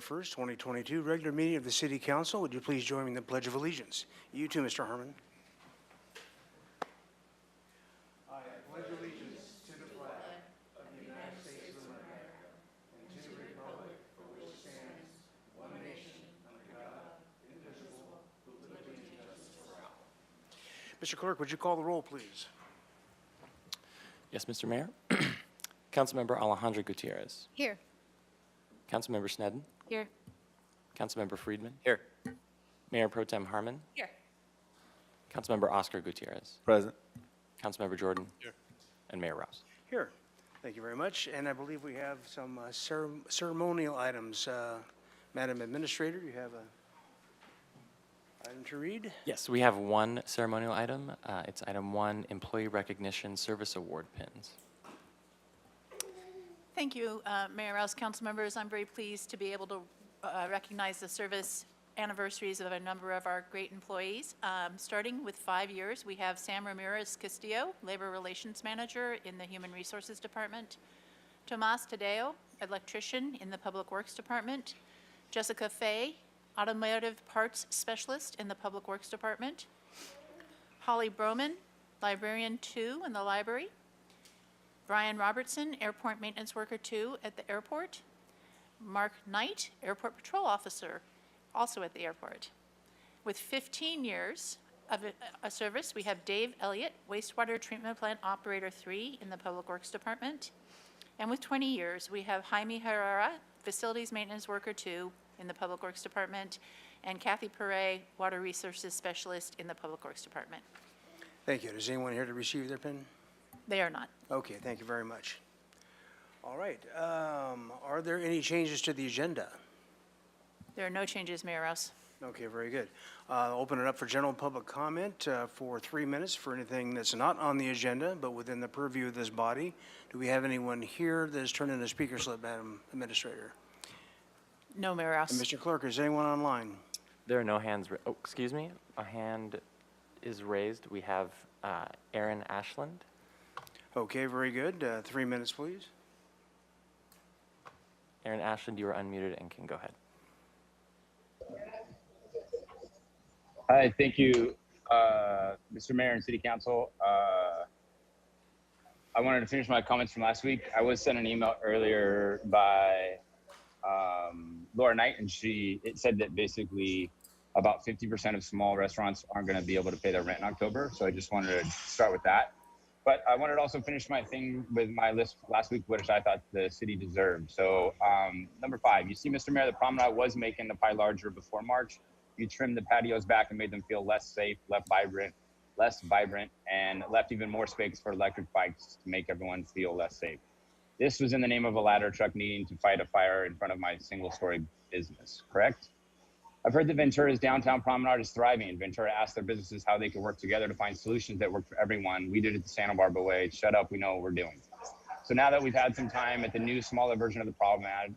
November 1st, 2022, regular meeting of the City Council. Would you please join me in the Pledge of Allegiance? You too, Mr. Harmon. I pledge allegiance to the flag of the United States of America and to the republic for which it stands, one nation, under God, indivisible, with liberty and justice for all. Mr. Clerk, would you call the roll, please? Yes, Mr. Mayor. Councilmember Alejandro Gutierrez. Here. Councilmember Sneddon. Here. Councilmember Friedman. Here. Mayor Pro Tem Harmon. Here. Councilmember Oscar Gutierrez. Present. Councilmember Jordan. Here. And Mayor Rouse. Here. Thank you very much. And I believe we have some ceremonial items. Madam Administrator, you have a item to read? Yes, we have one ceremonial item. It's item 1, Employee Recognition Service Award pins. Thank you, Mayor Rouse, council members. I'm very pleased to be able to recognize the service anniversaries of a number of our great employees. Starting with 5 years, we have Sam Ramirez Castillo, Labor Relations Manager in the Human Resources Department. Tomas Tadeo, Electrician in the Public Works Department. Jessica Fay, Automotive Parts Specialist in the Public Works Department. Holly Broman, Librarian 2 in the library. Brian Robertson, Airport Maintenance Worker 2 at the airport. Mark Knight, Airport Patrol Officer, also at the airport. With 15 years of a service, we have Dave Elliott, Wastewater Treatment Plant Operator 3 in the Public Works Department. And with 20 years, we have Jaime Herrera, Facilities Maintenance Worker 2 in the Public Works Department, and Kathy Perret, Water Resources Specialist in the Public Works Department. Thank you. Is anyone here to receive their pin? They are not. Okay, thank you very much. All right, are there any changes to the agenda? There are no changes, Mayor Rouse. Okay, very good. Open it up for general public comment for 3 minutes for anything that's not on the agenda, but within the purview of this body. Do we have anyone here that has turned in a speaker slip, Madam Administrator? No, Mayor Rouse. And Mr. Clerk, is anyone online? There are no hands. Oh, excuse me. A hand is raised. We have Aaron Ashland. Okay, very good. 3 minutes, please. Aaron Ashland, you are unmuted and can go ahead. Hi, thank you, Mr. Mayor and City Council. I wanted to finish my comments from last week. I was sent an email earlier by Laura Knight, and it said that basically about 50% of small restaurants aren't going to be able to pay their rent in October. So I just wanted to start with that. But I wanted to also finish my thing with my list last week, which I thought the city deserved. So number 5, you see, Mr. Mayor, the promenade was making the pie larger before March. You trimmed the patios back and made them feel less safe, less vibrant, and left even more space for electric bikes to make everyone feel less safe. This was in the name of a ladder truck needing to fight a fire in front of my single-story business, correct? I've heard that Ventura's downtown promenade is thriving. Ventura asked their businesses how they could work together to find solutions that work for everyone. We did it the Santa Barbara way. Shut up, we know what we're doing. So now that we've had some time at the new, smaller version of the promenade,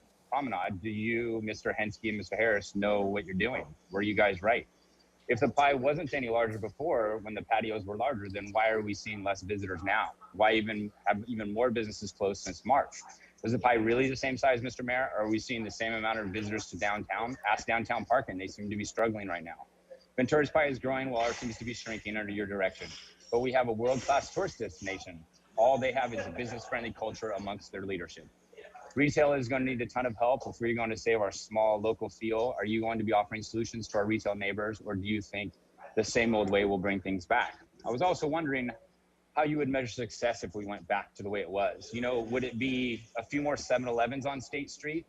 do you, Mr. Henske and Mr. Harris, know what you're doing? Were you guys right? If the pie wasn't any larger before, when the patios were larger, then why are we seeing less visitors now? Why even have even more businesses closed since March? Is the pie really the same size, Mr. Mayor? Or are we seeing the same amount of visitors to downtown? Ask Downtown Park, they seem to be struggling right now. Ventura's pie is growing while ours seems to be shrinking under your direction. But we have a world-class tourist destination. All they have is a business-friendly culture amongst their leadership. Retail is going to need a ton of help if we're going to save our small local feel. Are you going to be offering solutions to our retail neighbors, or do you think the same old way will bring things back? I was also wondering how you would measure success if we went back to the way it was. You know, would it be a few more 7-Elevens on State Street,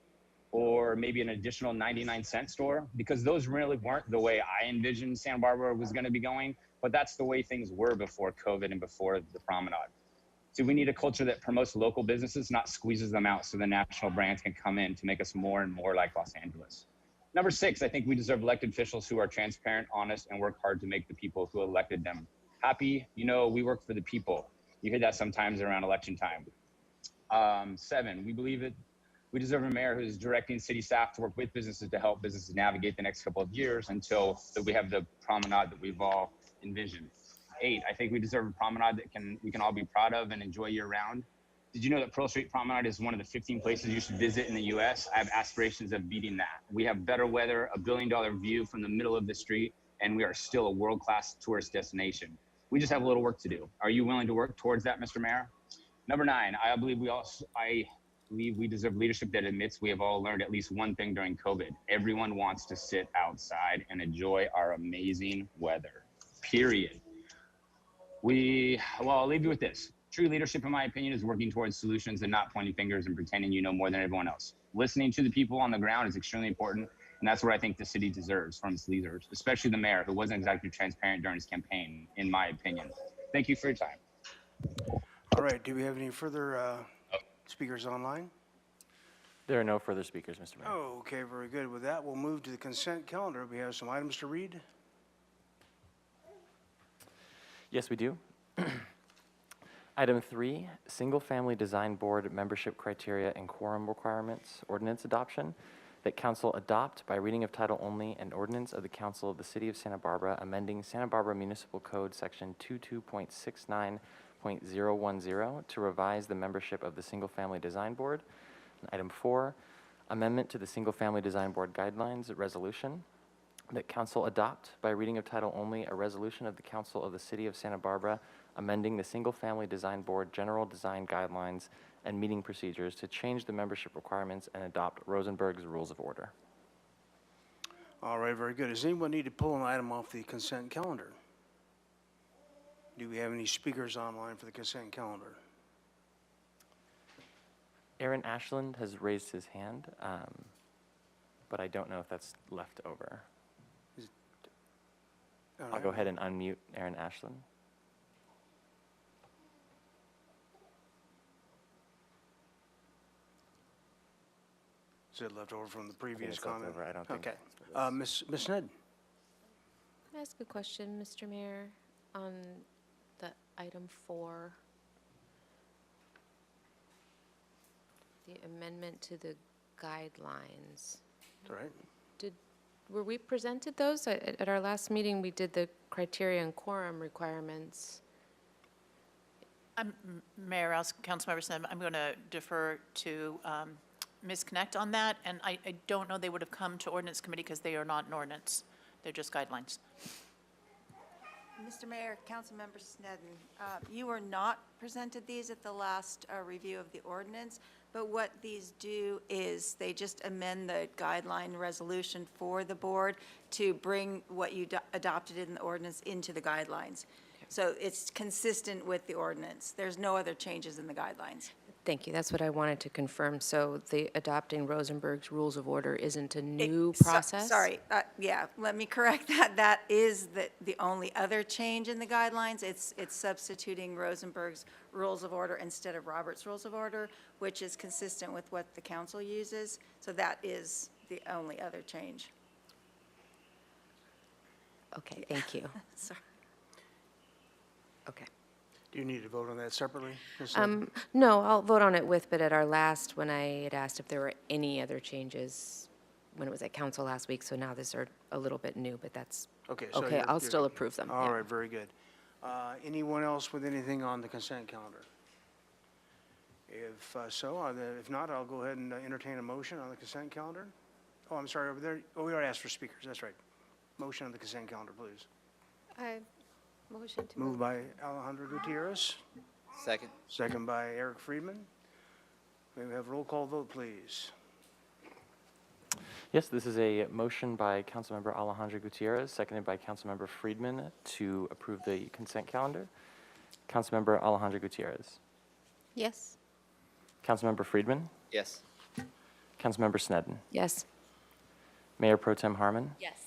or maybe an additional 99-cent store? Because those really weren't the way I envisioned Santa Barbara was going to be going, but that's the way things were before COVID and before the promenade. So we need a culture that promotes local businesses, not squeezes them out so the national brands can come in to make us more and more like Los Angeles. Number 6, I think we deserve elected officials who are transparent, honest, and work hard to make the people who elected them happy. You know, we work for the people. You hear that sometimes around election time. 7, we believe it. We deserve a mayor who's directing city staff to work with businesses to help businesses navigate the next couple of years until we have the promenade that we've all envisioned. 8, I think we deserve a promenade that we can all be proud of and enjoy year round. Did you know that Pearl Street Promenade is one of the 15 places you should visit in the US? I have aspirations of beating that. We have better weather, a $1 billion view from the middle of the street, and we are still a world-class tourist destination. We just have a little work to do. Are you willing to work towards that, Mr. Mayor? Number 9, I believe we deserve leadership that admits we have all learned at least one thing during COVID. Everyone wants to sit outside and enjoy our amazing weather, period. I'll leave you with this. True leadership, in my opinion, is working towards solutions and not pointing fingers and pretending you know more than everyone else. Listening to the people on the ground is extremely important, and that's what I think the city deserves from its leaders, especially the mayor, who wasn't exactly transparent during his campaign, in my opinion. Thank you for your time. All right, do we have any further speakers online? There are no further speakers, Mr. Mayor. Oh, okay, very good. With that, we'll move to the consent calendar. We have some items to read. Yes, we do. Item 3, Single Family Design Board membership criteria and quorum requirements ordinance adoption. That council adopt by reading of title only an ordinance of the Council of the City of Santa Barbara amending Santa Barbara Municipal Code Section 22.69.010 to revise the membership of the Single Family Design Board. And item 4, amendment to the Single Family Design Board Guidelines resolution. That council adopt by reading of title only a resolution of the Council of the City of Santa Barbara amending the Single Family Design Board General Design Guidelines and meeting procedures to change the membership requirements and adopt Rosenberg's Rules of Order. All right, very good. Does anyone need to pull an item off the consent calendar? Do we have any speakers online for the consent calendar? Aaron Ashland has raised his hand, but I don't know if that's left over. All I'll right. go ahead and unmute Aaron Ashland. Is it left over from the previous it's left comment? over. I don't think Okay. so. Ms. Sneddon? Can I ask a question, Mr. Mayor, on the item 4? The amendment to the guidelines. All right. Were we presented those? At our last meeting, we did the criteria and quorum requirements. Mayor Rouse, Councilmember Snem, I'm going to defer to Ms. Connect on that, and I don't know they would have come to ordinance committee because they are not an ordinance. They're just guidelines. Mr. Mayor, Councilmember Sneddon, you were not presented these at the last review of the ordinance, but what these do is they just amend the guideline resolution for the board to bring what you adopted in the ordinance into the guidelines. So it's consistent with the ordinance. There's no other changes in the guidelines. Thank you. That's what I wanted to confirm. So the adopting Rosenberg's Rules of Order isn't a new So- process? Sorry, yeah, let me correct that. That is the only other change in the guidelines. It's substituting Rosenberg's Rules of Order instead of Robert's Rules of Order, which is consistent with what the council uses. So that is the only other change. Okay, thank you. Sorry. Okay. Do you need to vote on that separately? Ms. Sneddon? No, I'll vote on it with, but at our last, when I had asked if there were any other changes, when it was at council last week, so now these are a little bit new, but that's, Okay. so okay, you're- I'll you're- still approve them. All yeah. right, very good. Anyone else with anything on the consent calendar? If if not, I'll go ahead and entertain a motion on the consent calendar. Oh, I'm sorry, over there. Oh, we already asked for speakers. That's right. Motion on the consent calendar, please. Motion to Moved by Alejandro Gutierrez, Second. second by Eric Friedman. May we have a roll call vote, please? Yes, this is a motion by Councilmember Alejandro Gutierrez, seconded by Councilmember Friedman to approve the consent calendar. Councilmember Alejandro Gutierrez. Yes. Councilmember Friedman. Yes. Councilmember Sneddon. Yes. Mayor Pro Tem Harmon. Yes.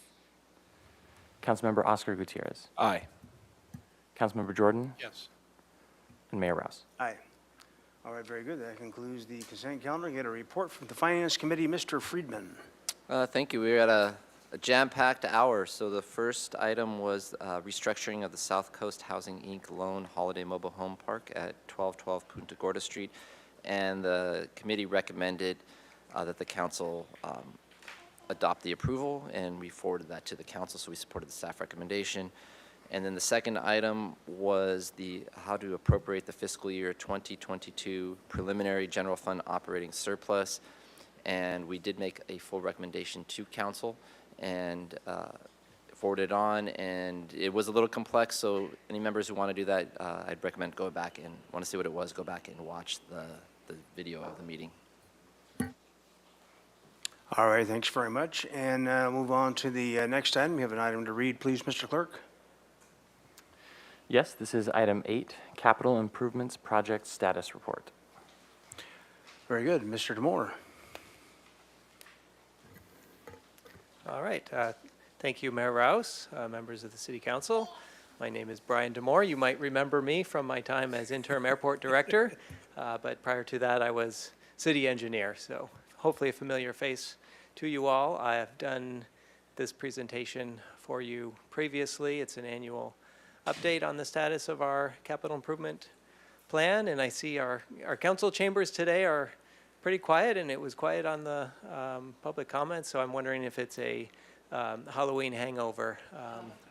Councilmember Oscar Gutierrez. Aye. Councilmember Jordan. Yes. And Mayor Rouse. Aye. All right, very good. That concludes the consent calendar. Get a report from the Finance Committee, Mr. Friedman. Thank you. We were at a jam-packed hour. So the first item was restructuring of the South Coast Housing, Inc. loan Holiday Mobile Home Park at 1212 Punta Gorda Street. And the committee recommended that the council adopt the approval, and we forwarded that to the council, so we supported the staff recommendation. And then the second item was the how to appropriate the fiscal year 2022 preliminary general fund operating surplus. And we did make a full recommendation to council and forwarded on, and it was a little complex, so any members who want to do that, I'd recommend go back and want to see what it was, go back and watch the video of the meeting. All right, thanks very much. And move on to the next item. We have an item to read, please, Mr. Clerk. Yes, this is item 8, Capital Improvements Project Status Report. Very good. Mr. Demore. All right. Thank you, Mayor Rouse, members of the City Council. My name is Brian Demore. You might remember me from my time as interim airport director, but prior to that, I was city engineer, so hopefully a familiar face to you all. I have done this presentation for you previously. It's an annual update on the status of our capital improvement plan, and I see our council chambers today are pretty quiet, and it was quiet on the public comments, so I'm wondering if it's a Halloween hangover.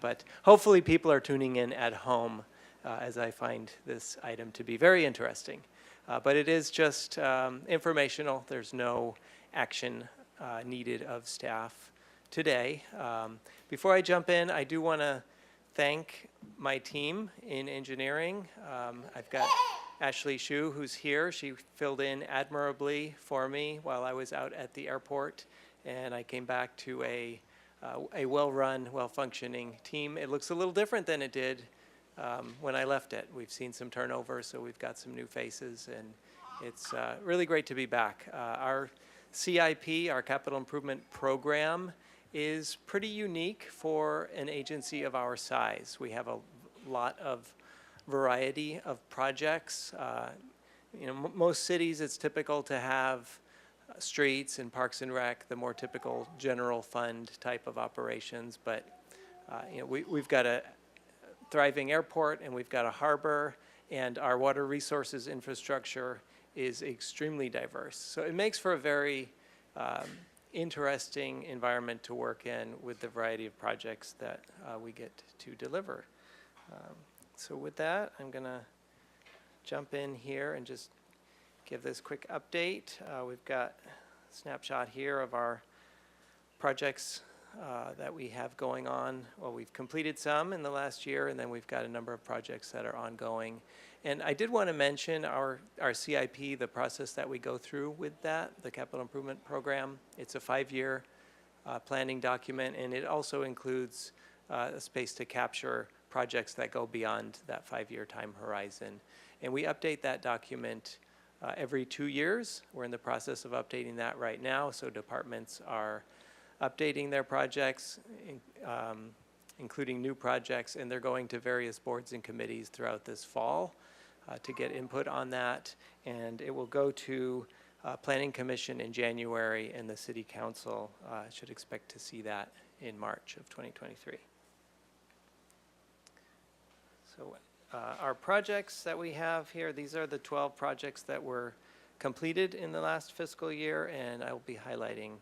But hopefully people are tuning in at home as I find this item to be very interesting. But it is just informational. There's no action needed of staff today. Before I jump in, I do want to thank my team in engineering. I've got Ashley Shu, who's here. She filled in admirably for me while I was out at the airport, and I came back to a well-run, well-functioning team. It looks a little different than it did when I left it. We've seen some turnover, so we've got some new faces, and it's really great to be back. Our CIP, our Capital Improvement Program, is pretty unique for an agency of our size. We have a lot of variety of projects. Most cities, it's typical to have streets and parks and rec, the more typical general fund type of operations. But we've got a thriving airport, and we've got a harbor, and our water resources infrastructure is extremely diverse. So it makes for a very interesting environment to work in with the variety of projects that we get to deliver. So with that, I'm going to jump in here and just give this quick update. We've got a snapshot here of our projects that we have going on. Well, we've completed some in the last year, and then we've got a number of projects that are ongoing. And I did want to mention our CIP, the process that we go through with that, the Capital Improvement Program. It's a 5-year planning document, and it also includes a space to capture projects that go beyond that 5-year time horizon. And we update that document every 2 years. We're in the process of updating that right now, so departments are updating their projects, including new projects, and they're going to various boards and committees throughout this fall to get input on that. And it will go to Planning Commission in January, and the City Council should expect to see that in March of 2023. So our projects that we have here, these are the 12 projects that were completed in the last fiscal year, and I will be highlighting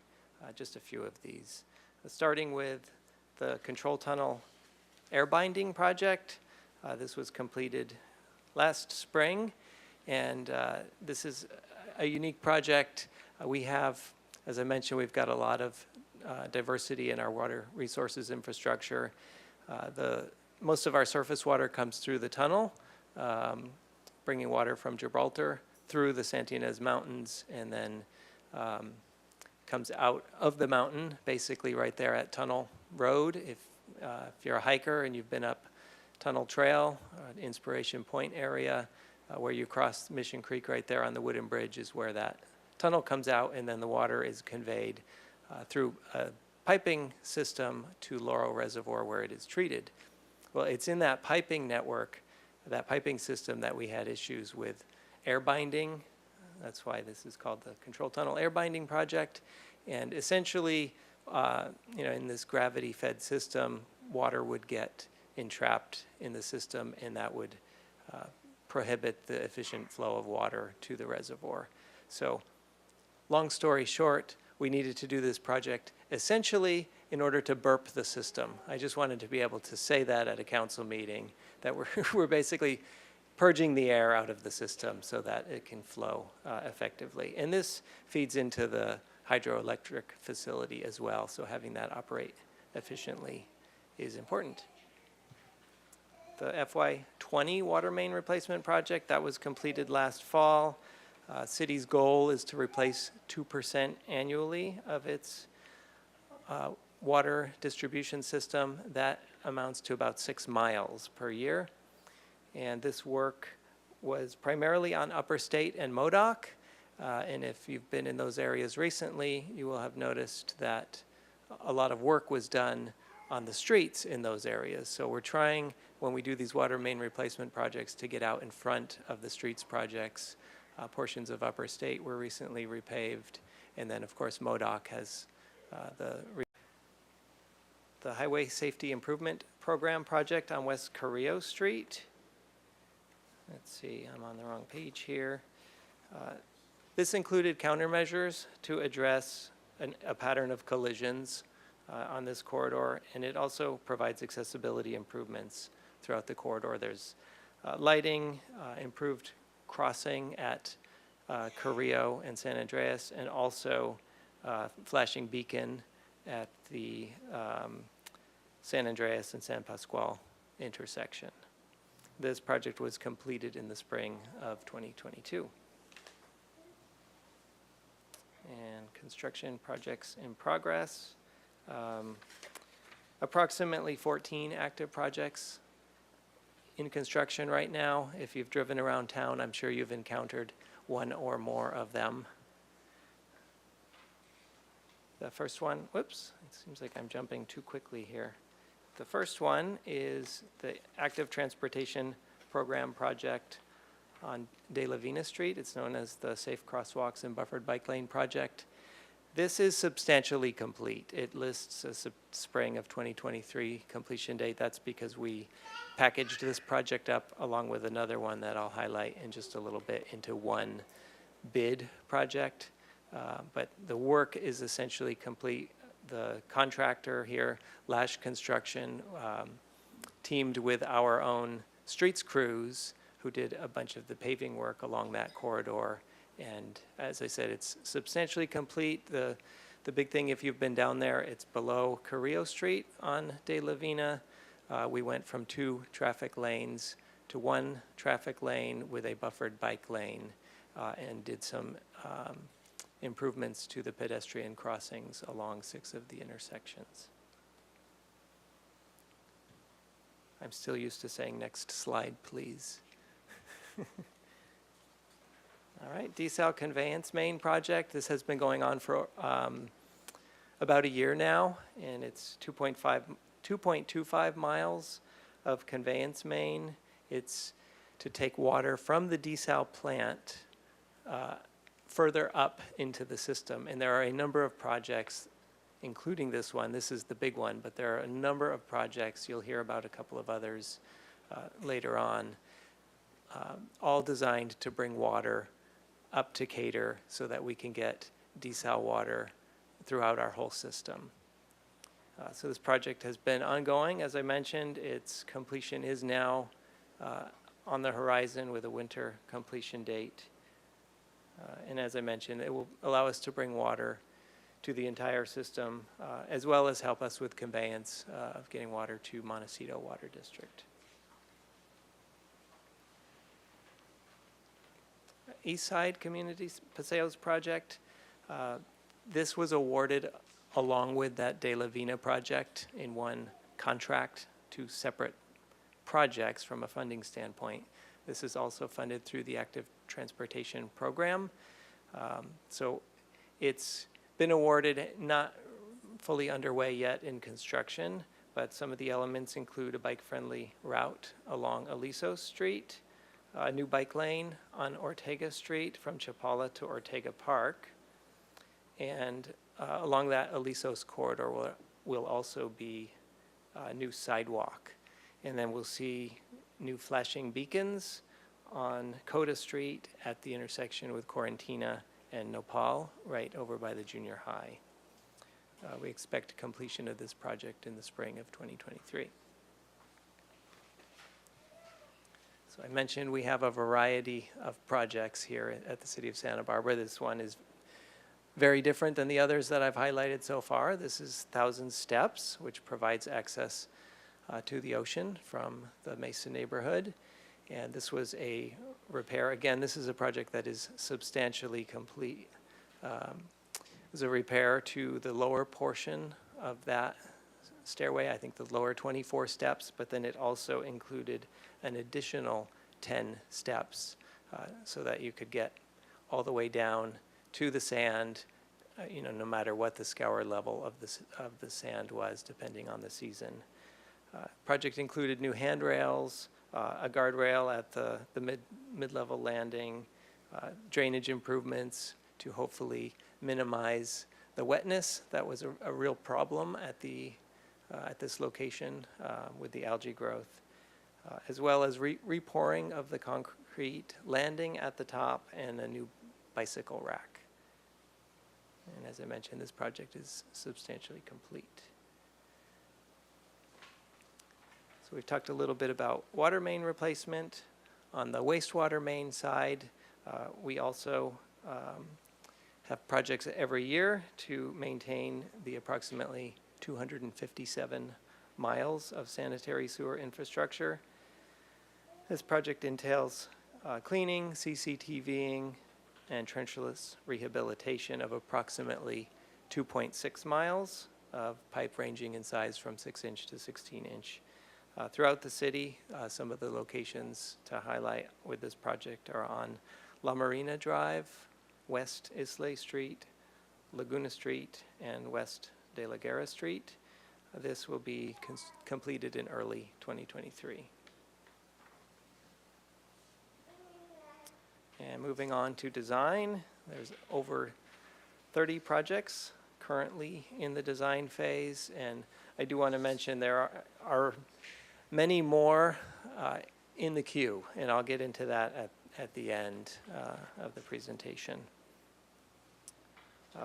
just a few of these. Starting with the Control Tunnel Air Binding Project. This was completed last spring, and this is a unique project. We have, as I mentioned, we've got a lot of diversity in our water resources infrastructure. Most of our surface water comes through the tunnel, bringing water from Gibraltar through the Santa Ynez Mountains, and then comes out of the mountain, basically right there at Tunnel Road. If you're a hiker and you've been up Tunnel Trail, Inspiration Point area, where you cross Mission Creek right there on the wooden bridge is where that tunnel comes out, and then the water is conveyed through a piping system to Laurel Reservoir where it is treated. Well, it's in that piping network, that piping system, that we had issues with air binding. That's why this is called the Control Tunnel Air Binding Project. And essentially, in this gravity-fed system, water would get entrapped in the system, and that would prohibit the efficient flow of water to the reservoir. So, long story short, we needed to do this project essentially in order to burp the system. I just wanted to be able to say that at a council meeting, that we're basically purging the air out of the system so that it can flow effectively. And this feeds into the hydroelectric facility as well, so having that operate efficiently is important. The FY20 water main replacement project, that was completed last fall. City's goal is to replace 2% annually of its water distribution system. That amounts to about 6 miles per year. And this work was primarily on Upper State and Modoc. And if you've been in those areas recently, you will have noticed that a lot of work was done on the streets in those areas. So we're trying, when we do these water main replacement projects, to get out in front of the streets projects. Portions of Upper State were recently repaved. And then, of course, Modoc has the Highway Safety Improvement Program project on West Carrillo Street. Let's see, I'm on the wrong page here. This included countermeasures to address a pattern of collisions on this corridor, and it also provides accessibility improvements throughout the corridor. There's lighting, improved crossing at Carrillo and San Andreas, and also flashing beacon at the San Andreas and San Pascual intersection. This project was completed in the spring of 2022. And construction projects in progress. Approximately 14 active projects in construction right now. If you've driven around town, I'm sure you've encountered one or more of them. The first one, whoops, it seems like I'm jumping too quickly here. The first one is the Active Transportation Program project on De La Vina Street. It's known as the Safe Crosswalks and Buffered Bike Lane project. This is substantially complete. It lists a spring of 2023 completion date. That's because we packaged this project up along with another one that I'll highlight in just a little bit into one bid project. But the work is essentially complete. The contractor here, Lash Construction, teamed with our own streets crews who did a bunch of the paving work along that corridor. And as I said, it's substantially complete. The big thing, if you've been down there, it's below Carrillo Street on De La Vina. We went from 2 traffic lanes to 1 traffic lane with a buffered bike lane and did some improvements to the pedestrian crossings along 6 of the intersections. I'm still used to saying next slide, please. All right, desal conveyance main project. This has been going on for about a year now, and it's 2.25 miles of conveyance main. It's to take water from the desal plant further up into the system. And there are a number of projects, including this one. This is the big one, but there are a number of projects. You'll hear about a couple of others later on, all designed to bring water up to Cater so that we can get desal water throughout our whole system. So this project has been ongoing. As I mentioned, its completion is now on the horizon with a winter completion date. And as I mentioned, it will allow us to bring water to the entire system, as well as help us with conveyance of getting water to Montecito Water District. East Side Community Paseos project. This was awarded along with that De La Vina project in one contract, 2 separate projects from a funding standpoint. This is also funded through the Active Transportation Program. So it's been awarded, not fully underway yet in construction, but some of the elements include a bike-friendly route along Aliso Street, a new bike lane on Ortega Street from Chapala to Ortega Park, and along that Alisos corridor will also be a new sidewalk. And then we'll see new flashing beacons on Coda Street at the intersection with Corentina and Nopal, right over by the junior high. we expect completion of this project in the spring of 2023. So I mentioned we have a variety of projects here at the City of Santa Barbara. This one is very different than the others that I've highlighted so far. This is Thousand Steps, which provides access to the ocean from the Mesa neighborhood. And this was a repair. Again, this is a project that is substantially complete. It was a repair to the lower portion of that stairway, I think the lower 24 steps, but then it also included an additional 10 steps so that you could get all the way down to the sand, no matter what the scour level of the sand was, depending on the season. Project included new handrails, a guardrail at the mid-level landing, drainage improvements to hopefully minimize the wetness that was a real problem at this location with the algae growth, as well as repouring of the concrete landing at the top and a new bicycle rack. And as I mentioned, this project is substantially complete. So we've talked a little bit about water main replacement. On the wastewater main side, we also have projects every year to maintain the approximately 257 miles of sanitary sewer infrastructure. This project entails cleaning, CCTVing, and trenchless rehabilitation of approximately 2.6 miles of pipe ranging in size from 6-inch to 16-inch. Throughout the city, some of the locations to highlight with this project are on La Marina Drive, West Islay Street, Laguna Street, and West De La Guerra Street. This will be completed in early 2023. And moving on to design, there's over 30 projects currently in the design phase, and I do want to mention there are many more in the queue, and I'll get into that at the end of the presentation.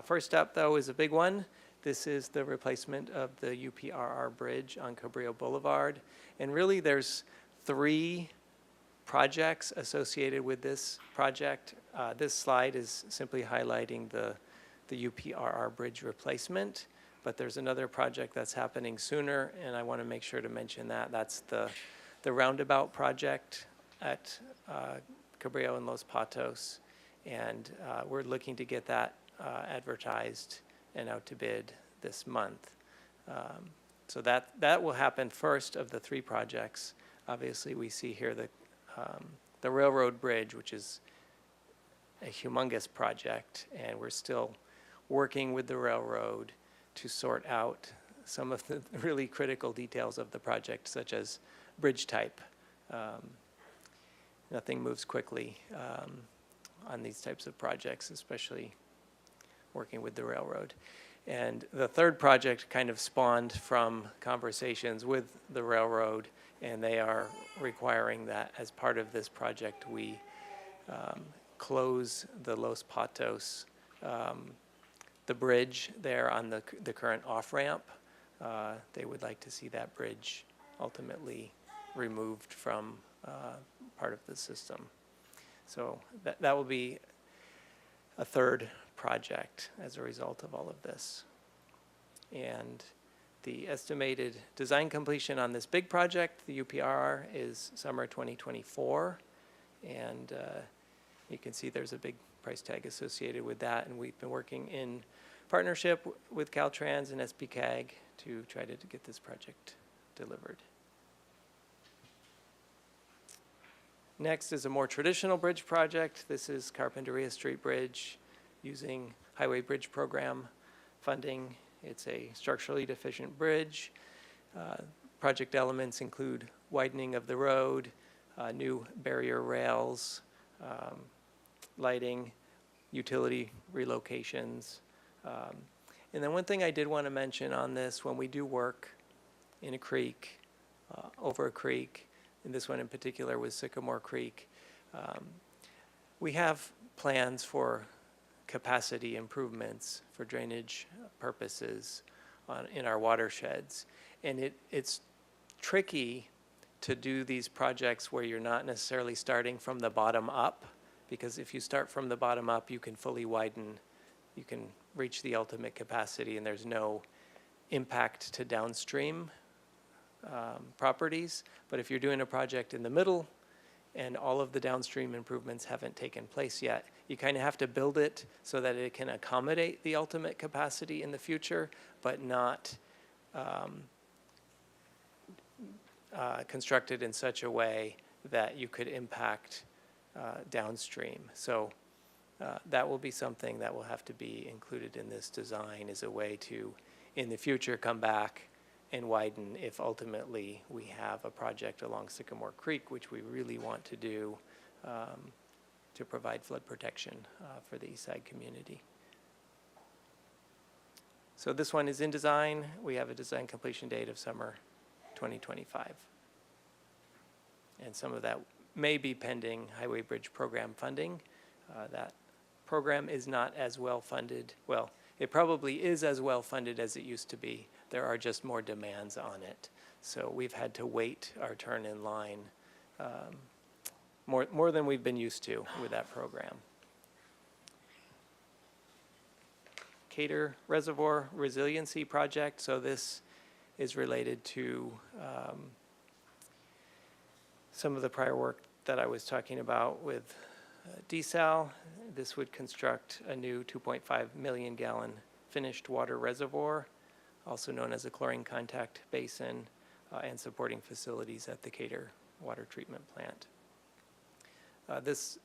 First up, though, is a big one. This is the replacement of the UPRR bridge on Cabrillo Boulevard, and really there's 3 projects associated with this project. This slide is simply highlighting the UPRR bridge replacement, but there's another project that's happening sooner, and I want to make sure to mention that. That's the roundabout project at Cabrillo and Los Patos, and we're looking to get that advertised and out to bid this month. So that will happen first of the 3 projects. Obviously, we see here the railroad bridge, which is a humongous project, and we're still working with the railroad to sort out some of the really critical details of the project, such as bridge type. Nothing moves quickly on these types of projects, especially working with the railroad. And the 3rd project kind of spawned from conversations with the railroad, and they are requiring that as part of this project we close the Los Patos, the bridge there on the current off-ramp. They would like to see that bridge ultimately removed from part of the system. So that will be a 3rd project as a result of all of this. And the estimated design completion on this big project, the UPRR, is summer 2024. And you can see there's a big price tag associated with that. And we've been working in partnership with Caltrans and SPCAG to try to get this project delivered. Next is a more traditional bridge project. This is Carpinteria Street Bridge using Highway Bridge Program funding. It's a structurally deficient bridge. Project elements include widening of the road, new barrier rails, lighting, utility relocations. And then one thing I did want to mention on this, when we do work in a creek, over a creek, and this one in particular was Sycamore Creek, we have plans for capacity improvements for drainage purposes in our watersheds. And it's tricky to do these projects where you're not necessarily starting from the bottom up, because if you start from the bottom up, you can fully widen, you can reach the ultimate capacity, and there's no impact to downstream properties. But if you're doing a project in the middle and all of the downstream improvements haven't taken place yet, you kind of have to build it so that it can accommodate the ultimate capacity in the future, but not constructed in such a way that you could impact downstream. So that will be something that will have to be included in this design as a way to, in the future, come back and widen if ultimately we have a project along Sycamore Creek, which we really want to do to provide flood protection for the East Side community. So this one is in design. We have a design completion date of summer 2025. And some of that may be pending Highway Bridge Program funding. That program is not as well funded. Well, it probably is as well funded as it used to be. There are just more demands on it. So we've had to wait our turn in line more than we've been used to with that program. Cater Reservoir Resiliency Project. So this is related to some of the prior work that I was talking about with desal. This would construct a new 2.5 million gallon finished water reservoir, also known as a chlorine contact basin, and supporting facilities at the Cater water treatment plant. This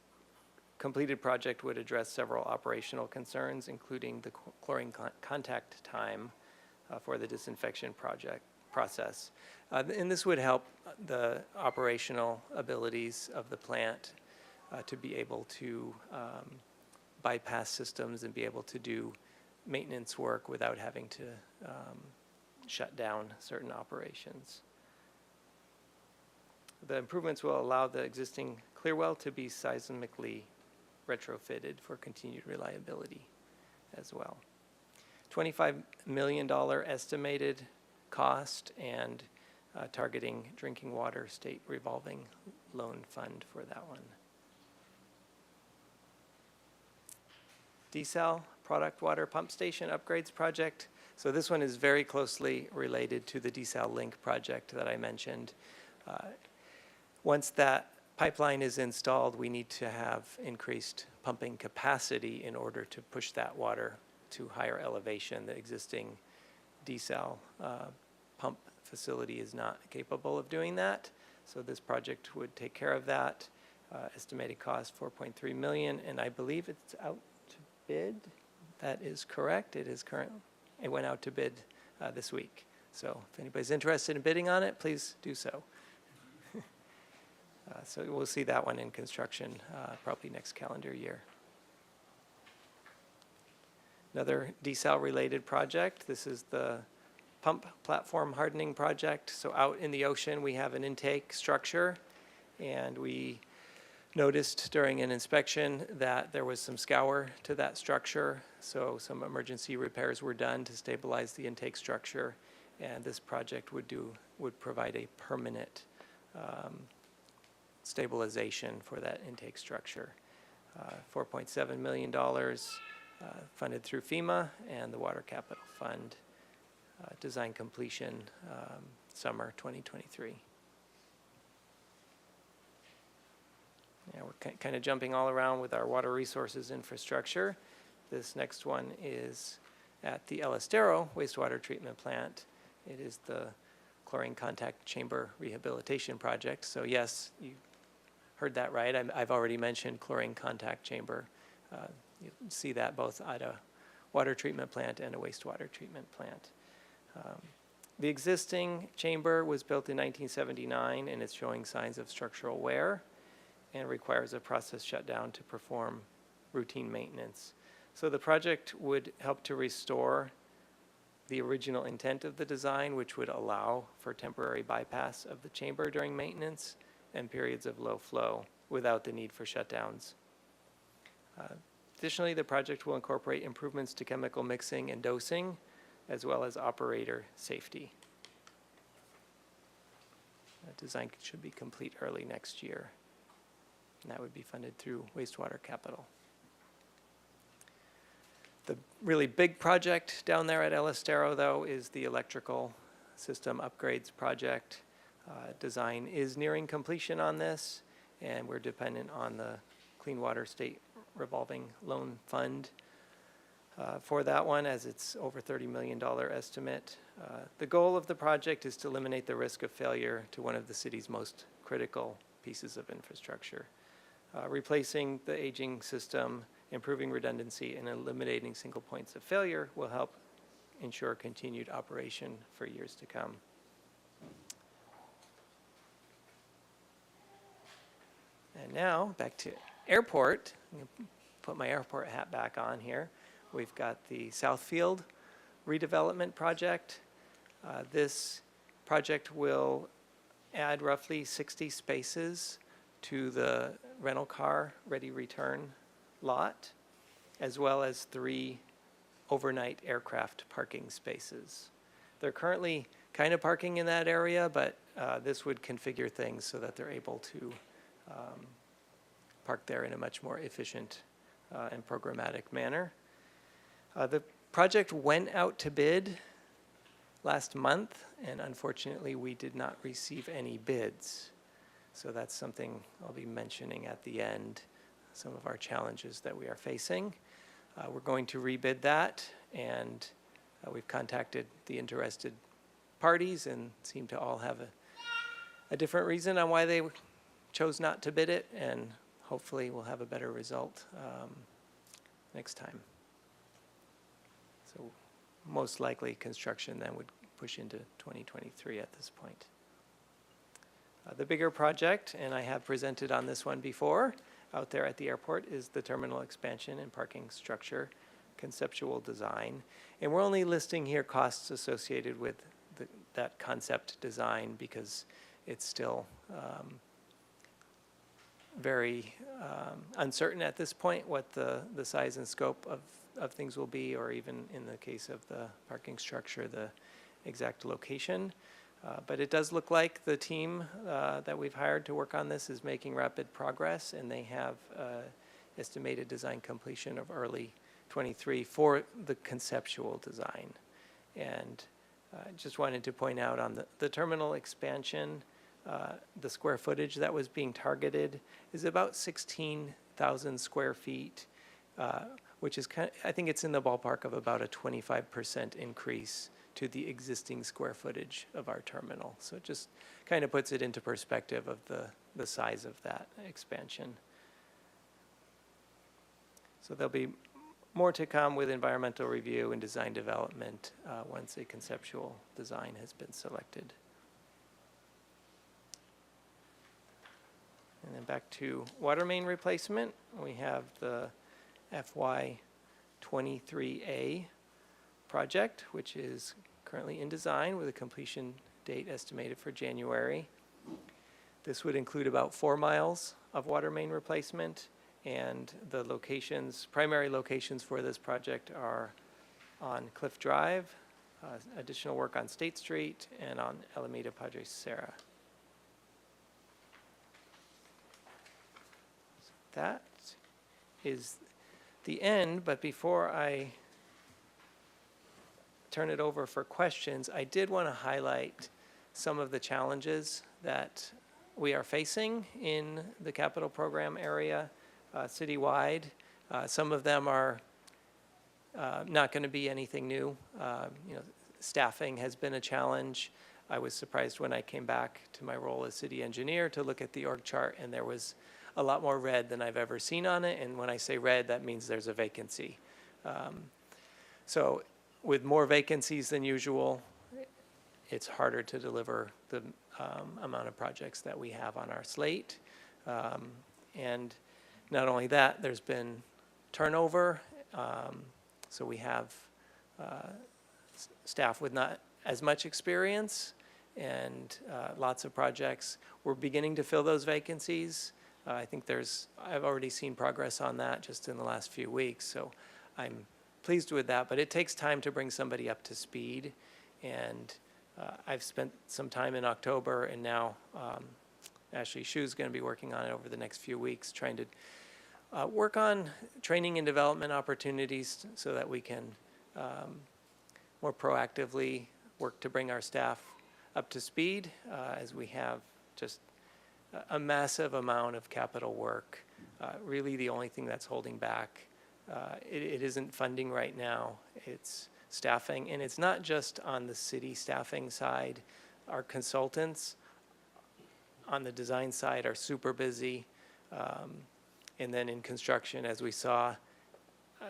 completed project would address several operational concerns, including the chlorine contact time for the disinfection process. And this would help the operational abilities of the plant to be able to bypass systems and be able to do maintenance work without having to shut down certain operations. The improvements will allow the existing clear well to be seismically retrofitted for continued reliability as well. $25 million estimated cost, and targeting drinking water state revolving loan fund for that one. Desal product water pump station upgrades project. So this one is very closely related to the Desal Link project that I mentioned. Once that pipeline is installed, we need to have increased pumping capacity in order to push that water to higher elevation. The existing desal pump facility is not capable of doing that. So this project would take care of that. Estimated cost $4.3 million, and I believe it's out to bid. That is correct. It is current. It went out to bid this week. So if anybody's interested in bidding on it, please do so. So we'll see that one in construction probably next calendar year. Another desal-related project. This is the pump platform hardening project. So out in the ocean, we have an intake structure, and we noticed during an inspection that there was some scour to that structure. So some emergency repairs were done to stabilize the intake structure, and this project would provide a permanent stabilization for that intake structure. $4.7 million funded through FEMA and the Water Capital Fund. Design completion summer 2023. Yeah, we're kind of jumping all around with our water resources infrastructure. This next one is at the El Estero wastewater treatment plant. It is the chlorine contact chamber rehabilitation project. So yes, you heard that right. I've already mentioned chlorine contact chamber. You see that both at a water treatment plant and a wastewater treatment plant. The existing chamber was built in 1979, and it's showing signs of structural wear and requires a process shutdown to perform routine maintenance. So the project would help to restore the original intent of the design, which would allow for temporary bypass of the chamber during maintenance and periods of low flow without the need for shutdowns. Additionally, the project will incorporate improvements to chemical mixing and dosing, as well as operator safety. Design should be complete early next year, and that would be funded through wastewater capital. The really big project down there at El Estero, though, is the electrical system upgrades project. Design is nearing completion on this, and we're dependent on the Clean Water State Revolving Loan Fund for that one, as it's over $30 million estimate. The goal of the project is to eliminate the risk of failure to one of the city's most critical pieces of infrastructure. Replacing the aging system, improving redundancy, and eliminating single points of failure will help ensure continued operation for years to come. And now, back to airport. I'm going to put my airport hat back on here. We've got the Southfield redevelopment project. This project will add roughly 60 spaces to the rental car ready return lot, as well as 3 overnight aircraft parking spaces. They're currently kind of parking in that area, but this would configure things so that they're able to park there in a much more efficient and programmatic manner. The project went out to bid last month, and unfortunately we did not receive any bids. So that's something I'll be mentioning at the end, some of our challenges that we are facing. We're going to rebid that, and we've contacted the interested parties and seem to all have a different reason on why they chose not to bid it, and hopefully we'll have a better result next time. So most likely construction then would push into 2023 at this point. The bigger project, and I have presented on this one before, out there at the airport, is the terminal expansion and parking structure conceptual design. And we're only listing here costs associated with that concept design because it's still very uncertain at this point what the size and scope of things will be, or even in the case of the parking structure, the exact location. But it does look like the team that we've hired to work on this is making rapid progress, and they have estimated design completion of early 23 for the conceptual design. And just wanted to point out on the terminal expansion, the square footage that was being targeted is about 16,000 square feet, which is I think it's in the ballpark of about a 25% increase to the existing square footage of our terminal. So it just kind of puts it into perspective of the size of that expansion. So there'll be more to come with environmental review and design development once a conceptual design has been selected. And then back to water main replacement, we have the FY23A project, which is currently in design with a completion date estimated for January. This would include about 4 miles of water main replacement, and the locations, primary locations for this project are on Cliff Drive, additional work on State Street, and on Alameda Padre Serra. That is the end, but before I turn it over for questions, I did want to highlight some of the challenges that we are facing in the capital program area citywide. Some of them are not going to be anything new. Staffing has been a challenge. I was surprised when I came back to my role as city engineer to look at the org chart, and there was a lot more red than I've ever seen on it. And when I say red, that means there's a vacancy. So with more vacancies than usual, it's harder to deliver the amount of projects that we have on our slate. And not only that, there's been turnover. So we have staff with not as much experience and lots of projects. We're beginning to fill those vacancies. I think I've already seen progress on that just in the last few weeks, so I'm pleased with that, but it takes time to bring somebody up to speed, and I've spent some time in October, and now Ashley Shu's going to be working on it over the next few weeks, trying to work on training and development opportunities so that we can more proactively work to bring our staff up to speed as we have just a massive amount of capital work. Really the only thing that's holding back. It isn't funding right now, it's staffing, and it's not just on the city staffing side. Our consultants on the design side are super busy. And then in construction, as we saw,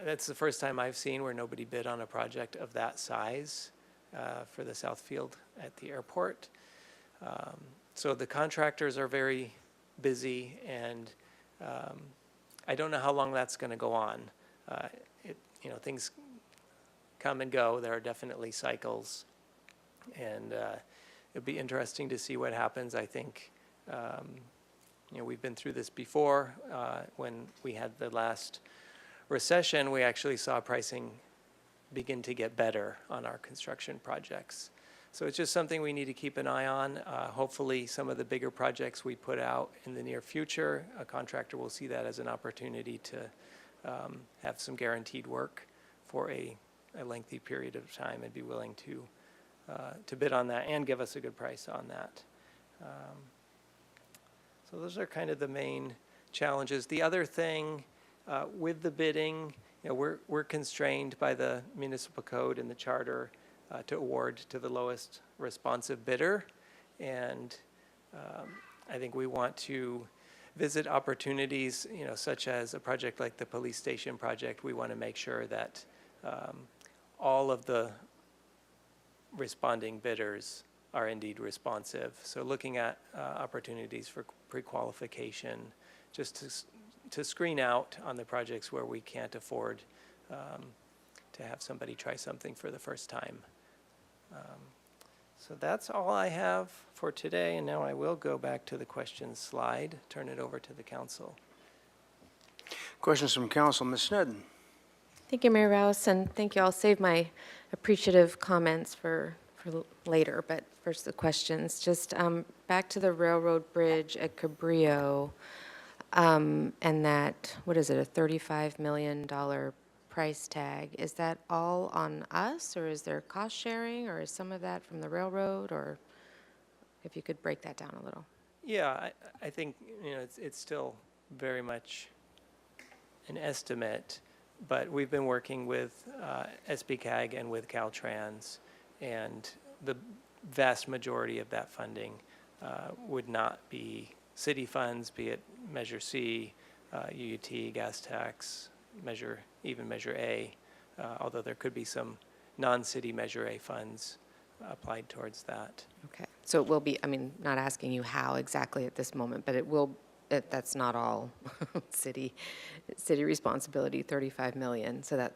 that's the first time I've seen where nobody bid on a project of that size for the South Field at the airport. So the contractors are very busy, and I don't know how long that's going to go on. Things come and go. There are definitely cycles, and it'll be interesting to see what happens. I think we've been through this before. When we had the last recession, we actually saw pricing begin to get better on our construction projects. So it's just something we need to keep an eye on. Hopefully some of the bigger projects we put out in the near future, a contractor will see that as an opportunity to have some guaranteed work for a lengthy period of time and be willing to bid on that and give us a good price on that. So those are kind of the main challenges. The other thing with the bidding, we're constrained by the municipal code and the charter to award to the lowest responsive bidder. And I think we want to visit opportunities, such as a project like the police station project. We want to make sure that all of the responding bidders are indeed responsive. So looking at opportunities for pre-qualification, just to screen out on the projects where we can't afford to have somebody try something for the first time. So that's all I have for today, and now I will go back to the questions slide, turn it over to the council. Questions from council, Ms. Snedden. Thank you, Mayor Rouse, and thank you. I'll save my appreciative comments for later, but first the questions. Just back to the railroad bridge at Cabrillo, and that, what is it, a $35 million price tag. Is that all on us, or is there cost sharing, or is some of that from the railroad, or if you could break that down a little? Yeah, I think it's still very much an estimate, but we've been working with SBCAG and with Caltrans, and the vast majority of that funding would not be city funds, be it Measure C, UUT, gas tax, even Measure A, although there could be some non-city Measure A funds applied towards that. Okay, so it will be, not asking you how exactly at this moment, but it will, that's not all city responsibility, 35 million, so that,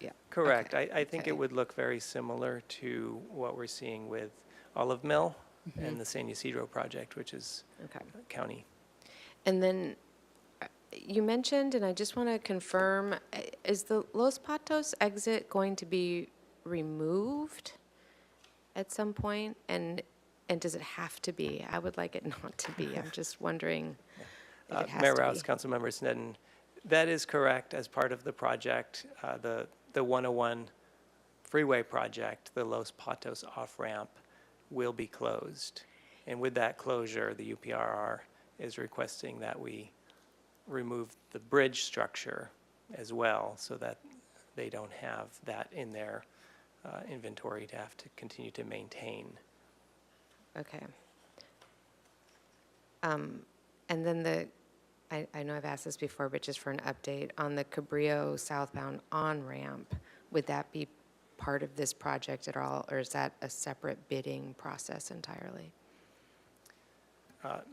yeah. Correct. Okay. I think it would look very similar to what we're seeing with Olive Mill and the San Ysidro project, which is county. And then you mentioned, and I just want to confirm, is the Los Patos exit going to be removed at some point? And does it have to be? I would like it not to be. I'm just wondering if it has Mayor to Rouse, be. Councilmember Snedden, that is correct. As part of the project, the 101 freeway project, the Los Patos off-ramp will be closed. And with that closure, the UPRR is requesting that we remove the bridge structure as well, so that they don't have that in their inventory to have to continue to maintain. Okay. And then I know I've asked this before, but just for an update, on the Cabrillo southbound on-ramp, would that be part of this project at all, or is that a separate bidding process entirely?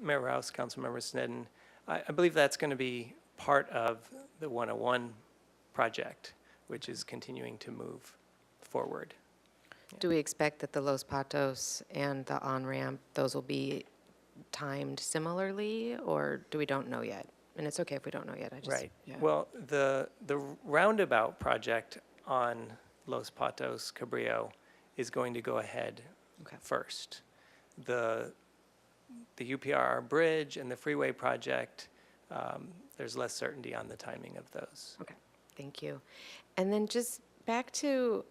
Mayor Rouse, Councilmember Snedden, I believe that's going to be part of the 101 project, which is continuing to move forward. Do we expect that the Los Patos and the on-ramp, those will be timed similarly, or do we don't know yet? And it's okay if we don't know yet, I just. Right. Yeah. Well, the roundabout project on Los Patos Cabrillo is going to go ahead Okay. first. The UPRR bridge and the freeway project, there's less certainty on the timing of those. Okay, thank you. And then just back to,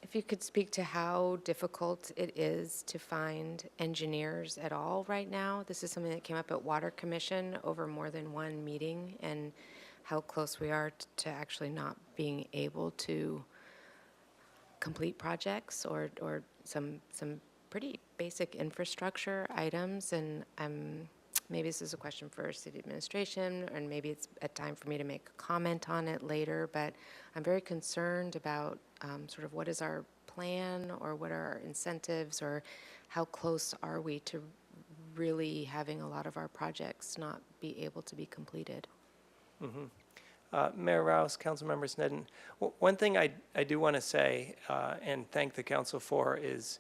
if you could speak to how difficult it is to find engineers at all right now. This is something that came up at Water Commission over more than one meeting, and how close we are to actually not being able to complete projects or some pretty basic infrastructure items. And maybe this is a question for city administration, and maybe it's a time for me to make a comment on it later, but I'm very concerned about sort of what is our plan, or what are our incentives, or how close are we to really having a lot of our projects not be able to be completed. Mayor Rouse, Councilmember Sneddon, one thing I do want to say and thank the council for is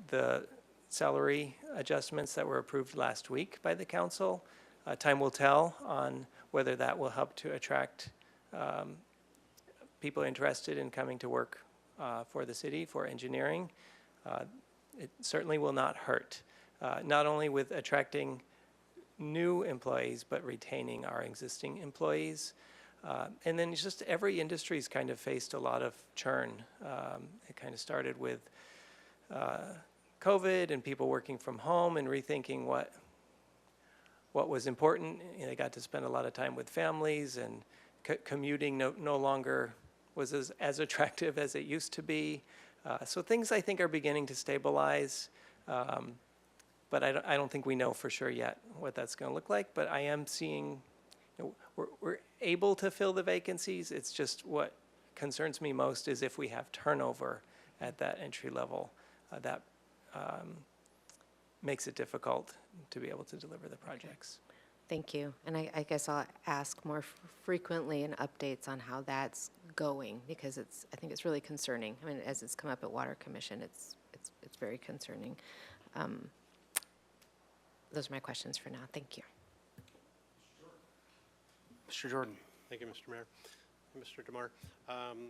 the salary adjustments that were approved last week by the council. Time will tell on whether that will help to attract people interested in coming to work for the city, for engineering. It certainly will not hurt, not only with attracting new employees, but retaining our existing employees. And then it's just every industry's kind of faced a lot of churn. It kind of started with COVID and people working from home and rethinking what was important. You know, they got to spend a lot of time with families, and commuting no longer was as attractive as it used to be. So things, I think, are beginning to stabilize. But I don't think we know for sure yet what that's going to look like. But I am seeing, we're able to fill the vacancies. It's just what concerns me most is if we have turnover at that entry level. That makes it difficult to be able to deliver the projects. Thank you. And I guess I'll ask more frequently and updates on how that's going, because I think it's really concerning. I mean, as it's come up at Water Commission, it's very concerning. Those are my questions for now. Thank you. Mr. Jordan. Thank you, Mr. Mayor. Mr. DeMar, I'm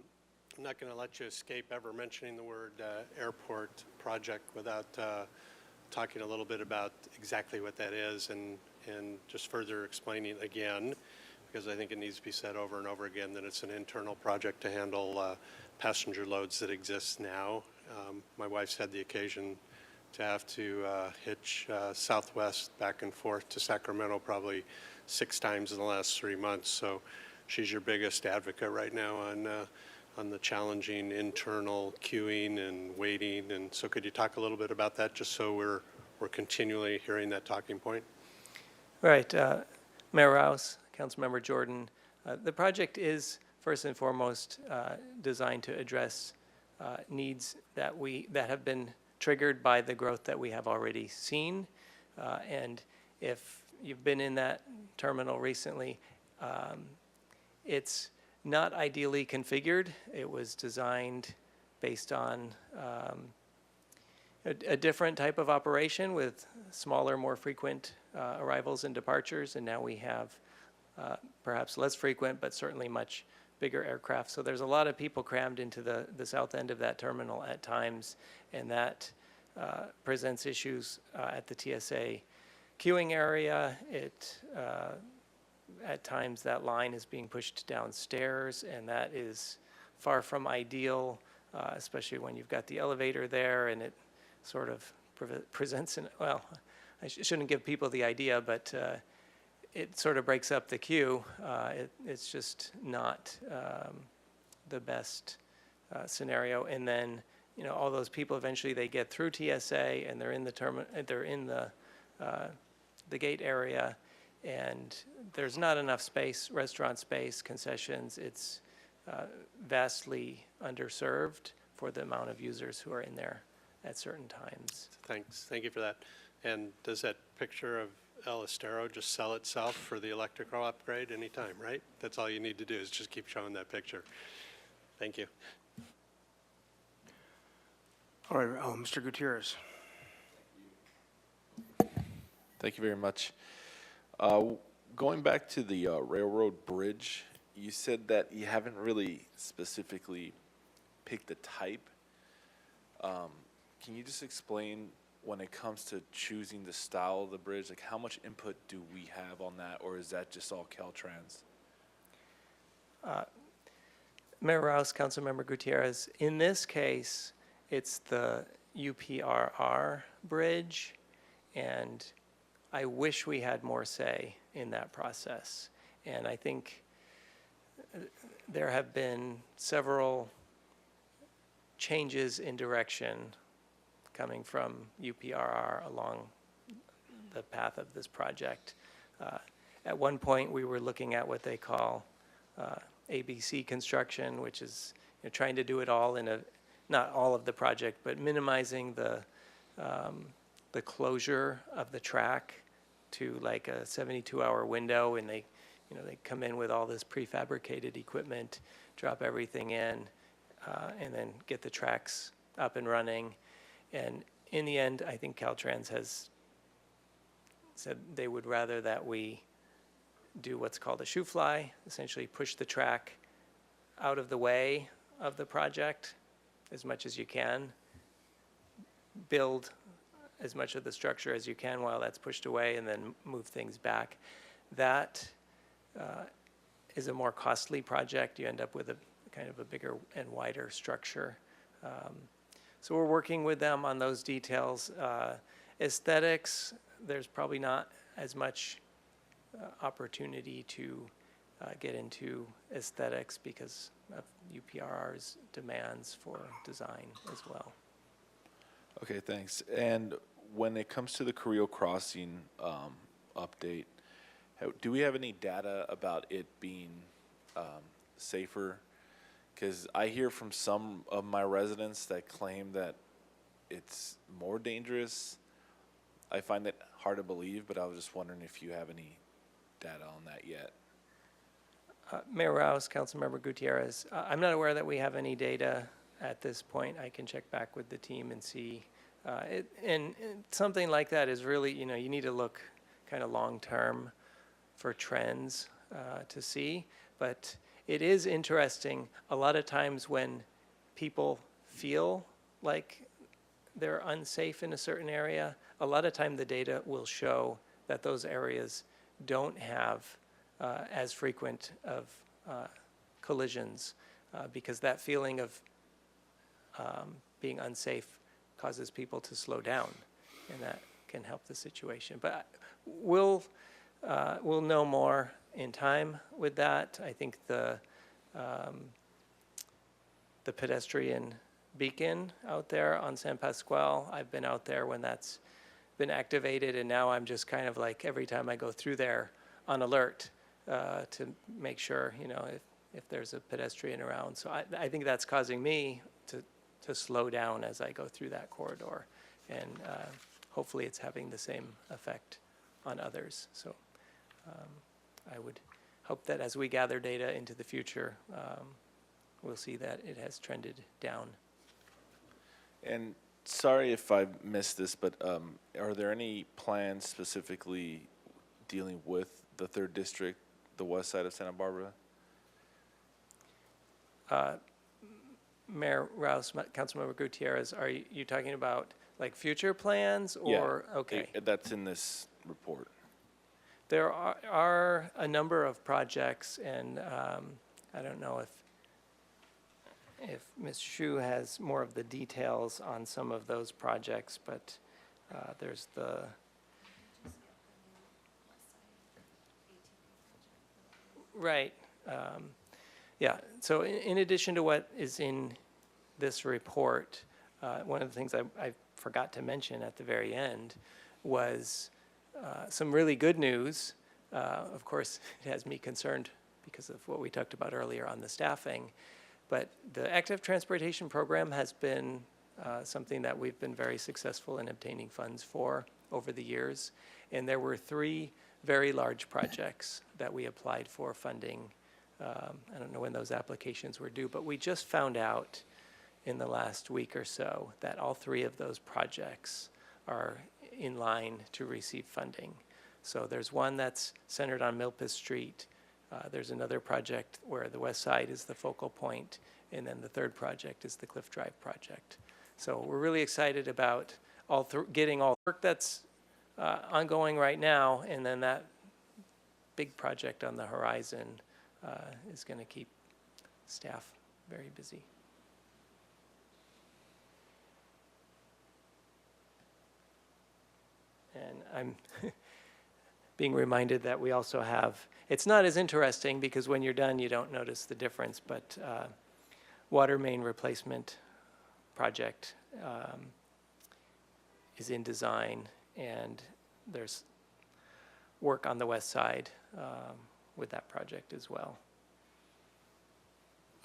not going to let you escape ever mentioning the word airport project without talking a little bit about exactly what that is, and just further explaining again, because I think it needs to be said over and over again, that it's an internal project to handle passenger loads that exist now. My wife's had the occasion to have to hitch Southwest back and forth to Sacramento probably 6 times in the last 3 months. So she's your biggest advocate right now on the challenging internal queuing and waiting. And so could you talk a little bit about that, just so we're continually hearing that talking point? Right. Mayor Rouse, Councilmember Jordan, the project is first and foremost designed to address needs that have been triggered by the growth that we have already seen. And if you've been in that terminal recently, it's not ideally configured. It was designed based on a different type of operation with smaller, more frequent arrivals and departures, and now we have perhaps less frequent, but certainly much bigger aircraft. So there's a lot of people crammed into the south end of that terminal at times, and that presents issues at the TSA queuing area. At times that line is being pushed downstairs, and that is far from ideal, especially when you've got the elevator there, and it sort of presents well, I shouldn't give people the idea, but it sort of breaks up the queue. It's just not the best scenario. And then, all those people eventually they get through TSA and they're in the gate area, and there's not enough space, restaurant space, concessions. It's vastly underserved for the amount of users who are in there at certain times. Thanks. Thank you for that. And does that picture of El Estero just sell itself for the electrical upgrade anytime, right? That's all you need to do is just keep showing that picture. Thank you. All right, Mr. Gutierrez. Thank you very much. Going back to the railroad bridge, you said that you haven't really specifically picked the type. Can you just explain when it comes to choosing the style of the bridge, like how much input do we have on that, or is that just all Caltrans? Mayor Rouse, Councilmember Gutierrez, in this case, it's the UPRR bridge, and I wish we had more say in that process. And I think there have been several changes in direction coming from UPRR along the path of this project. At one point, we were looking at what they call ABC construction, which is trying to do it all in not all of the project, but minimizing the closure of the track to like a 72-hour window, and they come in with all this prefabricated equipment, drop everything in, and then get the tracks up and running. And in the end, I think Caltrans has said they would rather that we do what's called a shoe fly, essentially push the track out of the way of the project as much as you can, build as much of the structure as you can while that's pushed away, and then move things back. That is a more costly project. You end up with a kind of a bigger and wider structure. So we're working with them on those details. Aesthetics, there's probably not as much opportunity to get into aesthetics because of UPRR's demands for design as well. Okay, thanks. And when it comes to the Carrillo Crossing update, do we have any data about it being safer? Because I hear from some of my residents that claim that it's more dangerous. I find it hard to believe, but I was just wondering if you have any data on that yet. Mayor Rouse, Councilmember Gutierrez, I'm not aware that we have any data at this point. I can check back with the team and see. And something like that is really, you need to look kind of long-term for trends to see. But it is interesting, a lot of times when people feel like they're unsafe in a certain area, a lot of time the data will show that those areas don't have as frequent of collisions because that feeling of being unsafe causes people to slow down, and that can help the situation. But we'll know more in time with that. I think the pedestrian beacon out there on San Pascual, I've been out there when that's been activated, and now I'm just kind of like every time I go through there on alert to make sure, if there's a pedestrian around. So I think that's causing me to slow down as I go through that corridor, and hopefully it's having the same effect on others. So I would hope that as we gather data into the future, we'll see that it has trended down. And sorry if I missed this, but are there any plans specifically dealing with the 3rd District, the west side of Santa Barbara? Mayor Rouse, Councilmember Gutierrez, are you talking about like future plans or? Yeah, okay. That's in this report. There are a number of projects, and I don't know if Ms. Shu has more of the details on some of those projects, but there's the right. Yeah, so in addition to what is in this report, one of the things I forgot to mention at the very end was some really good news. Of course, it has me concerned because of what we talked about earlier on the staffing, but the Active Transportation Program has been something that we've been very successful in obtaining funds for over the years, and there were 3 very large projects that we applied for funding. I don't know when those applications were due, but we just found out in the last week or so that all 3 of those projects are in line to receive funding. So there's one that's centered on Milpas Street. There's another project where the west side is the focal point, and then the third project is the Cliff Drive project. So we're really excited about getting all the work that's ongoing right now, and then that big project on the horizon is going to keep staff very busy. And I'm being reminded that we also have, it's not as interesting because when you're done, you don't notice the difference, but water main replacement project is in design, and there's work on the west side with that project as well.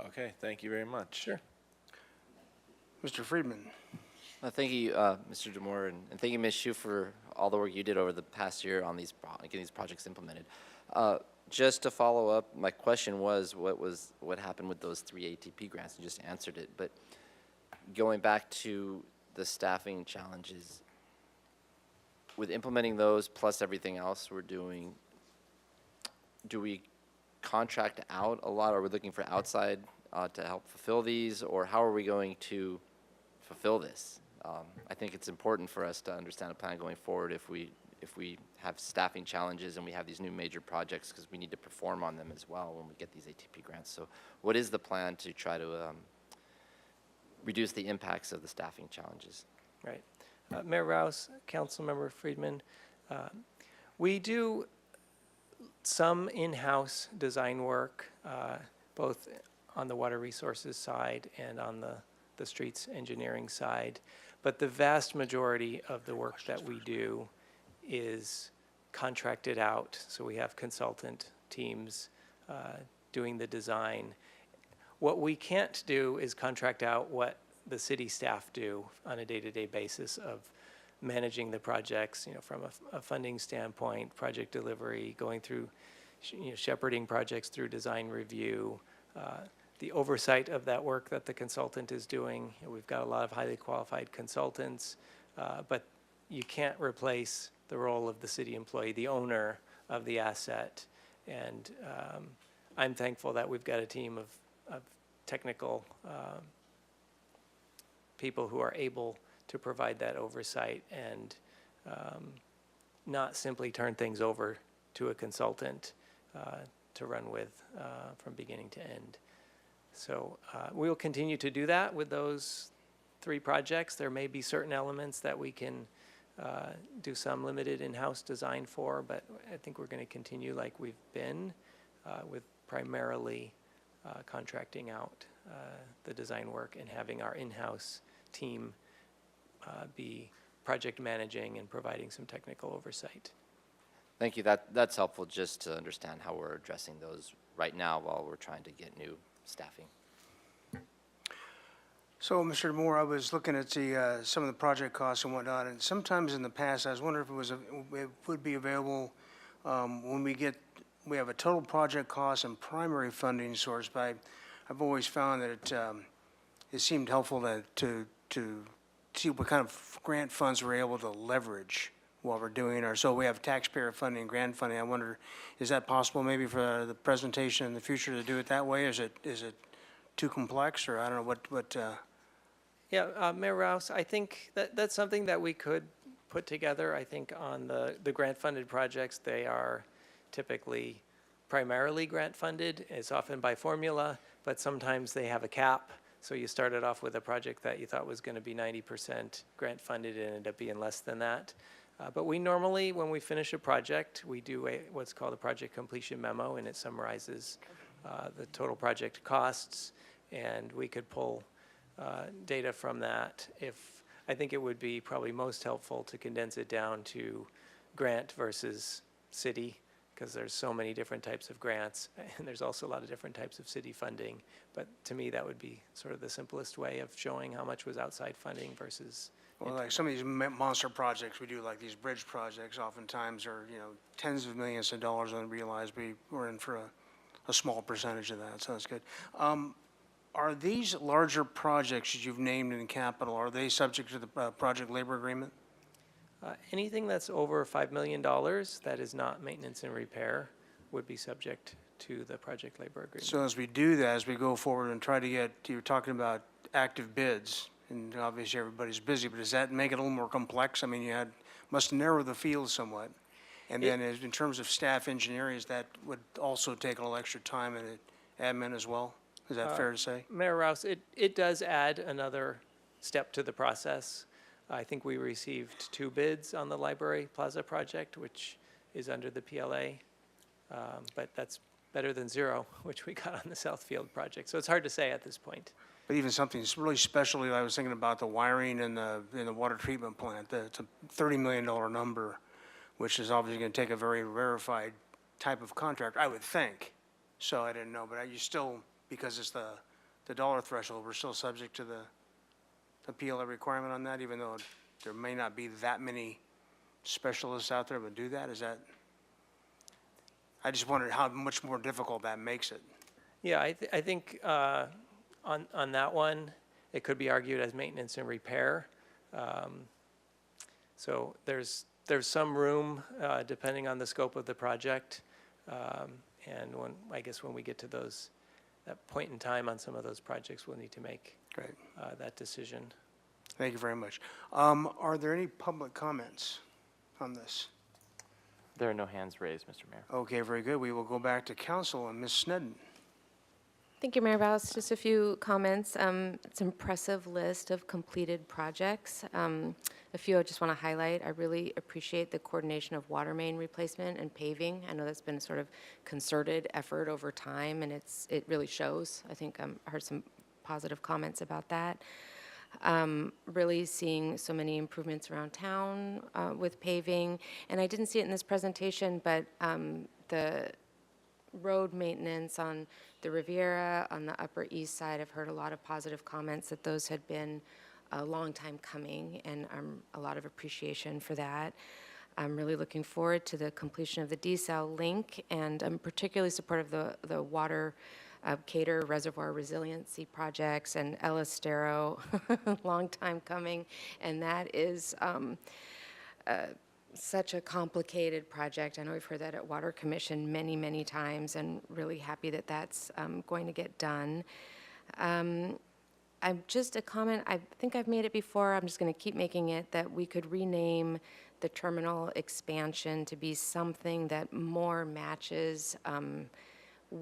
Okay, thank you very much. Sure. Mr. Friedman. Thank you, Mr. Demore, and thank you, Ms. Shu, for all the work you did over the past year on getting these projects implemented. Just to follow up, my question was what happened with those 3 ATP grants? You just answered it, but going back to the staffing challenges, with implementing those plus everything else we're doing, do we contract out a lot? Are we looking for outside to help fulfill these, or how are we going to fulfill this? I think it's important for us to understand a plan going forward if we have staffing challenges and we have these new major projects, because we need to perform on them as well when we get these ATP grants. So what is the plan to try to reduce the impacts of the staffing challenges? Right. Mayor Rouse, Councilmember Friedman, we do some in-house design work, both on the water resources side and on the streets engineering side. But the vast majority of the work that we do is contracted out. So we have consultant teams doing the design. What we can't do is contract out what the city staff do on a day-to-day basis of managing the projects, from a funding standpoint, project delivery, going through, shepherding projects through design review, the oversight of that work that the consultant is doing. We've got a lot of highly qualified consultants, but you can't replace the role of the city employee, the owner of the asset. And I'm thankful that we've got a team of technical people who are able to provide that oversight and not simply turn things over to a consultant to run with from beginning to end. So we'll continue to do that with those 3 projects. There may be certain elements that we can do some limited in-house design for, but I think we're going to continue like we've been with primarily contracting out the design work and having our in-house team be project managing and providing some technical oversight. Thank you. That's helpful just to understand how we're addressing those right now while we're trying to get new staffing. So, Mr. Moore, I was looking at some of the project costs and whatnot, and sometimes in the past, I was wondering if it would be available when we have a total project cost and primary funding source. But I've always found that it seemed helpful to see what kind of grant funds we're able to leverage while we're doing our. So we have taxpayer funding, grant funding. I wonder, is that possible maybe for the presentation in the future to do it that way? Is it too complex, or I don't know what? Yeah, Mayor Rouse, I think that's something that we could put together. I think on the grant-funded projects, they are typically primarily grant-funded. It's often by formula, but sometimes they have a cap. So you started off with a project that you thought was going to be 90% grant-funded and ended up being less than that. But we normally, when we finish a project, we do what's called a project completion memo, and it summarizes the total project costs, and we could pull data from that. I think it would be probably most helpful to condense it down to grant versus city, because there's so many different types of grants, and there's also a lot of different types of city funding. But to me, that would be sort of the simplest way of showing how much was outside funding versus. Well, like some of these monster projects we do, like these bridge projects, oftentimes are tens of millions of dollars, and realize we're in for a small percentage of that. So that's good. Are these larger projects that you've named in capital, are they subject to the project labor agreement? Anything that's over $5 million that is not maintenance and repair would be subject to the project labor agreement. So as we do that, as we go forward and try to get, you're talking about active bids, and obviously everybody's busy, but does that make it a little more complex? I mean, must narrow the field somewhat. And then in terms of staff engineering, that would also take a little extra time and admin as well? Is that fair to say? Mayor Rouse, it does add another step to the process. I think we received 2 bids on the Library Plaza project, which is under the PLA, but that's better than 0, which we got on the Southfield project. So it's hard to say at this point. But even something that's really special, I was thinking about the wiring in the water treatment plant. It's a $30 million number, which is obviously going to take a very rarefied type of contract, I would think. So I didn't know, but you still, because it's the dollar threshold, we're still subject to the PLA requirement on that, even though there may not be that many specialists out there that would do that? Is that, I just wondered how much more difficult that makes it. Yeah, I think on that one, it could be argued as maintenance and repair. So there's some room depending on the scope of the project. And I guess when we get to that point in time on some of those projects, we'll need to make Great. that decision. Thank you very much. Are there any public comments on this? There are no hands raised, Mr. Mayor. Okay, very good. We will go back to council and Ms. Sneddon. Thank you, Mayor Rouse. Just a few comments. It's an impressive list of completed projects. A few I just want to highlight. I really appreciate the coordination of water main replacement and paving. I know that's been a sort of concerted effort over time, and it really shows. I think I heard some positive comments about that. Really seeing so many improvements around town with paving. And I didn't see it in this presentation, but the road maintenance on the Riviera, on the Upper East Side, I've heard a lot of positive comments that those had been a long time coming, and a lot of appreciation for that. I'm really looking forward to the completion of the DSAL link, and I'm particularly supportive of the water Cater Reservoir Resiliency projects and El Estero, long time coming, and that is such a complicated project. I know we've heard that at Water Commission many, many times, and really happy that that's going to get done. I'm just a comment, I think I've made it before, I'm just going to keep making it, that we could rename the terminal expansion to be something that more matches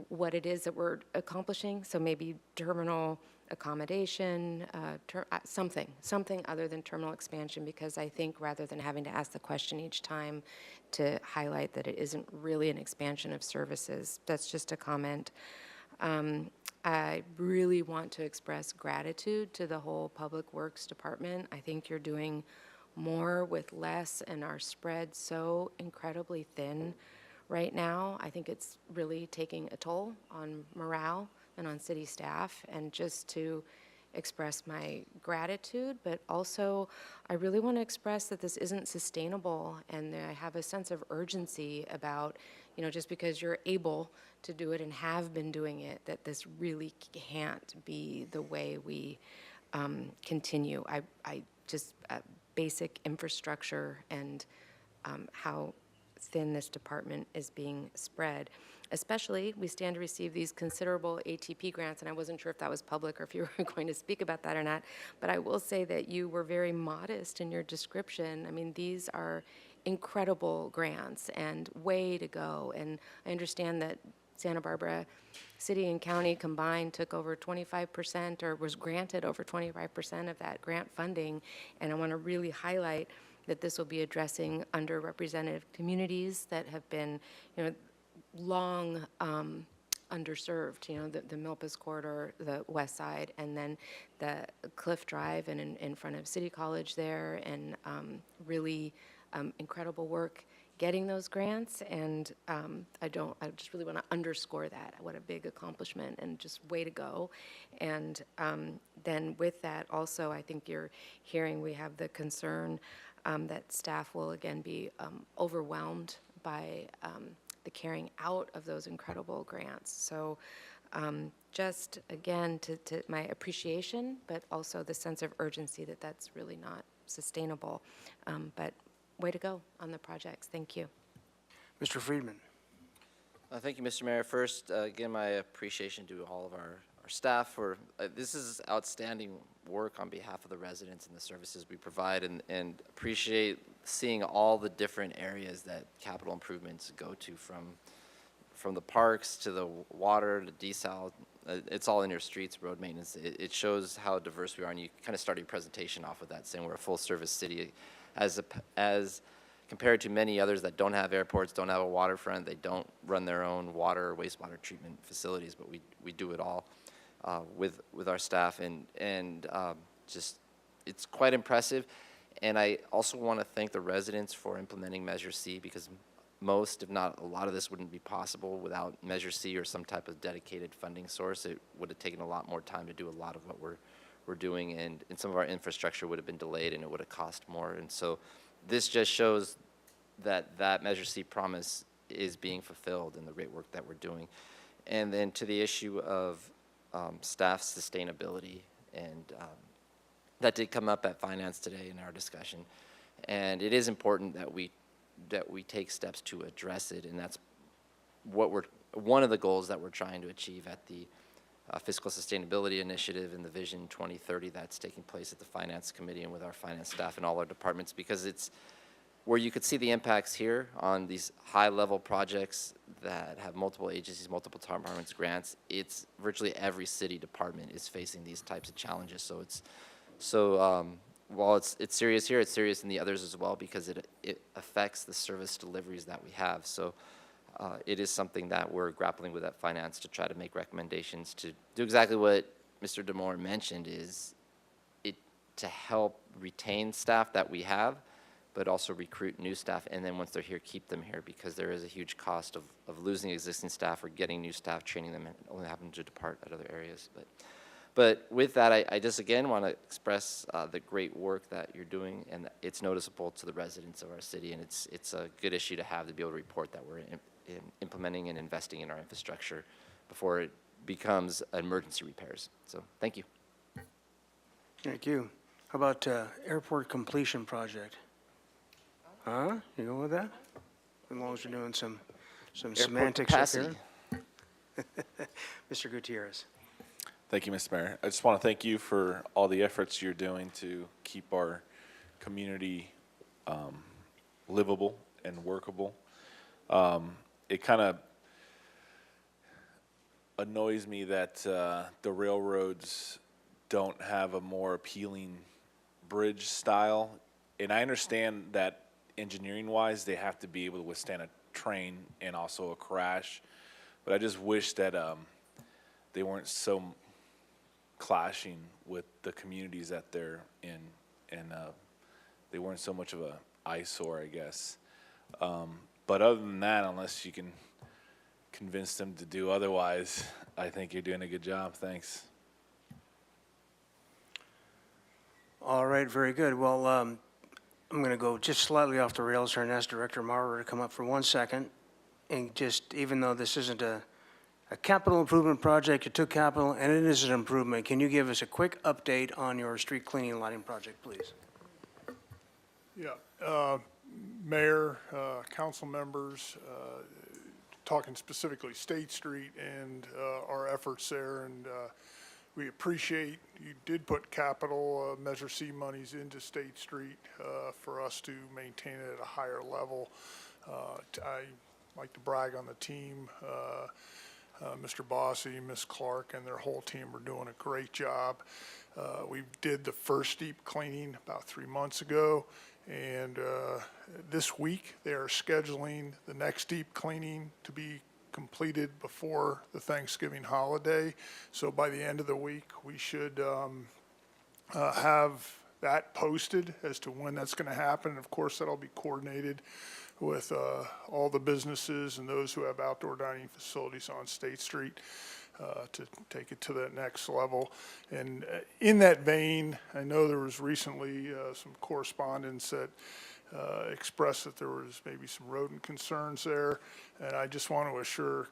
what it is that we're accomplishing. So maybe terminal accommodation, something other than terminal expansion, because I think rather than having to ask the question each time to highlight that it isn't really an expansion of services, that's just a comment. I really want to express gratitude to the whole Public Works Department. I think you're doing more with less and are spread so incredibly thin right now. I think it's really taking a toll on morale and on city staff, and just to express my gratitude, but also I really want to express that this isn't sustainable, and I have a sense of urgency about, just because you're able to do it and have been doing it, that this really can't be the way we continue. I just basic infrastructure and how thin this department is being spread. Especially, we stand to receive these considerable ATP grants, and I wasn't sure if that was public or if you were going to speak about that or not, but I will say that you were very modest in your description. I mean, these are incredible grants and way to go, and I understand that Santa Barbara City and County combined took over 25% or was granted over 25% of that grant funding, and I want to really highlight that this will be addressing underrepresented communities that have been, long underserved, the Milpas Corridor, the west side, and then the Cliff Drive and in front of City College there, and really incredible work getting those grants, and I just really want to underscore that. What a big accomplishment, and just way to go. And then with that also, I think you're hearing we have the concern that staff will again be overwhelmed by the carrying out of those incredible grants. So just again, to my appreciation, but also the sense of urgency that that's really not sustainable. But way to go on the projects. Thank you. Mr. Friedman. Thank you, Mr. Mayor. First, again, my appreciation to all of our staff for, this is outstanding work on behalf of the residents and the services we provide, and appreciate seeing all the different areas that capital improvements go to, from the parks to the water to desal. It's all in your streets, road maintenance. It shows how diverse we are, and you kind of started your presentation off with that, saying we're a full-service city, as compared to many others that don't have airports, don't have a waterfront, they don't run their own water or wastewater treatment facilities, but we do it all with our staff, and just, it's quite impressive. And I also want to thank the residents for implementing Measure C, because most, if not a lot of this, wouldn't be possible without Measure C or some type of dedicated funding source. It would have taken a lot more time to do a lot of what we're doing, and some of our infrastructure would have been delayed, and it would have cost more. And so this just shows that Measure C promise is being fulfilled in the great work that we're doing. And then to the issue of staff sustainability, and that did come up at Finance today in our discussion. And it is important that we take steps to address it, and that's what one of the goals that we're trying to achieve at the Fiscal Sustainability Initiative and the Vision 2030 that's taking place at the Finance Committee and with our finance staff and all our departments, because it's where you could see the impacts here on these high-level projects that have multiple agencies, multiple departments, grants. It's virtually every city department is facing these types of challenges. So while it's serious here, it's serious in the others as well, because it affects the service deliveries that we have. So it is something that we're grappling with at Finance to try to make recommendations to do exactly what Mr. Damore mentioned, is to help retain staff that we have, but also recruit new staff, and then once they're here, keep them here, because there is a huge cost of losing existing staff or getting new staff, training them, and only having to depart at other areas. But with that, I just again want to express the great work that you're doing, and it's noticeable to the residents of our city, and it's a good issue to have, to be able to report that we're implementing and investing in our infrastructure before it becomes emergency repairs. So thank you. Thank you. How about airport completion project? Huh? You go with that? As long as you're doing some semantics up here. Mr. Gutierrez. Thank you, Mr. Mayor. I just want to thank you for all the efforts you're doing to keep our community livable and workable. It kind of annoys me that the railroads don't have a more appealing bridge style. And I understand that engineering-wise, they have to be able to withstand a train and also a crash. But I just wish that they weren't so clashing with the communities that they're in, and they weren't so much of a eyesore, I guess. But other than that, unless you can convince them to do otherwise, I think you're doing a good job. Thanks. All right, very good. Well, I'm going to go just slightly off the rails here and ask Director Maurer to come up for 1 second. And just, even though this isn't a capital improvement project, it took capital and it is an improvement, can you give us a quick update on your street cleaning and lighting project, please? Yeah, Mayor, council members, talking specifically State Street and our efforts there, and we appreciate you did put capital Measure C monies into State Street for us to maintain it at a higher level. I like to brag on the team. Mr. Bossy, Ms. Clark, and their whole team are doing a great job. We did the first deep cleaning about 3 months ago, and this week they are scheduling the next deep cleaning to be completed before the Thanksgiving holiday. So by the end of the week, we should have that posted as to when that's going to happen. And of course, that'll be coordinated with all the businesses and those who have outdoor dining facilities on State Street to take it to that next level. And in that vein, I know there was recently some correspondence that expressed that there was maybe some rodent concerns there. And I just want to assure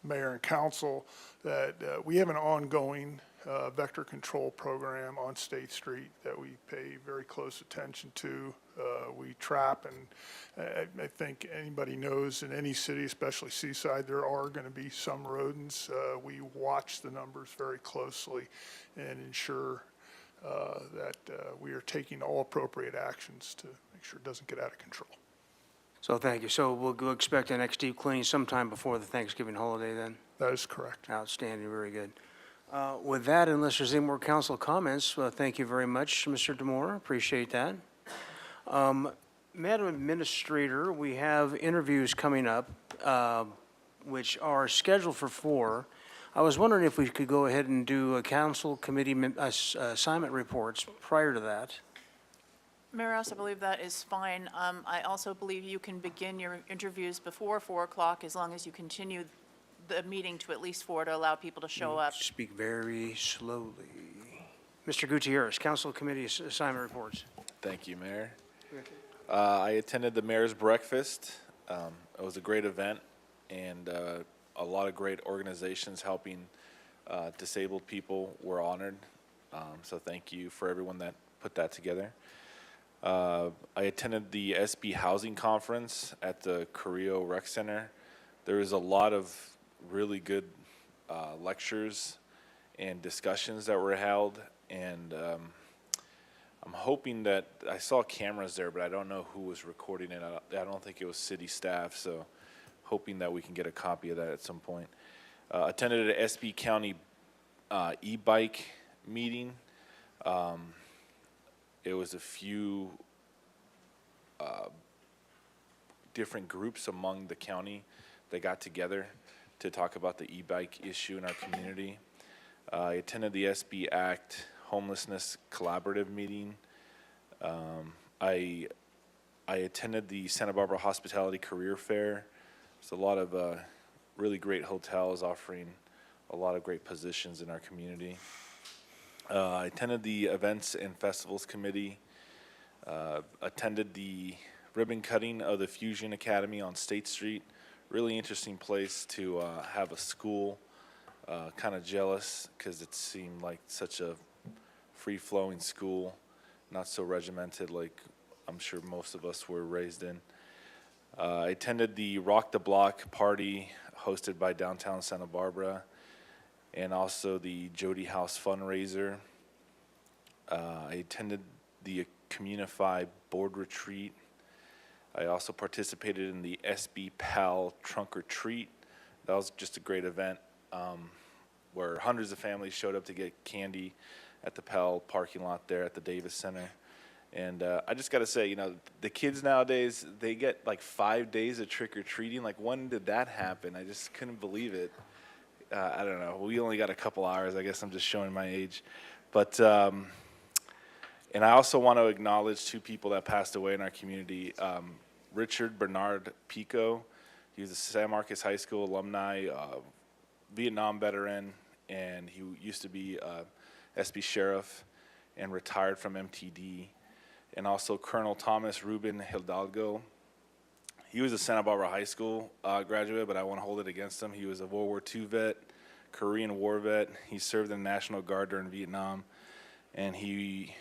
mayor and council that we have an ongoing vector control program on State Street that we pay very close attention to. We trap, and I think anybody knows in any city, especially Seaside, there are going to be some rodents. We watch the numbers very closely and ensure that we are taking all appropriate actions to make sure it doesn't get out of control. So thank you. So we'll expect the next deep cleaning sometime before the Thanksgiving holiday then? That is correct. Outstanding, very good. With that, unless there's any more council comments, thank you very much, Mr. Demore, appreciate that. Madam Administrator, we have interviews coming up, which are scheduled for 4. I was wondering if we could go ahead and do a council committee assignment reports prior to that. Mayor Rouse, I believe that is fine. I also believe you can begin your interviews before 4 o'clock as long as you continue the meeting to at least 4 to allow people to show up. Speak very slowly. Mr. Gutierrez, council committee assignment reports. Thank you, Mayor. I attended the mayor's breakfast. It was a great event, and a lot of great organizations helping disabled people were honored. So thank you for everyone that put that together. I attended the SB Housing Conference at the Carrillo Rec Center. There was a lot of really good lectures and discussions that were held, and I'm hoping that, I saw cameras there, but I don't know who was recording it. I don't think it was city staff, so hoping that we can get a copy of that at some point. Attended an SB County e-bike meeting. It was a few different groups among the county that got together to talk about the e-bike issue in our community. I attended the SB Act Homelessness Collaborative meeting. I attended the Santa Barbara Hospitality Career Fair. There's a lot of really great hotels offering a lot of great positions in our community. I attended the Events and Festivals Committee, attended the ribbon cutting of the Fusion Academy on State Street. Really interesting place to have a school. Kind of jealous because it seemed like such a free-flowing school, not so regimented like I'm sure most of us were raised in. I attended the Rock the Block party hosted by Downtown Santa Barbara, and also the Jody House fundraiser. I attended the Communify board retreat. I also participated in the SB PAL trunk or treat. That was just a great event where hundreds of families showed up to get candy at the PAL parking lot there at the Davis Center. And I just got to say, you know, the kids nowadays, they get like 5 days of trick-or-treating. Like, when did that happen? I just couldn't believe it. I don't know. We only got a couple hours. I guess I'm just showing my age. But, and I also want to acknowledge 2 people that passed away in our community. Richard Bernard Pico, he was a San Marcos High School alumni, Vietnam veteran, and he used to be SB sheriff and retired from MTD. And also Colonel Thomas Ruben Hidalgo. He was a Santa Barbara High School graduate, but I want to hold it against him. He was a World War II vet, Korean War vet. He served in the National Guard during Vietnam, and he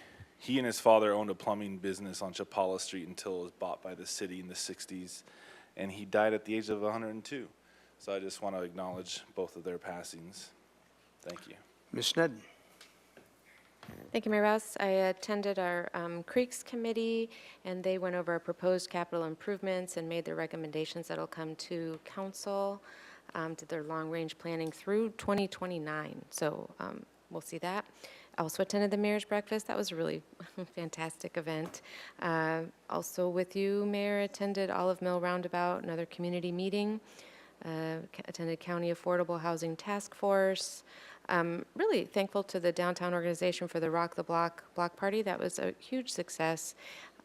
and his father owned a plumbing business on Chapala Street until it was bought by the city in the 60s, and he died at the age of 102. So I just want to acknowledge both of their passings. Thank you. Ms. Sneddon. Thank you, Mayor Rouse. I attended our Creeks Committee, and they went over our proposed capital improvements and made their recommendations that'll come to council, did their long-range planning through 2029. So we'll see that. I also attended the mayor's breakfast. That was a really fantastic event. Also with you, Mayor, attended Olive Mill Roundabout, another community meeting. Attended County Affordable Housing Task Force. Really thankful to the downtown organization for the Rock the Block block party. That was a huge success.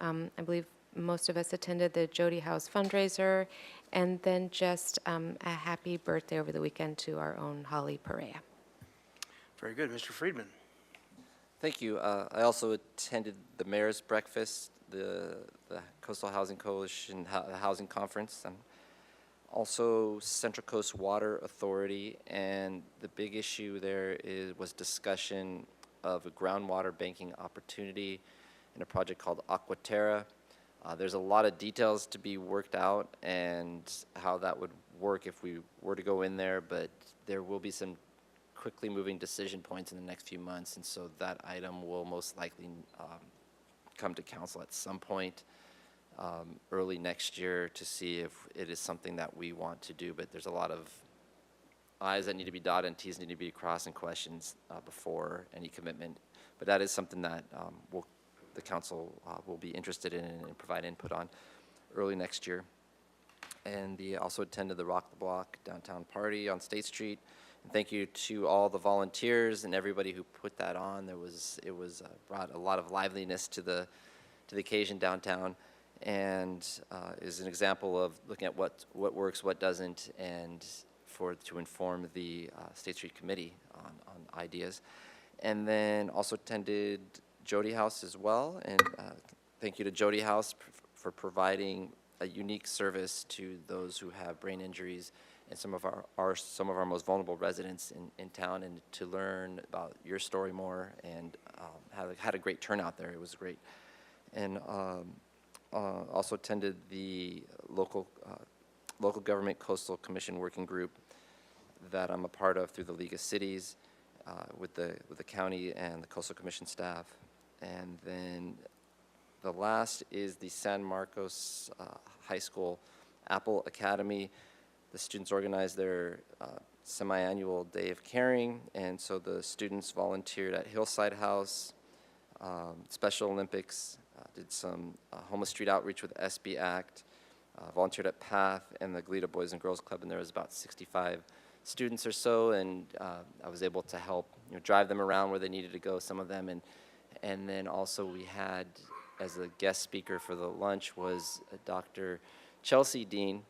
I believe most of us attended the Jody House fundraiser, and then just a happy birthday over the weekend to our own Holly Perea. Very good. Mr. Friedman. Thank you. I also attended the mayor's breakfast, the Coastal Housing Coalition Housing Conference. Also, Central Coast Water Authority, and the big issue there was discussion of a groundwater banking opportunity in a project called Aquaterra. There's a lot of details to be worked out and how that would work if we were to go in there, but there will be some quickly moving decision points in the next few months, and so that item will most likely come to council at some point early next year to see if it is something that we want to do. But there's a lot of I's that need to be dotted and T's need to be crossed and questions before any commitment. But that is something that the council will be interested in and provide input on early next year. And also attended the Rock the Block downtown party on State Street. And thank you to all the volunteers and everybody who put that on. It was brought a lot of liveliness to the occasion downtown, and is an example of looking at what works, what doesn't, and to inform the State Street Committee on ideas. And then also attended Jody House as well, and thank you to Jody House for providing a unique service to those who have brain injuries and some of our most vulnerable residents in town, and to learn about your story more, and had a great turnout there. It was great. And also attended the local government coastal commission working group that I'm a part of through the League of Cities, with the county and the coastal commission staff. And then the last is the San Marcos High School Apple Academy. The students organized their semi-annual Day of Caring, and so the students volunteered at Hillside House, Special Olympics, did some homeless street outreach with SB Act, volunteered at PATH and the Goleta Boys and Girls Club, and there was about 65 students or so, and I was able to help drive them around where they needed to go, some of them, and then also we had, as a guest speaker for the lunch, was Dr. Chelsea Dean,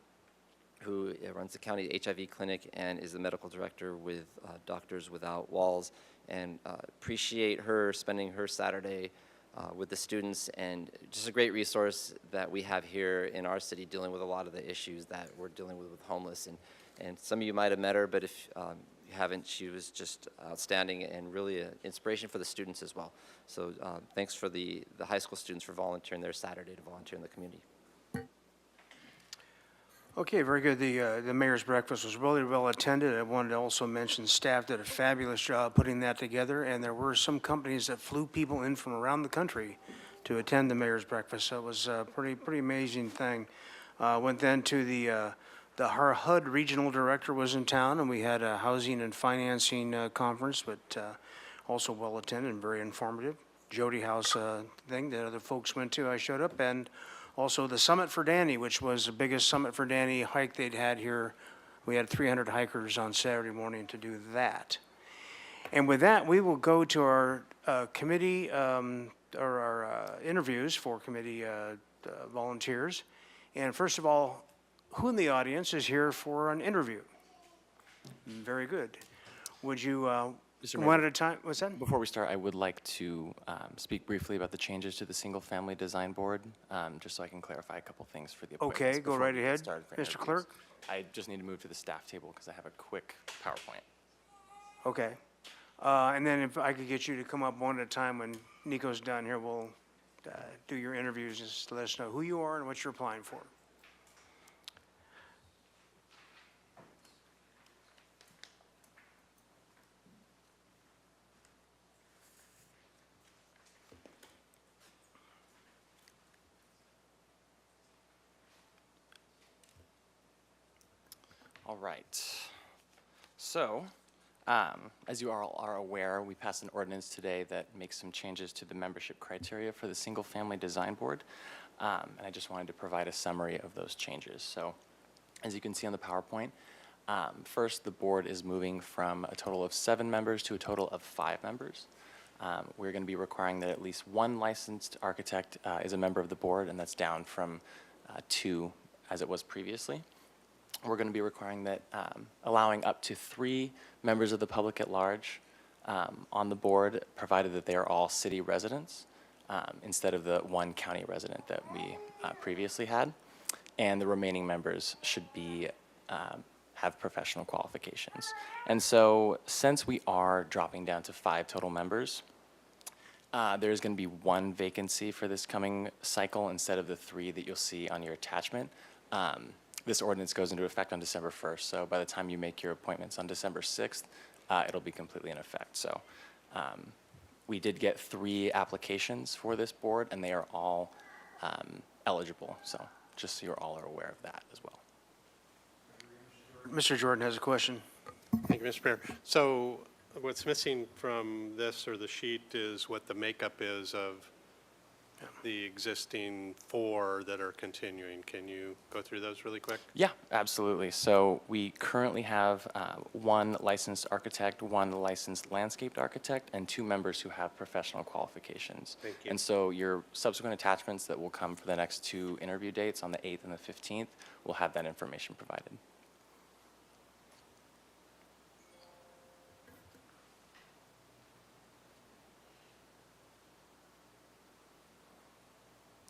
who runs the county HIV clinic and is the medical director with Doctors Without Walls, and appreciate her spending her Saturday with the students, and just a great resource that we have here in our city dealing with a lot of the issues that we're dealing with homeless. And some of you might have met her, but if you haven't, she was just outstanding and really an inspiration for the students as well. So thanks for the high school students for volunteering their Saturday to volunteer in the community. Okay, very good. The mayor's breakfast was really well attended. I wanted to also mention staff did a fabulous job putting that together, and there were some companies that flew people in from around the country to attend the mayor's breakfast. So it was a pretty amazing thing. Went then to the HUD regional director was in town, and we had a housing and financing conference, but also well attended and very informative. Jody House thing that other folks went to, I showed up, and also the Summit for Danny, which was the biggest Summit for Danny hike they'd had here. We had 300 hikers on Saturday morning to do that. And with that, we will go to our committee, or our interviews for committee volunteers. And first of all, who in the audience is here for an interview? Very good. Would you, Mr. Mayor, one at a time, what's that? Before we start, I would like to speak briefly about the changes to the single-family design board, just so I can clarify a couple things for the appointments. Okay, go before right we get ahead, started for Mr. interviews. Clerk. I just need to move to the staff table because I have a quick PowerPoint. Okay. And then if I could get you to come up one at a time when Nico's done here, we'll do your interviews. Just let us know who you are and what you're applying for. All right. So, as you all are aware, we passed an ordinance today that makes some changes to the membership criteria for the single-family design board. And I just wanted to provide a summary of those changes. So, as you can see on the PowerPoint, first, the board is moving from a total of 7 members to a total of 5 members. We're going to be requiring that at least one licensed architect is a member of the board, and that's down from 2 as it was previously. We're going to be requiring that, allowing up to 3 members of the public at large on the board, provided that they are all city residents, instead of the 1 county resident that we previously had. And the remaining members should be have professional qualifications. And so since we are dropping down to 5 total members, there's going to be 1 vacancy for this coming cycle instead of the 3 that you'll see on your attachment. This ordinance goes into effect on December 1st, so by the time you make your appointments on December 6th, it'll be completely in effect. So we did get 3 applications for this board, and they are all eligible. So just so you're all are aware of that as well. Mr. Jordan has a question. Thank you, Mr. Mayor. So what's missing from this or the sheet is what the makeup is of the existing 4 that are continuing. Can you go through those really quick? Yeah, absolutely. So we currently have 1 licensed architect, 1 licensed landscaped architect, and 2 members who have professional qualifications. Thank you. And so your subsequent attachments that will come for the next 2 interview dates on the 8th and the 15th will have that information provided.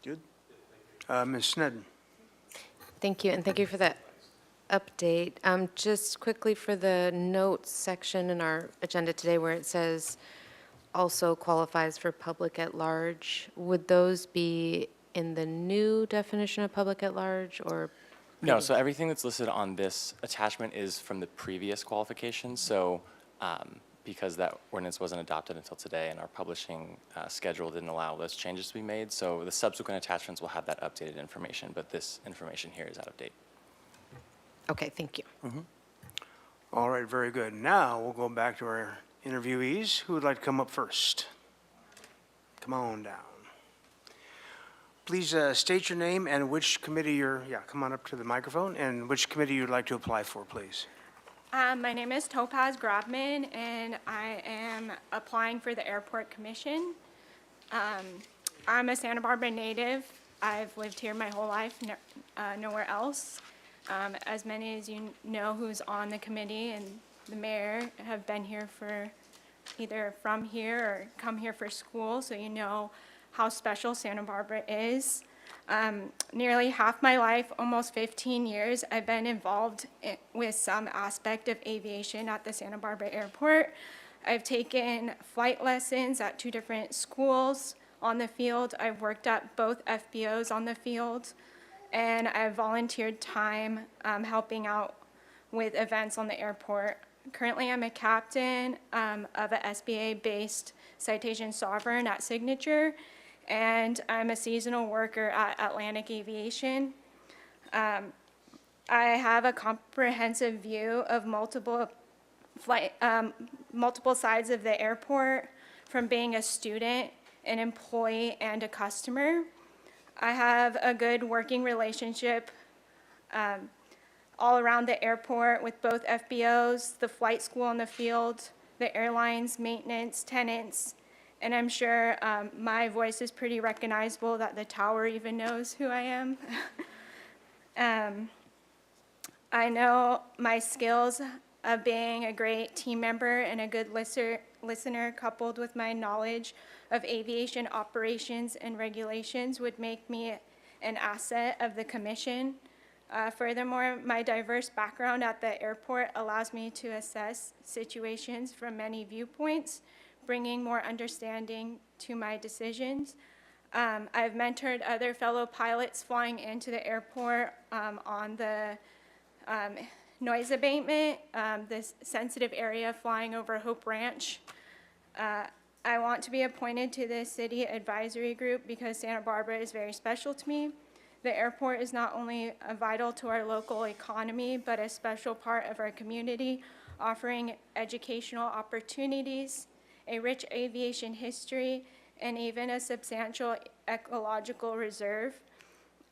Good. Ms. Sneddon. Thank you, and thank you for that update. Just quickly for the notes section in our agenda today where it says also qualifies for public at large, would those be in the new definition of public at large or? No, so everything that's listed on this attachment is from the previous qualifications. So because that ordinance wasn't adopted until today and our publishing schedule didn't allow those changes to be made, so the subsequent attachments will have that updated information, but this information here is out of date. Okay, thank you. All right, very good. Now we'll go back to our interviewees. Who would like to come up first? Come on down. Please state your name and which committee come on up to the microphone, and which committee you'd like to apply for, please. My name is Topaz Grobman, and I am applying for the Airport Commission. I'm a Santa Barbara native. I've lived here my whole life, nowhere else. As many as you know who's on the committee and the mayor have been here for either from here or come here for school, so you know how special Santa Barbara is. Nearly half my life, almost 15 years, I've been involved with some aspect of aviation at the Santa Barbara Airport. I've taken flight lessons at 2 different schools on the field. I've worked at both FBOs on the field, and I've volunteered time helping out with events on the airport. Currently, I'm a captain of a SBA-based Citation Sovereign at Signature, and I'm a seasonal worker at Atlantic Aviation. I have a comprehensive view of multiple sides of the airport, from being a student, an employee, and a customer. I have a good working relationship all around the airport with both FBOs, the flight school on the field, the airlines, maintenance, tenants, and I'm sure my voice is pretty recognizable that the tower even knows who I am. I know my skills of being a great team member and a good listener coupled with my knowledge of aviation operations and regulations would make me an asset of the commission. Furthermore, my diverse background at the airport allows me to assess situations from many viewpoints, bringing more understanding to my decisions. I've mentored other fellow pilots flying into the airport on the noise abatement, this sensitive area flying over Hope Ranch. I want to be appointed to the city advisory group because Santa Barbara is very special to me. The airport is not only vital to our local economy, but a special part of our community, offering educational opportunities, a rich aviation history, and even a substantial ecological reserve.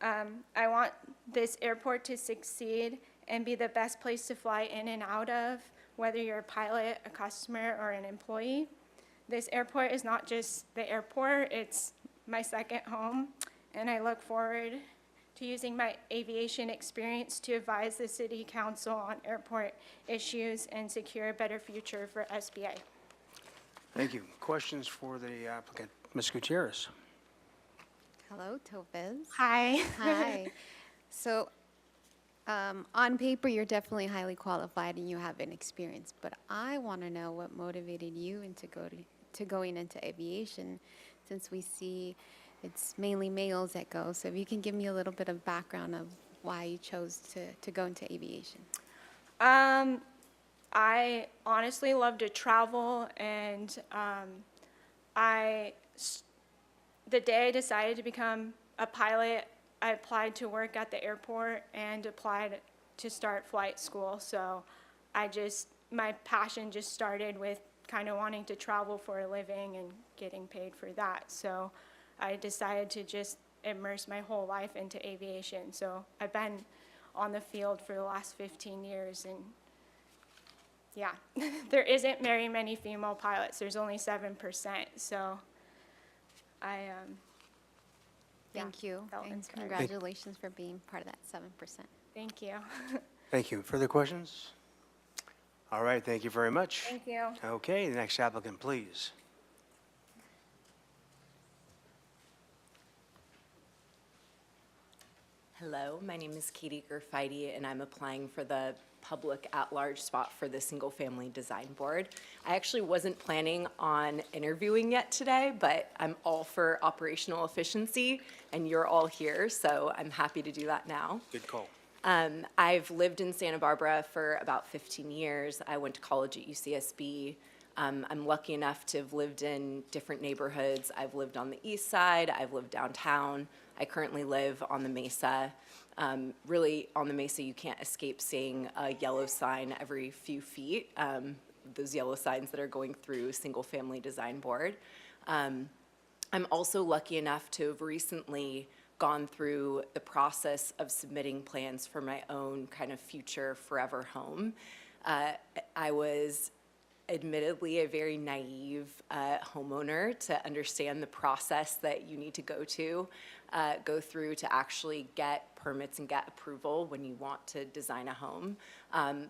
I want this airport to succeed and be the best place to fly in and out of, whether you're a pilot, a customer, or an employee. This airport is not just the airport, it's my second home, and I look forward to using my aviation experience to advise the City Council on airport issues and secure a better future for SBA. Thank you. Questions for the applicant? Ms. Gutierrez. Hello, Topaz. Hi. Hi. So On paper, you're definitely highly qualified and you have an experience, but I want to know what motivated you into going into aviation, since we see it's mainly males that go. So if you can give me a little bit of background of why you chose to go into aviation. I honestly love to travel, and the day I decided to become a pilot, I applied to work at the airport and applied to start flight school. So my passion just started with kind of wanting to travel for a living and getting paid for that. So I decided to just immerse my whole life into aviation. So I've been on the field for the last 15 years, and yeah, there isn't very many female pilots. There's only 7%. So Thank you, felt and inspired. congratulations for being part of that 7%. Thank you. Thank you. Further questions? All right, thank you very much. Thank you. Okay, the next applicant, please. Hello, my name is Katie Gerfeide, and I'm applying for the public at-large spot for the Single Family Design Board. I actually wasn't planning on interviewing yet today, but I'm all for operational efficiency, and you're all here, so I'm happy to do that now. Good call. I've lived in Santa Barbara for about 15 years. I went to college at UCSB. I'm lucky enough to have lived in different neighborhoods. I've lived on the east side, I've lived downtown. I currently live on the Mesa. Really, on the Mesa, you can't escape seeing a yellow sign every few feet, those yellow signs that are going through Single Family Design Board. I'm also lucky enough to have recently gone through the process of submitting plans for my own kind of future forever home. I was admittedly a very naive homeowner to understand the process that you need to go through to actually get permits and get approval when you want to design a home,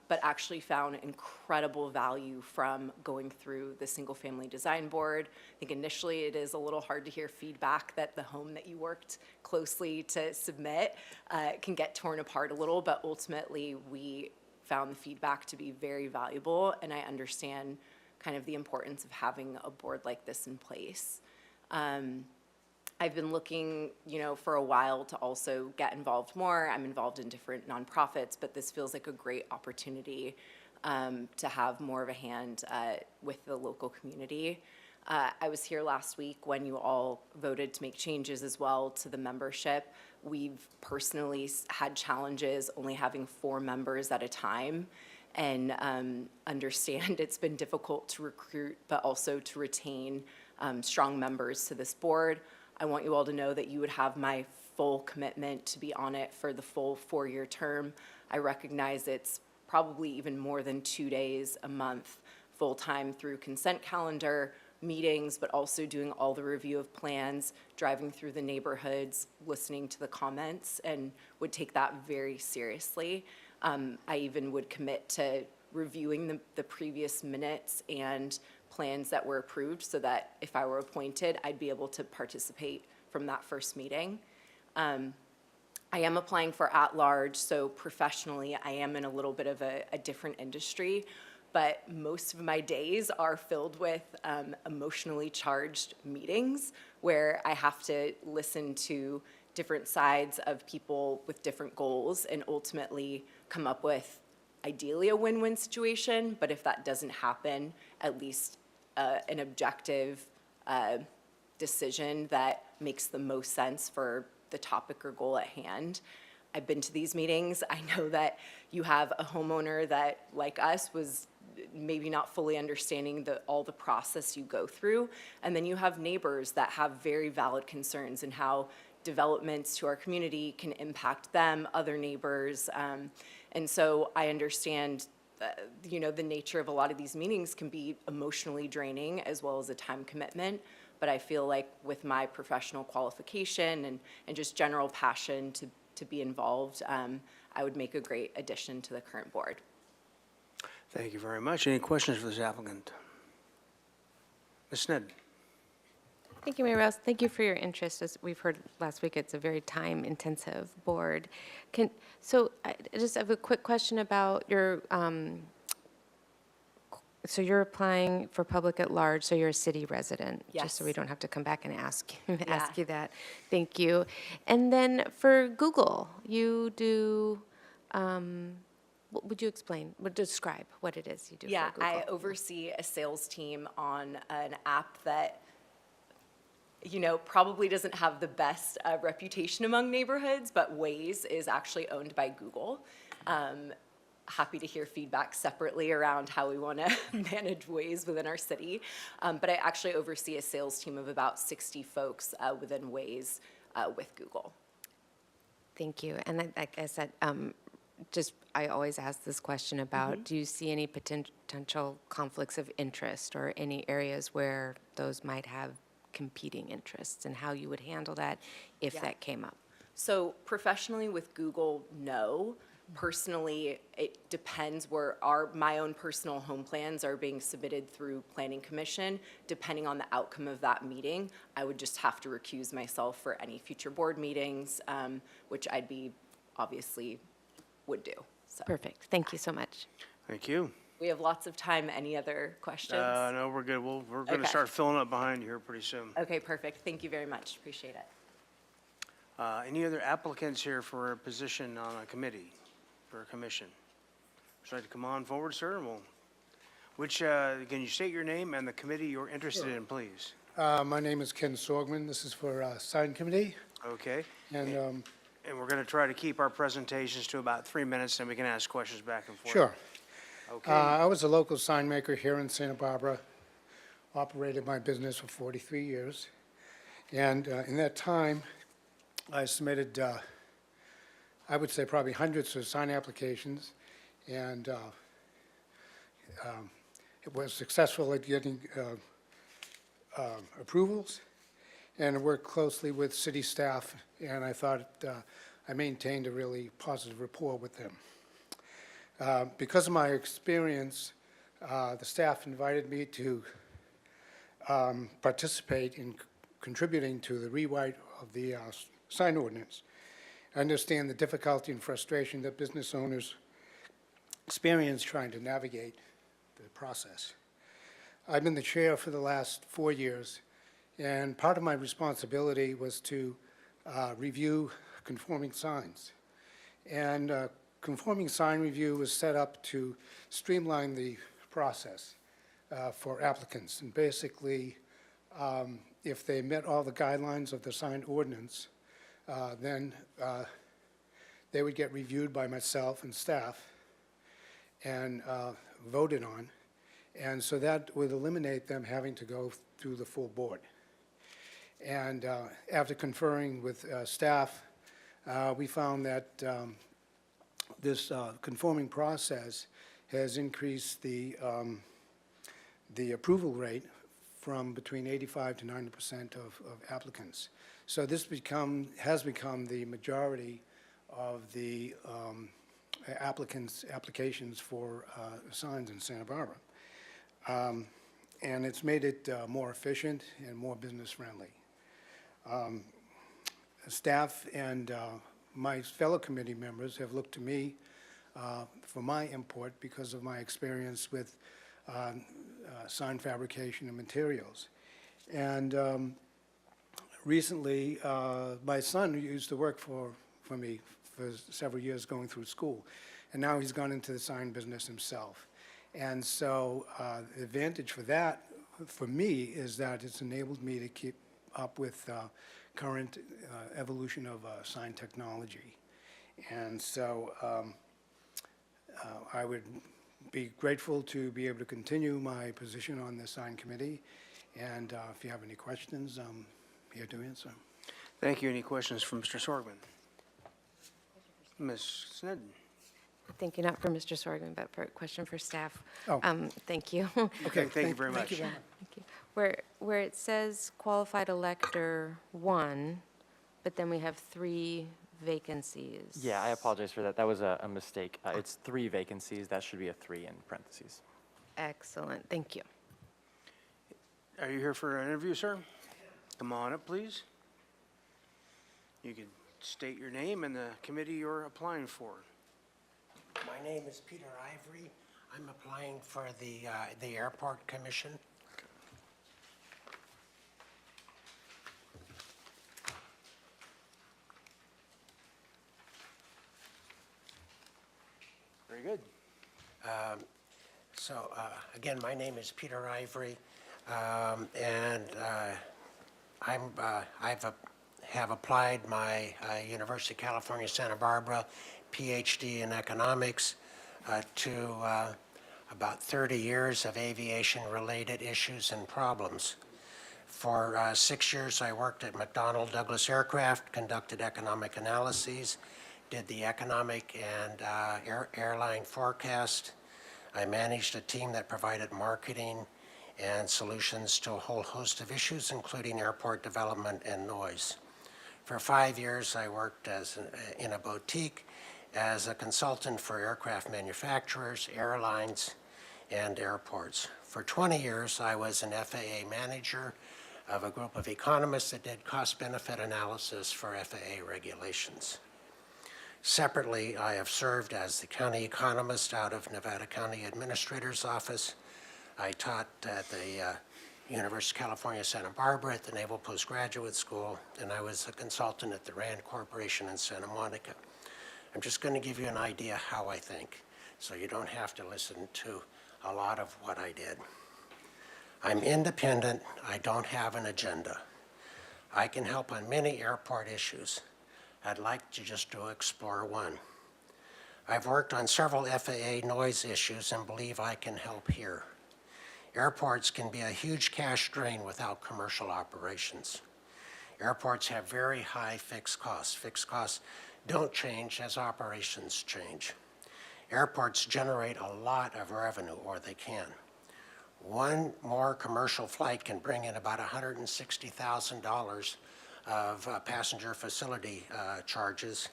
but actually found incredible value from going through the Single Family Design Board. I think initially it is a little hard to hear feedback that the home that you worked closely to submit can get torn apart a little, but ultimately we found the feedback to be very valuable, and I understand kind of the importance of having a board like this in place. I've been looking, for a while to also get involved more. I'm involved in different nonprofits, but this feels like a great opportunity to have more of a hand with the local community. I was here last week when you all voted to make changes as well to the membership. We've personally had challenges only having 4 members at a time, and understand it's been difficult to recruit, but also to retain strong members to this board. I want you all to know that you would have my full commitment to be on it for the full 4-year term. I recognize it's probably even more than 2 days a month, full-time through consent calendar, meetings, but also doing all the review of plans, driving through the neighborhoods, listening to the comments, and would take that very seriously. I even would commit to reviewing the previous minutes and plans that were approved so that if I were appointed, I'd be able to participate from that first meeting. I am applying for at-large, so professionally, I am in a little bit of a different industry, but most of my days are filled with emotionally charged meetings where I have to listen to different sides of people with different goals and ultimately come up with ideally a win-win situation, but if that doesn't happen, at least an objective decision that makes the most sense for the topic or goal at hand. I've been to these meetings. I know that you have a homeowner that, like us, was maybe not fully understanding all the process you go through. And then you have neighbors that have very valid concerns and how developments to our community can impact them, other neighbors. And so I understand, the nature of a lot of these meetings can be emotionally draining as well as a time commitment. But I feel like with my professional qualification and just general passion to be involved, I would make a great addition to the current board. Thank you very much. Any questions for this applicant? Ms. Sneddon? Thank you, Mayor Rouse. Thank you for your interest. As we've heard last week, it's a very time-intensive board. So I just have a quick question about your, so you're applying for public at large, so you're a city resident? Just so we Yes. don't have to come back and ask Yeah. you that. Thank you. And then for Google, you do, what would you explain, would describe what it is you do for Yeah, Google? I oversee a sales team on an app that, probably doesn't have the best reputation among neighborhoods, but Waze is actually owned by Google. Happy to hear feedback separately around how we want to manage Waze within our city. But I actually oversee a sales team of about 60 folks within Waze with Google. Thank you. And then, like I said, I always ask this question about, do you see any potential conflicts of interest or any areas where those might have competing interests, and how you would handle that if Yeah. that came up? So professionally with Google, no. Personally, it depends where my own personal home plans are being submitted through Planning Commission. Depending on the outcome of that meeting, I would just have to recuse myself for any future board meetings, which obviously would do. So Perfect. Thank you so much. Thank you. we have lots of time. Any other questions? No, we're good. We're going to Okay. start filling up behind you here pretty soon. Okay, perfect. Thank you very much. Appreciate it. Any other applicants here for a position on a committee, for a commission? Would you like to come on forward, sir? Can you state your name and the committee you're interested in, please? My name is Ken Sorgman. This is for Sign Committee. Okay. And, And we're going to try to keep our presentations to about 3 minutes, and we can ask questions back and forth. sure. Okay. I was a local sign maker here in Santa Barbara, operated my business for 43 years. And in that time, I submitted, I would say probably hundreds of sign applications, and it was successful at getting approvals, and I worked closely with city staff, and I thought I maintained a really positive rapport with them. Because of my experience, the staff invited me to participate in contributing to the rewrite of the sign ordinance. I understand the difficulty and frustration that business owners experience trying to navigate the process. I've been the chair for the last 4 years, and part of my responsibility was to review conforming signs. And conforming sign review was set up to streamline the process for applicants. And basically, if they met all the guidelines of the sign ordinance, then they would get reviewed by myself and staff and voted on. And so that would eliminate them having to go through the full board. And after conferring with staff, we found that this conforming process has increased the approval rate from between 85 to 90% of applicants. So this has become the majority of the applications for signs in Santa Barbara. And it's made it more efficient and more business-friendly. Staff and my fellow committee members have looked to me for my input because of my experience with sign fabrication and materials. And recently, my son used to work for me for several years going through school, and now he's gone into the sign business himself. And so the advantage for that, for me, is that it's enabled me to keep up with current evolution of sign technology. And so I would be grateful to be able to continue my position on the sign committee. And if you have any questions, I'm here to answer. Thank you. Any questions from Mr. Sorgman? Ms. Sneddon? Thank you, not for Mr. Sorgman, but for a question for staff. Oh. Thank you. Okay, thank you very much. Thank you very much. Thank you. Where it says qualified elector 1, but then we have 3 vacancies. Yeah, I apologize for that. That was a mistake. It's 3 vacancies. That should be a 3 in parentheses. Excellent, thank you. Are you here for an interview, sir? come on up, please. You can state your name and the committee you're applying for. My name is Peter Ivory. I'm applying for the Airport Commission. Very good. Again, my name is Peter Ivory, and have applied my University of California, Santa Barbara PhD in economics to about 30 years of aviation-related issues and problems. For 6 years, I worked at McDonnell Douglas Aircraft, conducted economic analyses, did the economic and airline forecast. I managed a team that provided marketing and solutions to a whole host of issues, including airport development and noise. For 5 years, I worked in a boutique as a consultant for aircraft manufacturers, airlines, and airports. For 20 years, I was an FAA manager of a group of economists that did cost-benefit analysis for FAA regulations. Separately, I have served as the county economist out of Nevada County Administrator's Office. I taught at the University of California, Santa Barbara at the Naval Postgraduate School, and I was a consultant at the RAND Corporation in Santa Monica. I'm just going to give you an idea how I think, so you don't have to listen to a lot of what I did. I'm independent. I don't have an agenda. I can help on many airport issues. I'd like to just to explore one. I've worked on several FAA noise issues and believe I can help here. Airports can be a huge cash drain without commercial operations. Airports have very high fixed costs. Fixed costs don't change as operations change. Airports generate a lot of revenue, or they can. One more commercial flight can bring in about $160,000 of passenger facility charges,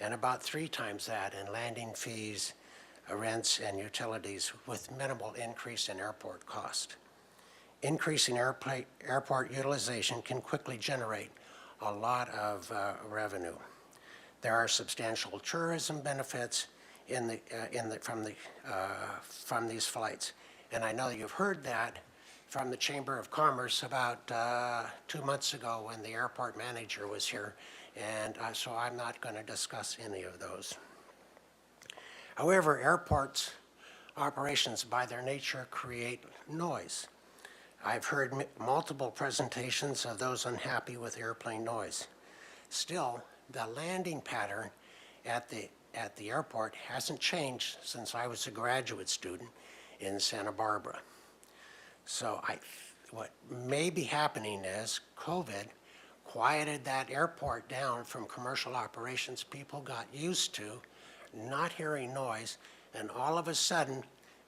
and about 3 times that in landing fees, rents, and utilities, with minimal increase in airport cost. Increasing airport utilization can quickly generate a lot of revenue. There are substantial tourism benefits from these flights. And I know you've heard that from the Chamber of Commerce about 2 months ago when the airport manager was here. And so I'm not going to discuss any of those. However, airports operations by their nature create noise. I've heard multiple presentations of those unhappy with airplane noise. Still, the landing pattern at the airport hasn't changed since I was a graduate student in Santa Barbara. So what may be happening is COVID quieted that airport down from commercial operations. People got used to not hearing noise, and all of a sudden,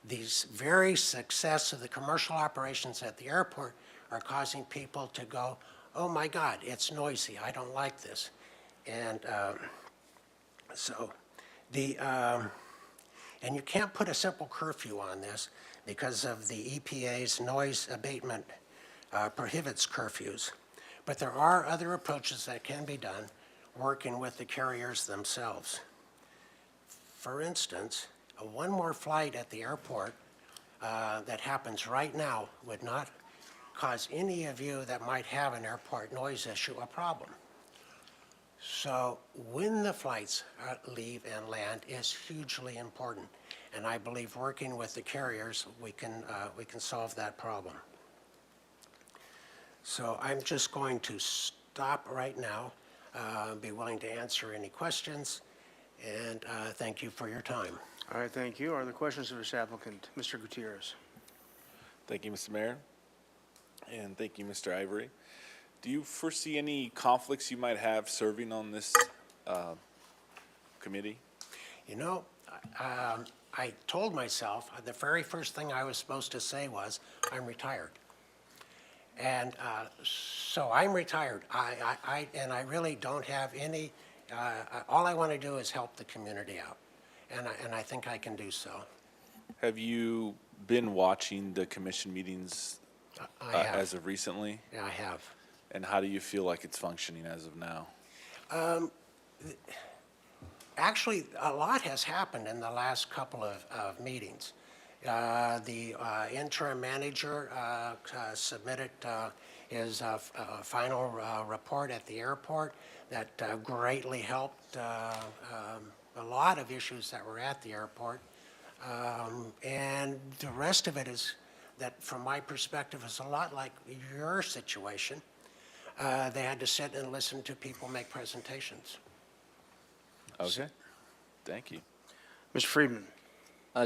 these very success of the commercial operations at the airport are causing people to go, oh my God, it's noisy, I don't like this. And and you can't put a simple curfew on this because of the EPA's noise abatement prohibits curfews. But there are other approaches that can be done working with the carriers themselves. For instance, one more flight at the airport that happens right now would not cause any of you that might have an airport noise issue a problem. So when the flights leave and land is hugely important, and I believe working with the carriers, we can solve that problem. So I'm just going to stop right now, be willing to answer any questions, and thank you for your time. All right, thank you. Are there questions of this applicant? Mr. Gutierrez. Thank you, Mr. Mayor, and thank you, Mr. Ivory. Do you foresee any conflicts you might have serving on this committee? You know, I told myself the very first thing I was supposed to say was, I'm retired. And so I'm retired. And I really don't have any, all I want to do is help the community out. And I think I can do so. Have you been watching the commission meetings I have. as of recently? Yeah, I have. And how do you feel like it's functioning as of now? Actually, a lot has happened in the last couple of meetings. The interim manager submitted his final report at the airport that greatly helped a lot of issues that were at the airport. And the rest of it is that, from my perspective, is a lot like your situation. They had to sit and listen to people make presentations. Okay, thank you. Mr. Friedman?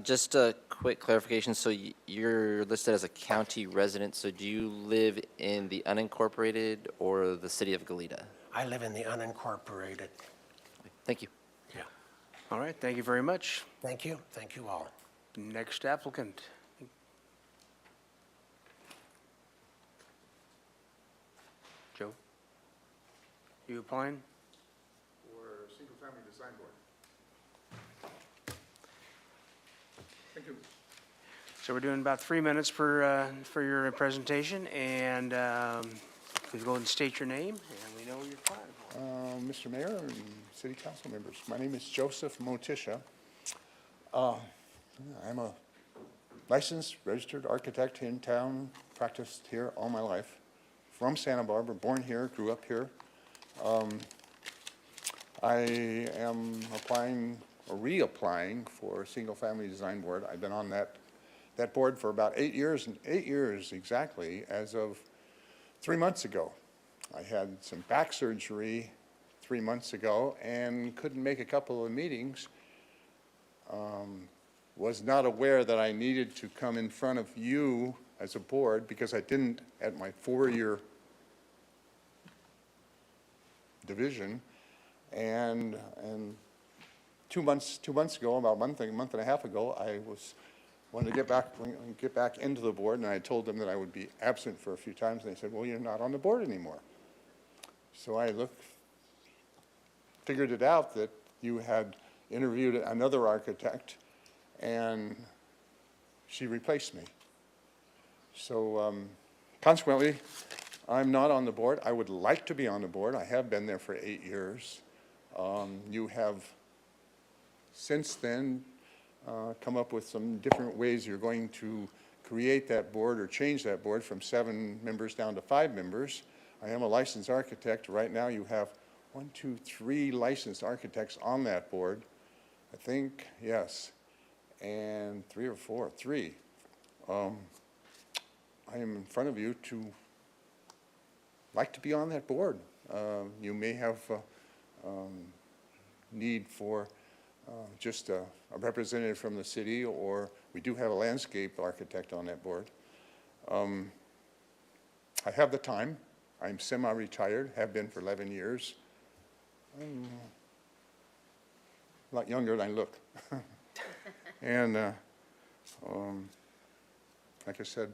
Just a quick clarification. So you're listed as a county resident. So do you live in the unincorporated or the city of Goleta? I live in the unincorporated. Thank you. Yeah. All right, thank you very much. Thank you. Thank you all. Next applicant. Joe? You applying? For Single Family Design Board. Thank you. So we're doing about 3 minutes for your presentation, and please go ahead and state your name, and we know what you're applying for. Mr. Mayor and City Council members, my name is Joseph Motisha. I'm a licensed, registered architect in town, practiced here all my life. From Santa Barbara, born here, grew up here. I am applying or reapplying for Single Family Design Board. I've been on that board for about 8 years, 8 years exactly, as of 3 months ago. I had some back surgery 3 months ago and couldn't make a couple of meetings. Was not aware that I needed to come in front of you as a board because I didn't at my 4-year division. And 2 months ago, about a month and a half ago, I wanted to get back into the board, and I told them that I would be absent for a few times, and they said, well, you're not on the board anymore. So I figured it out that you had interviewed another architect, and she replaced me. So consequently, I'm not on the board. I would like to be on the board. I have been there for 8 years. You have since then come up with some different ways you're going to create that board or change that board from 7 members down to 5 members. I am a licensed architect. Right now you have 1, 2, 3 licensed architects on that board. I think, yes, and 3 or 4, 3. I am in front of you to like to be on that board. You may have need for just a representative from the city, or we do have a landscape architect on that board. I have the time. I'm semi-retired, have been for 11 years. I'm a lot younger than I look. And like I said,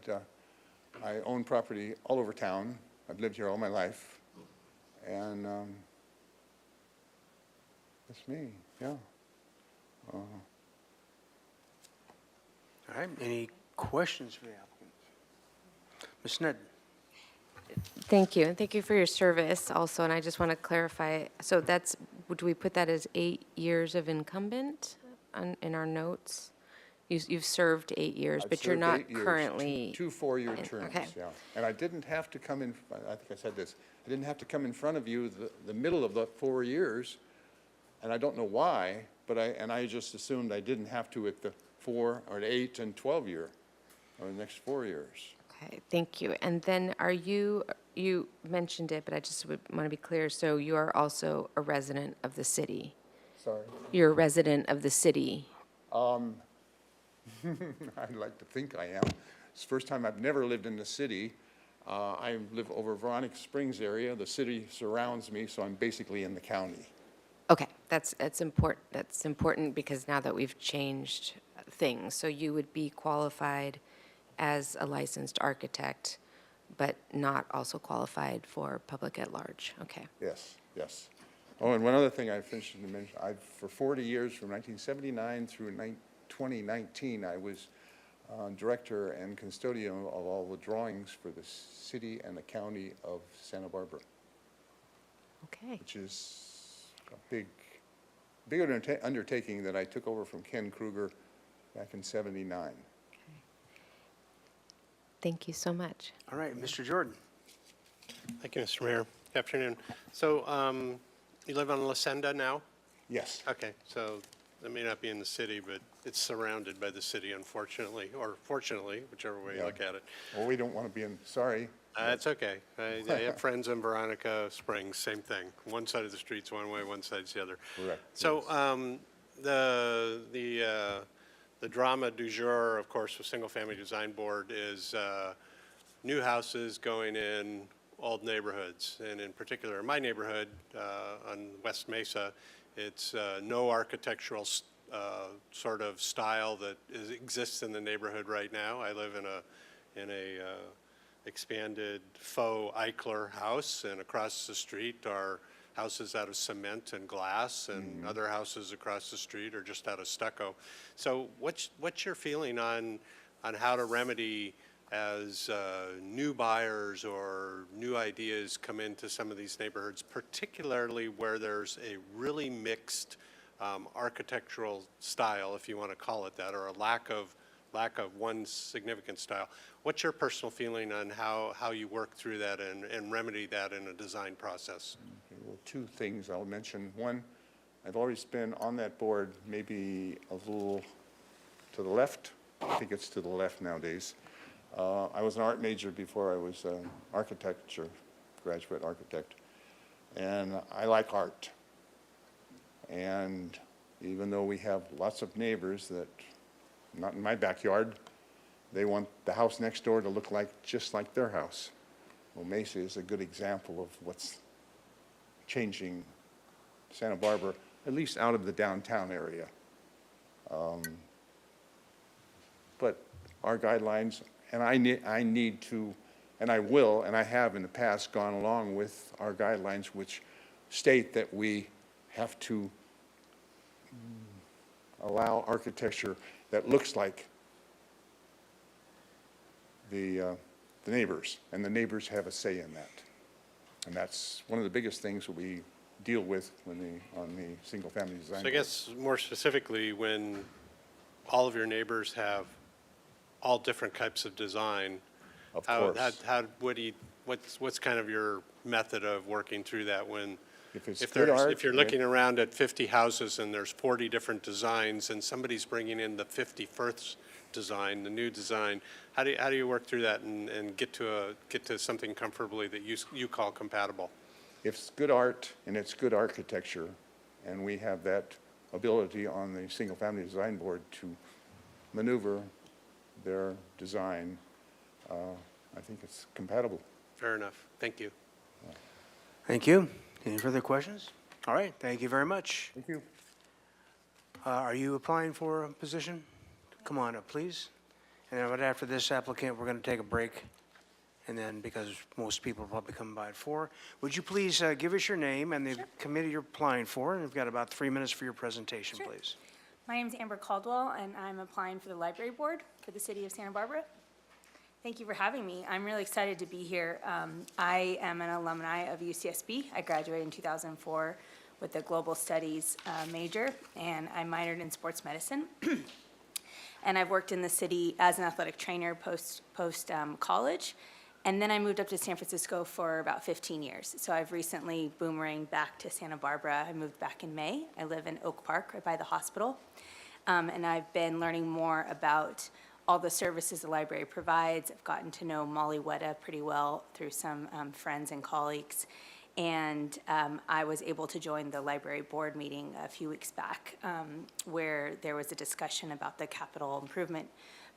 I own property all over town. I've lived here all my life. And that's me, yeah. All right, any questions for the applicant? Ms. Sneddon? Thank you, and thank you for your service also, and I just want to clarify, so that's, do we put that as 8 years of incumbent in our notes? You've served 8 years, I've but you're served not 8 years, currently. two 4-year terms, okay. yeah. And I didn't have to come in, I think I said this, I didn't have to come in front of you the middle of the 4 years, and I don't know why, but I just assumed I didn't have to at the 4 or 8 and 12 year, or the next 4 years. Okay, thank you. And then you mentioned it, but I just want to be clear, so you are also a resident of the city? Sorry? You're a resident of the city? I'd like to think I am. It's the first time I've never lived in the city. I live over Veronica Springs area. The city surrounds me, so I'm basically in the county. Okay, that's important. That's important because now that we've changed things, so you would be qualified as a licensed architect, but not also qualified for public at large. Okay. Yes, yes. Oh, and one other thing I finished to mention, for 40 years, from 1979 through 2019, I was director and custodian of all the drawings for the city and the county of Santa Barbara, Okay. which is a big undertaking that I took over from Ken Kruger back in '79. Thank you so much. All right, Mr. Jordan. Thank you, Mr. Mayor. Good afternoon. So you live on La Senda now? Yes. Okay, so that may not be in the city, but it's surrounded by the city, unfortunately, or fortunately, whichever way you look at it. Well, we don't want to be in, sorry. That's okay. I have friends in Veronica Springs, same thing. One side of the street's one way, one side's the other. Correct. So the drama du jour, of course, with Single Family Design Board is new houses going in old neighborhoods. And in particular, in my neighborhood on West Mesa, it's no architectural sort of style that exists in the neighborhood right now. I live in a expanded faux Eichler house, and across the street are houses out of cement and glass, and other houses across the street are just out of stucco. So what's your feeling on how to remedy as new buyers or new ideas come into some of these neighborhoods, particularly where there's a really mixed architectural style, if you want to call it that, or a lack of one significant style. What's your personal feeling on how you work through that and remedy that in a design process? Okay, well, two things I'll mention. One, I've always been on that board, maybe a little to the left. I think it's to the left nowadays. I was an art major before I was an architecture, graduate architect. And I like art. And even though we have lots of neighbors that, not in my backyard, they want the house next door to look like just like their house. Well, Mesa is a good example of what's changing Santa Barbara, at least out of the downtown area. But our guidelines, and I need to, and I will, and I have in the past gone along with our guidelines, which state that we have to allow architecture that looks like the neighbors, and the neighbors have a say in that. And that's one of the biggest things that we deal with on the single-family design. So I guess more specifically, when all of your neighbors have all different types of design, of course. What's kind of your method of working through that when if you're looking around at 50 houses and there's 40 different designs and somebody's bringing in the 51st design, the new design, how do you work through that and get to something comfortably that you call compatible? If it's good art and it's good architecture, and we have that ability on the single-family design board to maneuver their design, I think it's compatible. Fair enough. Thank you. Thank you. Any further questions? All right, thank you very much. Thank you. Are you applying for a position? Come on up, please. And then right after this applicant, we're going to take a break. And then, because most people will probably come by at 4, would you please give us your name and the committee you're applying for? And we've got about 3 minutes for your presentation, please. My name is Amber Caldwell, and I'm applying for the library board for the city of Santa Barbara. Thank you for having me. I'm really excited to be here. I am an alumni of UCSB. I graduated in 2004 with a global studies major, and I minored in sports medicine. And I've worked in the city as an athletic trainer post college. And then I moved up to San Francisco for about 15 years. So I've recently boomeranged back to Santa Barbara. I moved back in May. I live in Oak Park, right by the hospital. And I've been learning more about all the services the library provides. I've gotten to know Molly Weta pretty well through some friends and colleagues. And I was able to join the library board meeting a few weeks back where there was a discussion about the capital improvement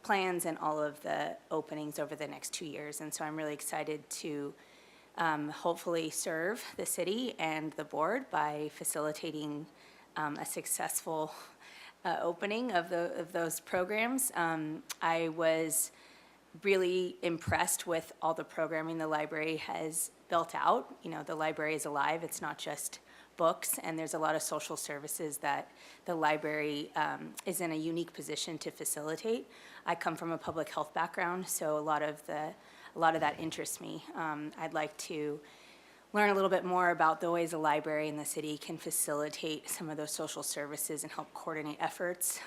plans and all of the openings over the next 2 years. And so I'm really excited to hopefully serve the city and the board by facilitating a successful opening of those programs. I was really impressed with all the programming the library has built out. You know, the library is alive. It's not just books, and there's a lot of social services that the library is in a unique position to facilitate. I come from a public health background, so a lot of that interests me. I'd like to learn a little bit more about the ways a library in the city can facilitate some of those social services and help coordinate efforts.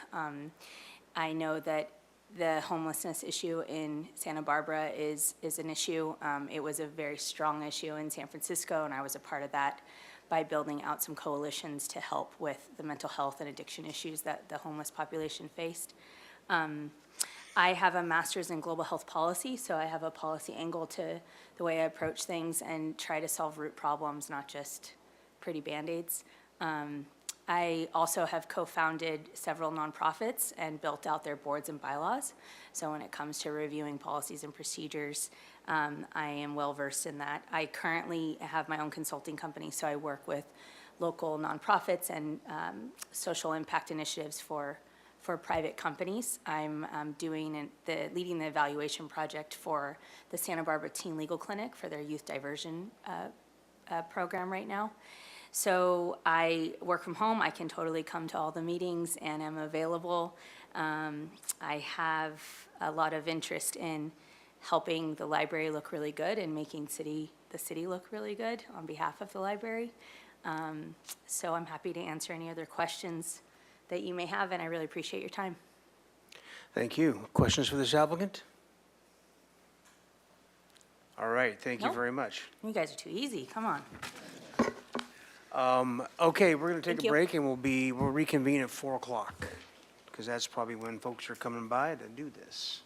I know that the homelessness issue in Santa Barbara is an issue. It was a very strong issue in San Francisco, and I was a part of that by building out some coalitions to help with the mental health and addiction issues that the homeless population faced. I have a master's in global health policy, so I have a policy angle to the way I approach things and try to solve root problems, not just pretty Band-Aids. I also have co-founded several nonprofits and built out their boards and bylaws. So when it comes to reviewing policies and procedures, I am well versed in that. I currently have my own consulting company, so I work with local nonprofits and social impact initiatives for private companies. I'm leading the evaluation project for the Santa Barbara Teen Legal Clinic for their youth diversion program right now. So I work from home. I can totally come to all the meetings and am available. I have a lot of interest in helping the library look really good and making the city look really good on behalf of the library. So I'm happy to answer any other questions that you may have, and I really appreciate your time. Thank you. Questions for this applicant? All right, thank you Nope. very much. You guys are too easy, come on. Okay, we're going to take Thank a you. break, and we'll reconvene at 4 o'clock, because that's probably when folks are coming by to do this.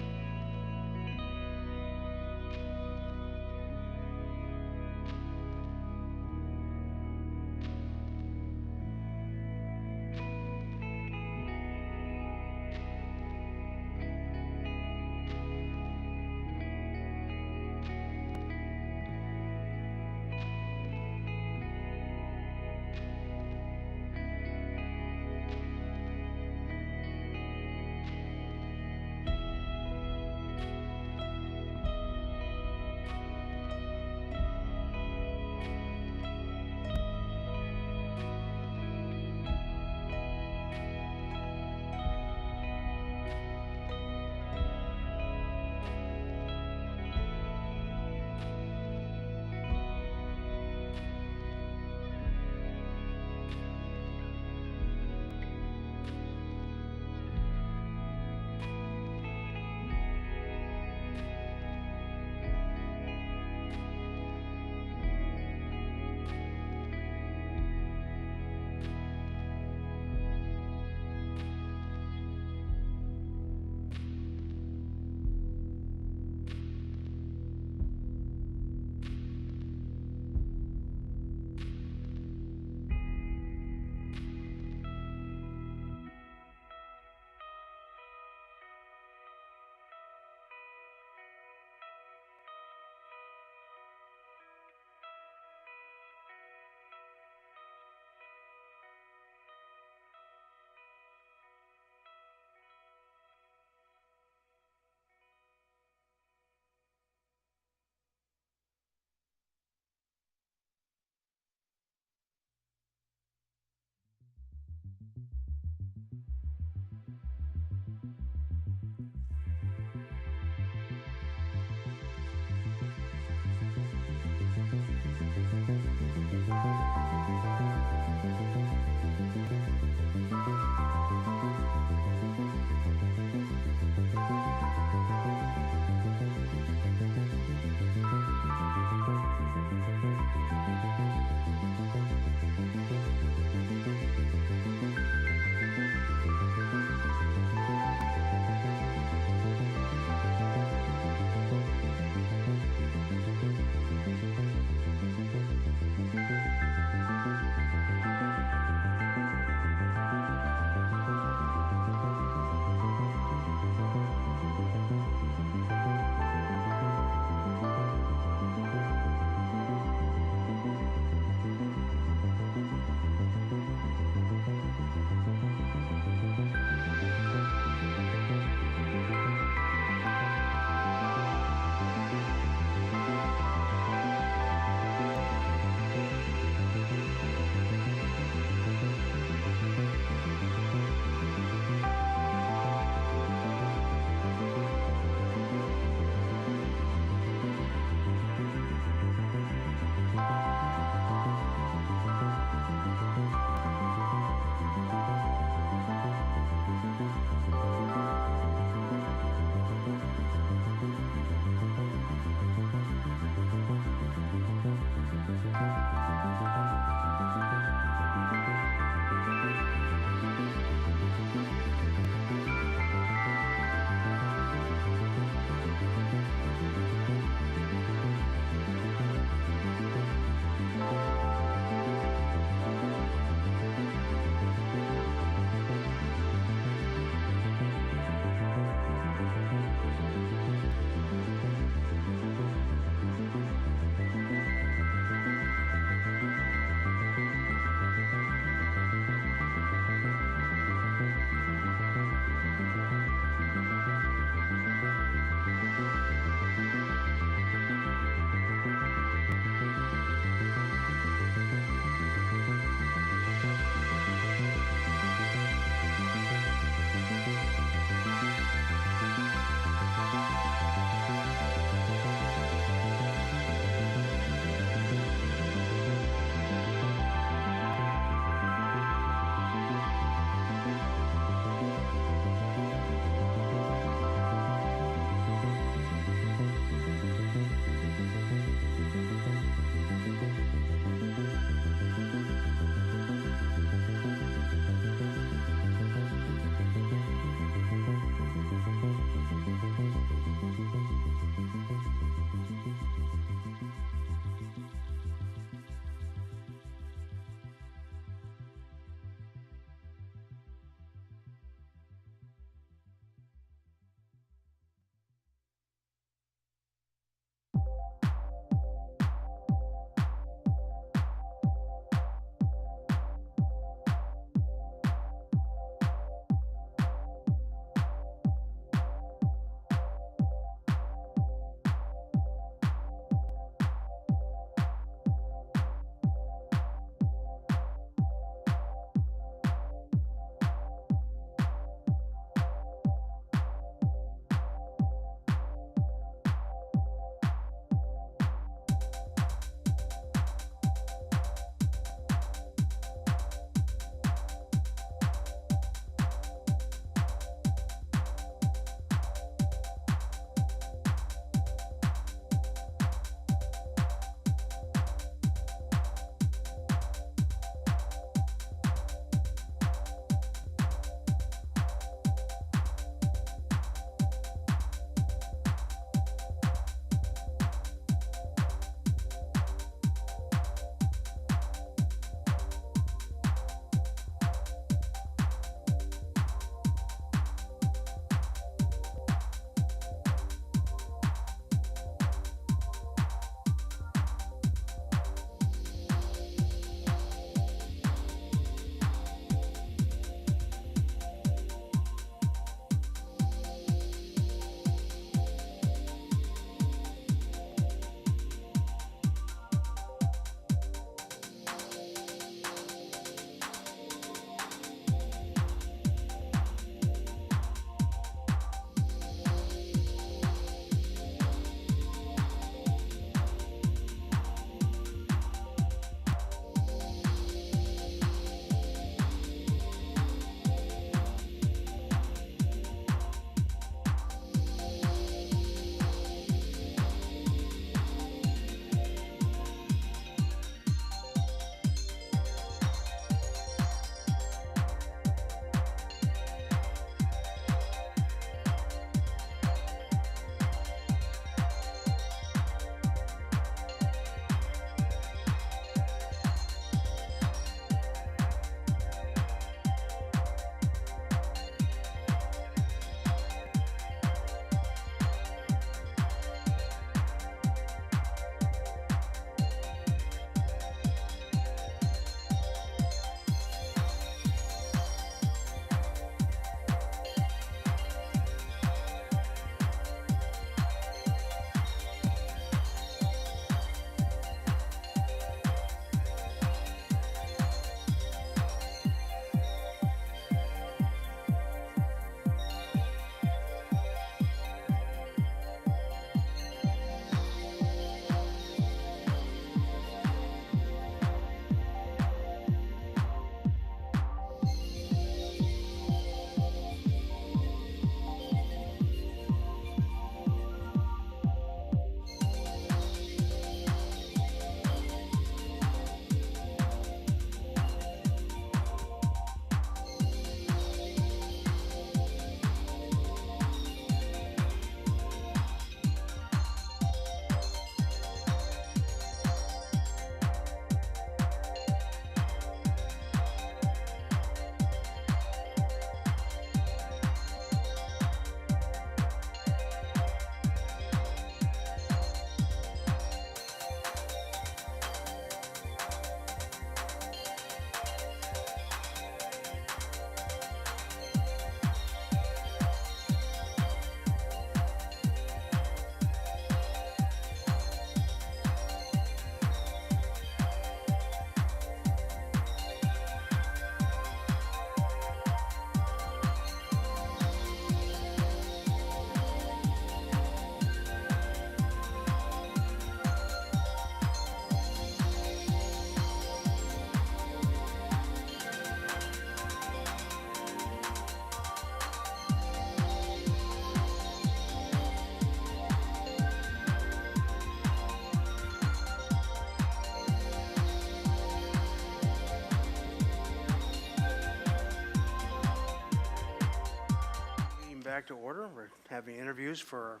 back to order. We're having interviews for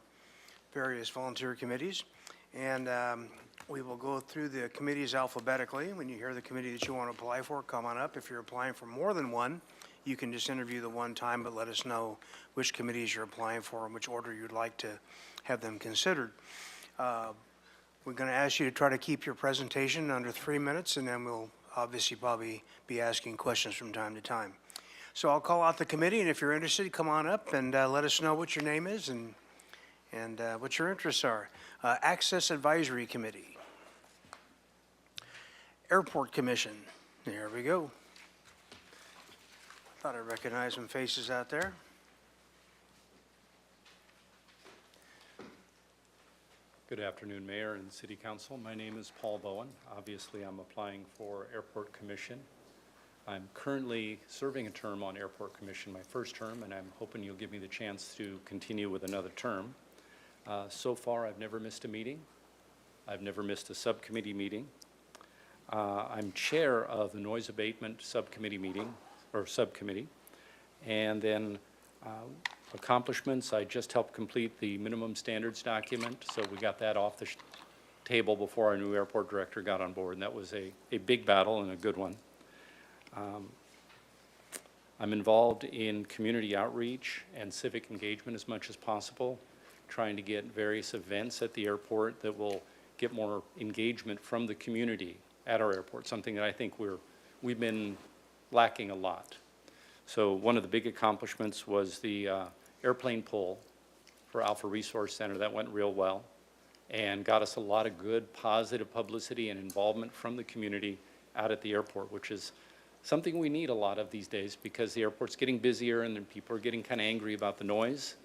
various volunteer committees. And we will go through the committees alphabetically. When you hear the committee that you want to apply for, come on up. If you're applying for more than one, you can just interview the one time, but let us know which committees you're applying for and which order you'd like to have them considered. We're going to ask you to try to keep your presentation under 3 minutes, and then we'll obviously probably be asking questions from time to time. So I'll call out the committee, and if you're interested, come on up and let us know what your name is and what your interests are. Access Advisory Committee. Airport Commission. There we go. Thought I recognized some faces out there. Good afternoon, Mayor and City Council. My name is Paul Bowen. Obviously, I'm applying for Airport Commission. I'm currently serving a term on Airport Commission, my first term, and I'm hoping you'll give me the chance to continue with another term. So far, I've never missed a meeting. I've never missed a subcommittee meeting. I'm chair of the Noise Abatement Subcommittee meeting, or subcommittee. And then accomplishments, I just helped complete the minimum standards document, so we got that off the table before our new airport director got on board, and that was a big battle and a good one. I'm involved in community outreach and civic engagement as much as possible, trying to get various events at the airport that will get more engagement from the community at our airport, something that I think we've been lacking a lot. So one of the big accomplishments was the airplane pull for Alpha Resource Center. That went real well and got us a lot of good, positive publicity and involvement from the community out at the airport, which is something we need a lot of these days because the airport's getting busier and then people are getting kind of angry about the noise.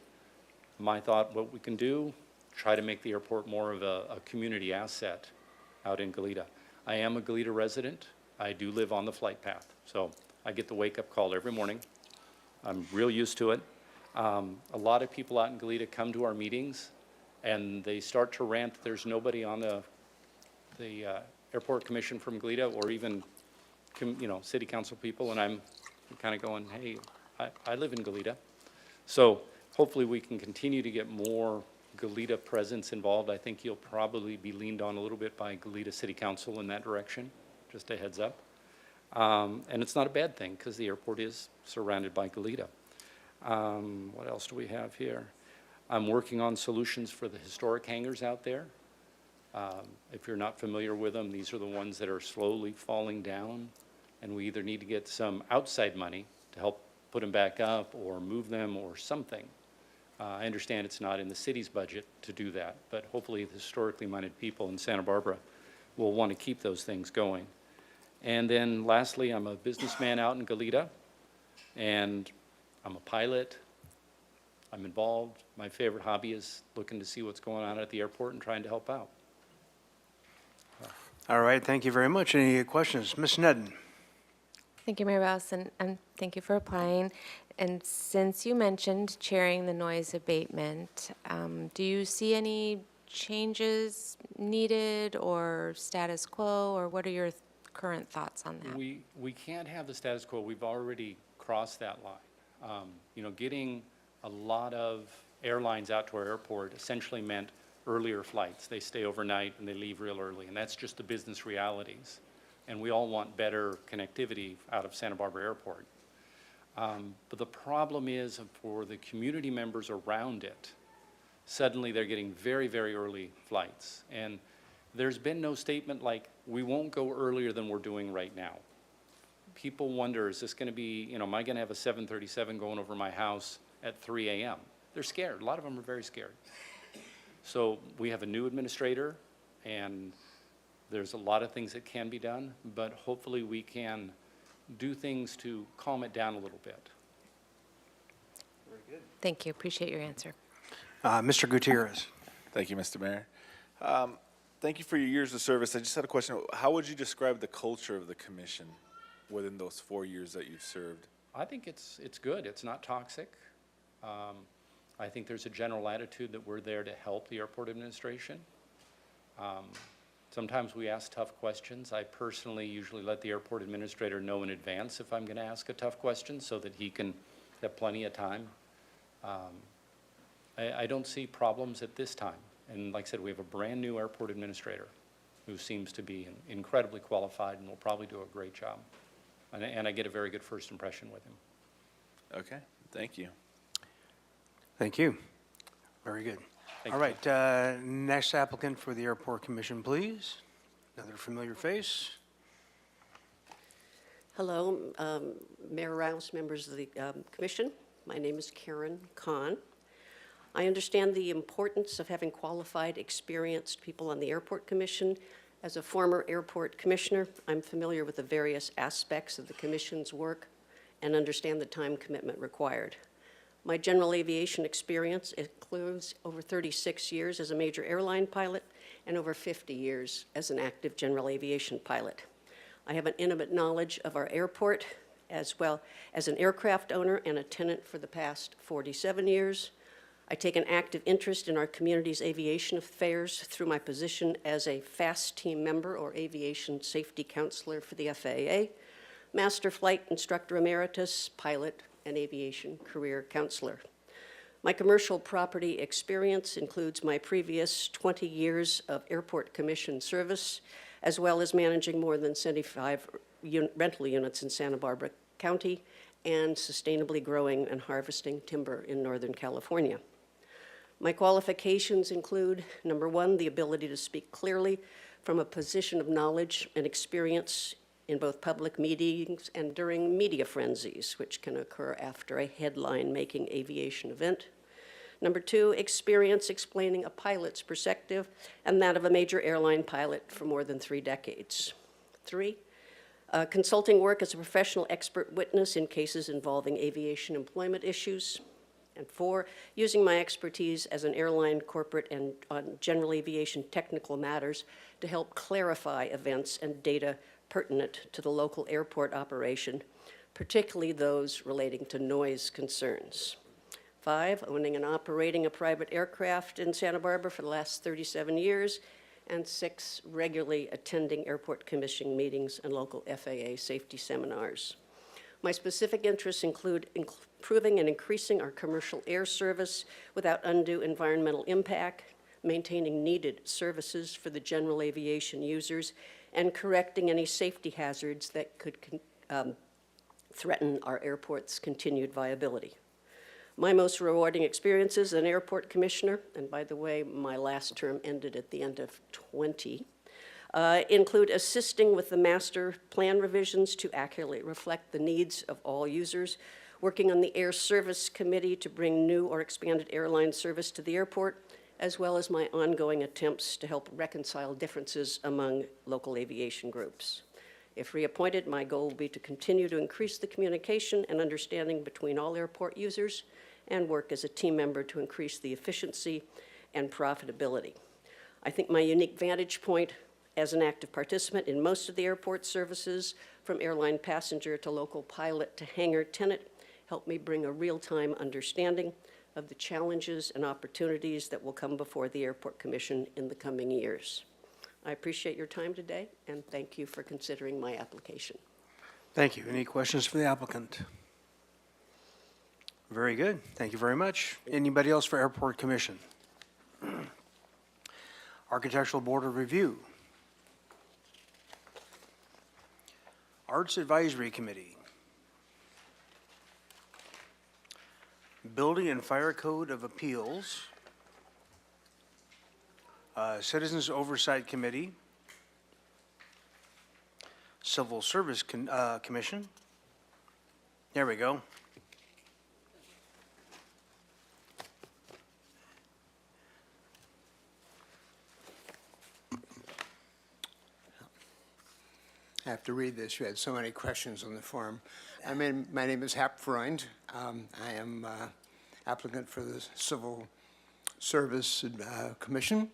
My thought, what we can do, try to make the airport more of a community asset out in Goleta. I am a Goleta resident. I do live on the flight path, so I get the wake-up call every morning. I'm real used to it. A lot of people out in Goleta come to our meetings and they start to rant. There's nobody on the Airport Commission from Goleta or even city council people, and I'm kind of going, hey, I live in Goleta. So hopefully we can continue to get more Goleta presence involved. I think you'll probably be leaned on a little bit by Goleta City Council in that direction, just a heads up. And it's not a bad thing because the airport is surrounded by Goleta. What else do we have here? I'm working on solutions for the historic hangars out there. If you're not familiar with them, these are the ones that are slowly falling down, and we either need to get some outside money to help put them back up or move them or something. I understand it's not in the city's budget to do that, but hopefully the historically minded people in Santa Barbara will want to keep those things going. And then lastly, I'm a businessman out in Goleta, and I'm a pilot. I'm involved. My favorite hobby is looking to see what's going on at the airport and trying to help out. All right, thank you very much. Any questions? Ms. Nedden? Thank you, Mayor Rouse, and thank you for applying. And since you mentioned chairing the noise abatement, do you see any changes needed or status quo, or what are your current thoughts on that? We can't have the status quo. We've already crossed that line. Getting a lot of airlines out to our airport essentially meant earlier flights. They stay overnight and they leave real early, and that's just the business realities. And we all want better connectivity out of Santa Barbara Airport. But the problem is for the community members around it, suddenly they're getting very, very early flights. And there's been no statement like, we won't go earlier than we're doing right now. People wonder, is this going to be, am I going to have a 737 going over my house at 3 a.m.? They're scared. A lot of them are very scared. So we have a new administrator, and there's a lot of things that can be done, but hopefully we can do things to calm it down a little bit. Very good. Thank you. Appreciate your answer. Mr. Gutierrez. Thank you, Mr. Mayor. Thank you for your years of service. I just had a question. How would you describe the culture of the commission within those 4 years that you've served? I think it's good. It's not toxic. I think there's a general attitude that we're there to help the airport administration. Sometimes we ask tough questions. I personally usually let the airport administrator know in advance if I'm going to ask a tough question so that he can have plenty of time I don't see problems at this time. And like I said, we have a brand-new airport administrator who seems to be incredibly qualified and will probably do a great job. And I get a very good first impression with him. Okay, thank you. Thank you. Very good. Thank All you. right, next applicant for the Airport Commission, please. Another familiar face. Hello, Mayor Rouse, members of the commission. My name is Karen Kahn. I understand the importance of having qualified, experienced people on the Airport Commission. As a former airport commissioner, I'm familiar with the various aspects of the commission's work and understand the time commitment required. My general aviation experience includes over 36 years as a major airline pilot and over 50 years as an active general aviation pilot. I have an intimate knowledge of our airport as well as an aircraft owner and a tenant for the past 47 years. I take an active interest in our community's aviation affairs through my position as a FAST team member or aviation safety counselor for the FAA, master flight instructor emeritus, pilot, and aviation career counselor. My commercial property experience includes my previous 20 years of airport commission service, as well as managing more than 75 rental units in Santa Barbara County and sustainably growing and harvesting timber in Northern California. My qualifications include, number one, the ability to speak clearly from a position of knowledge and experience in both public meetings and during media frenzies, which can occur after a headline-making aviation event. Number two, experience explaining a pilot's perspective and that of a major airline pilot for more than 3 decades. Three, consulting work as a professional expert witness in cases involving aviation employment issues. And 4, using my expertise as an airline corporate and on general aviation technical matters to help clarify events and data pertinent to the local airport operation, particularly those relating to noise concerns. 5, owning and operating a private aircraft in Santa Barbara for the last 37 years. And 6, regularly attending airport commission meetings and local FAA safety seminars. My specific interests include improving and increasing our commercial air service without undue environmental impact, maintaining needed services for the general aviation users, and correcting any safety hazards that could threaten our airport's continued viability. My most rewarding experiences as an airport commissioner, and by the way, my last term ended at the end of 20, include assisting with the master plan revisions to accurately reflect the needs of all users, working on the Air Service Committee to bring new or expanded airline service to the airport, as well as my ongoing attempts to help reconcile differences among local aviation groups. If reappointed, my goal will be to continue to increase the communication and understanding between all airport users and work as a team member to increase the efficiency and profitability. I think my unique vantage point as an active participant in most of the airport services, from airline passenger to local pilot to hangar tenant, helped me bring a real-time understanding of the challenges and opportunities that will come before the Airport Commission in the coming years. I appreciate your time today, and thank you for considering my application. Thank you. Any questions for the applicant? Very good. Thank you very much. Anybody else for Airport Commission? Architectural Board of Review. Arts Advisory Committee. Building and Fire Code of Appeals. Citizens Oversight Committee. Civil Service Commission. There we go. I have to read this. You had so many questions on the form. My name is Hap Freund. I am applicant for the Civil Service Commission,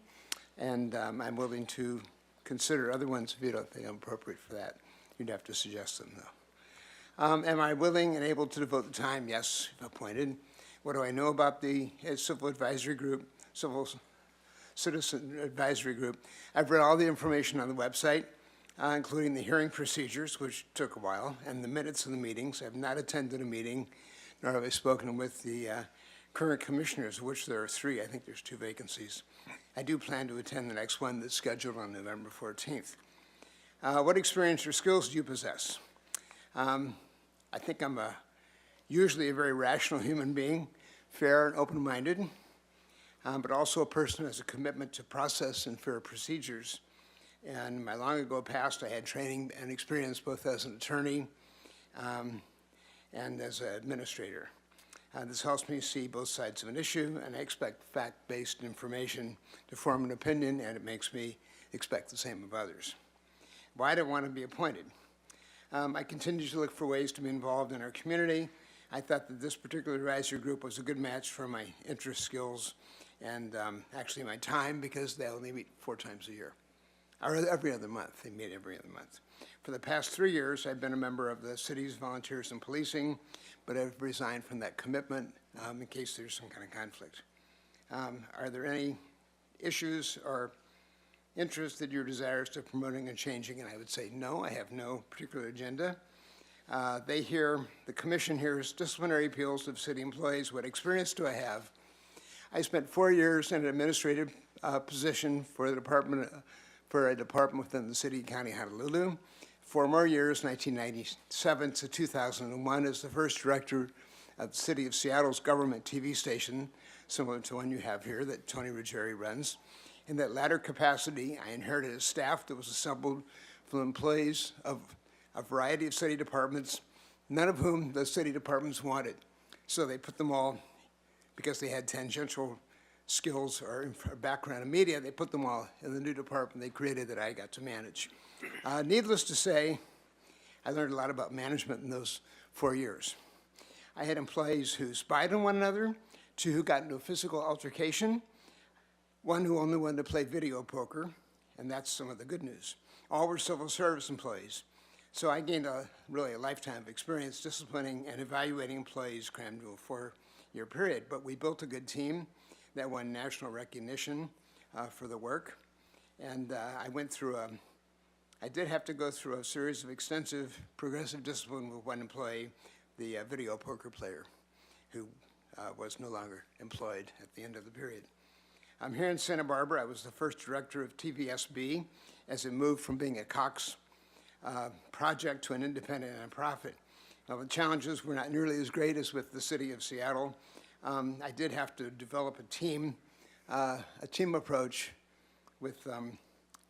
and I'm willing to consider other ones if you don't think I'm appropriate for that. You'd have to suggest them, though. Am I willing and able to devote the time? Yes, if appointed. What do I know about the Civil Advisory Group, Civil Citizen Advisory Group? I've read all the information on the website, including the hearing procedures, which took a while, and the minutes of the meetings. I have not attended a meeting, nor have I spoken with the current commissioners, of which there are 3. I think there's 2 vacancies. I do plan to attend the next one that's scheduled on November 14th. What experience or skills do you possess? I think I'm usually a very rational human being, fair and open-minded, but also a person who has a commitment to process and fair procedures. And in my long ago past, I had training and experience both as an attorney and as an administrator. This helps me see both sides of an issue, and I expect fact-based information to form an opinion, and it makes me expect the same of others. Why do I want to be appointed? I continue to look for ways to be involved in our community. I thought that this particular advisory group was a good match for my interest, skills, and actually my time, because they only meet 4 times a year, or every other month. They meet every other month. For the past 3 years, I've been a member of the city's Volunteers in Policing, but I've resigned from that commitment in case there's some kind of conflict. Are there any issues or interests that you're desirous of promoting and changing? And I would say no, I have no particular agenda. The commission hears disciplinary appeals of city employees. What experience do I have? I spent 4 years in an administrative position for a department within the city and county of Honolulu. 4 more years, 1997 to 2001, as the first director of the City of Seattle's government TV station, similar to one you have here that Tony Ruggieri runs. In that latter capacity, I inherited a staff that was assembled from employees of a variety of city departments, none of whom the city departments wanted. So they put them all, because they had tangential skills or background in media, they put them all in the new department they created that I got to manage. Needless to say, I learned a lot about management in those 4 years. I had employees who spied on one another, 2 who got into a physical altercation, 1 who only wanted to play video poker, and that's some of the good news. All were civil service employees. So I gained really a lifetime of experience disciplining and evaluating employees crammed into a 4-year period. But we built a good team that won national recognition for the work. And I did have to go through a series of extensive progressive discipline with 1 employee, the video poker player, who was no longer employed at the end of the period. I'm here in Santa Barbara. I was the first director of TVSB as it moved from being a Cox project to an independent nonprofit. Now, the challenges were not nearly as great as with the city of Seattle. I did have to develop a team approach with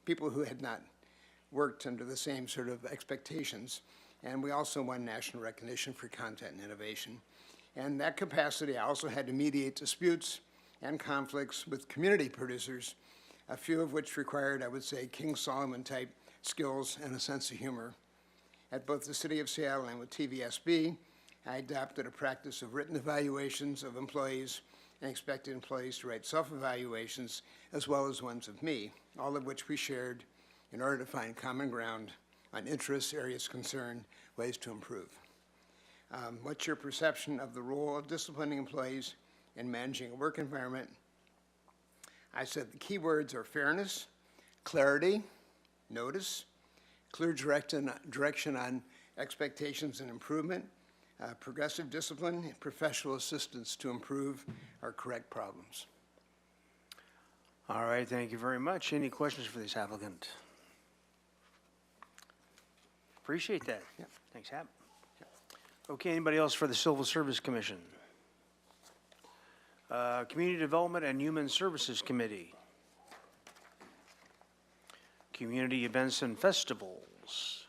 people who had not worked under the same sort of expectations. And we also won national recognition for content and innovation. And in that capacity, I also had to mediate disputes and conflicts with community producers, a few of which required, I would say, King Solomon-type skills and a sense of humor. At both the City of Seattle and with TVSB, I adopted a practice of written evaluations of employees and expected employees to write self-evaluations as well as ones of me, all of which we shared in order to find common ground on interests, areas of concern, ways to improve. What's your perception of the role of disciplining employees in managing a work environment? I said the key words are fairness, clarity, notice, clear direction on expectations and improvement, progressive discipline, and professional assistance to improve or correct problems. All right, thank you very much. Any questions for this applicant? Appreciate that. Yep. Thanks, Hap. Okay, anybody else for the Civil Service Commission? Community Development and Human Services Committee. Community Events and Festivals.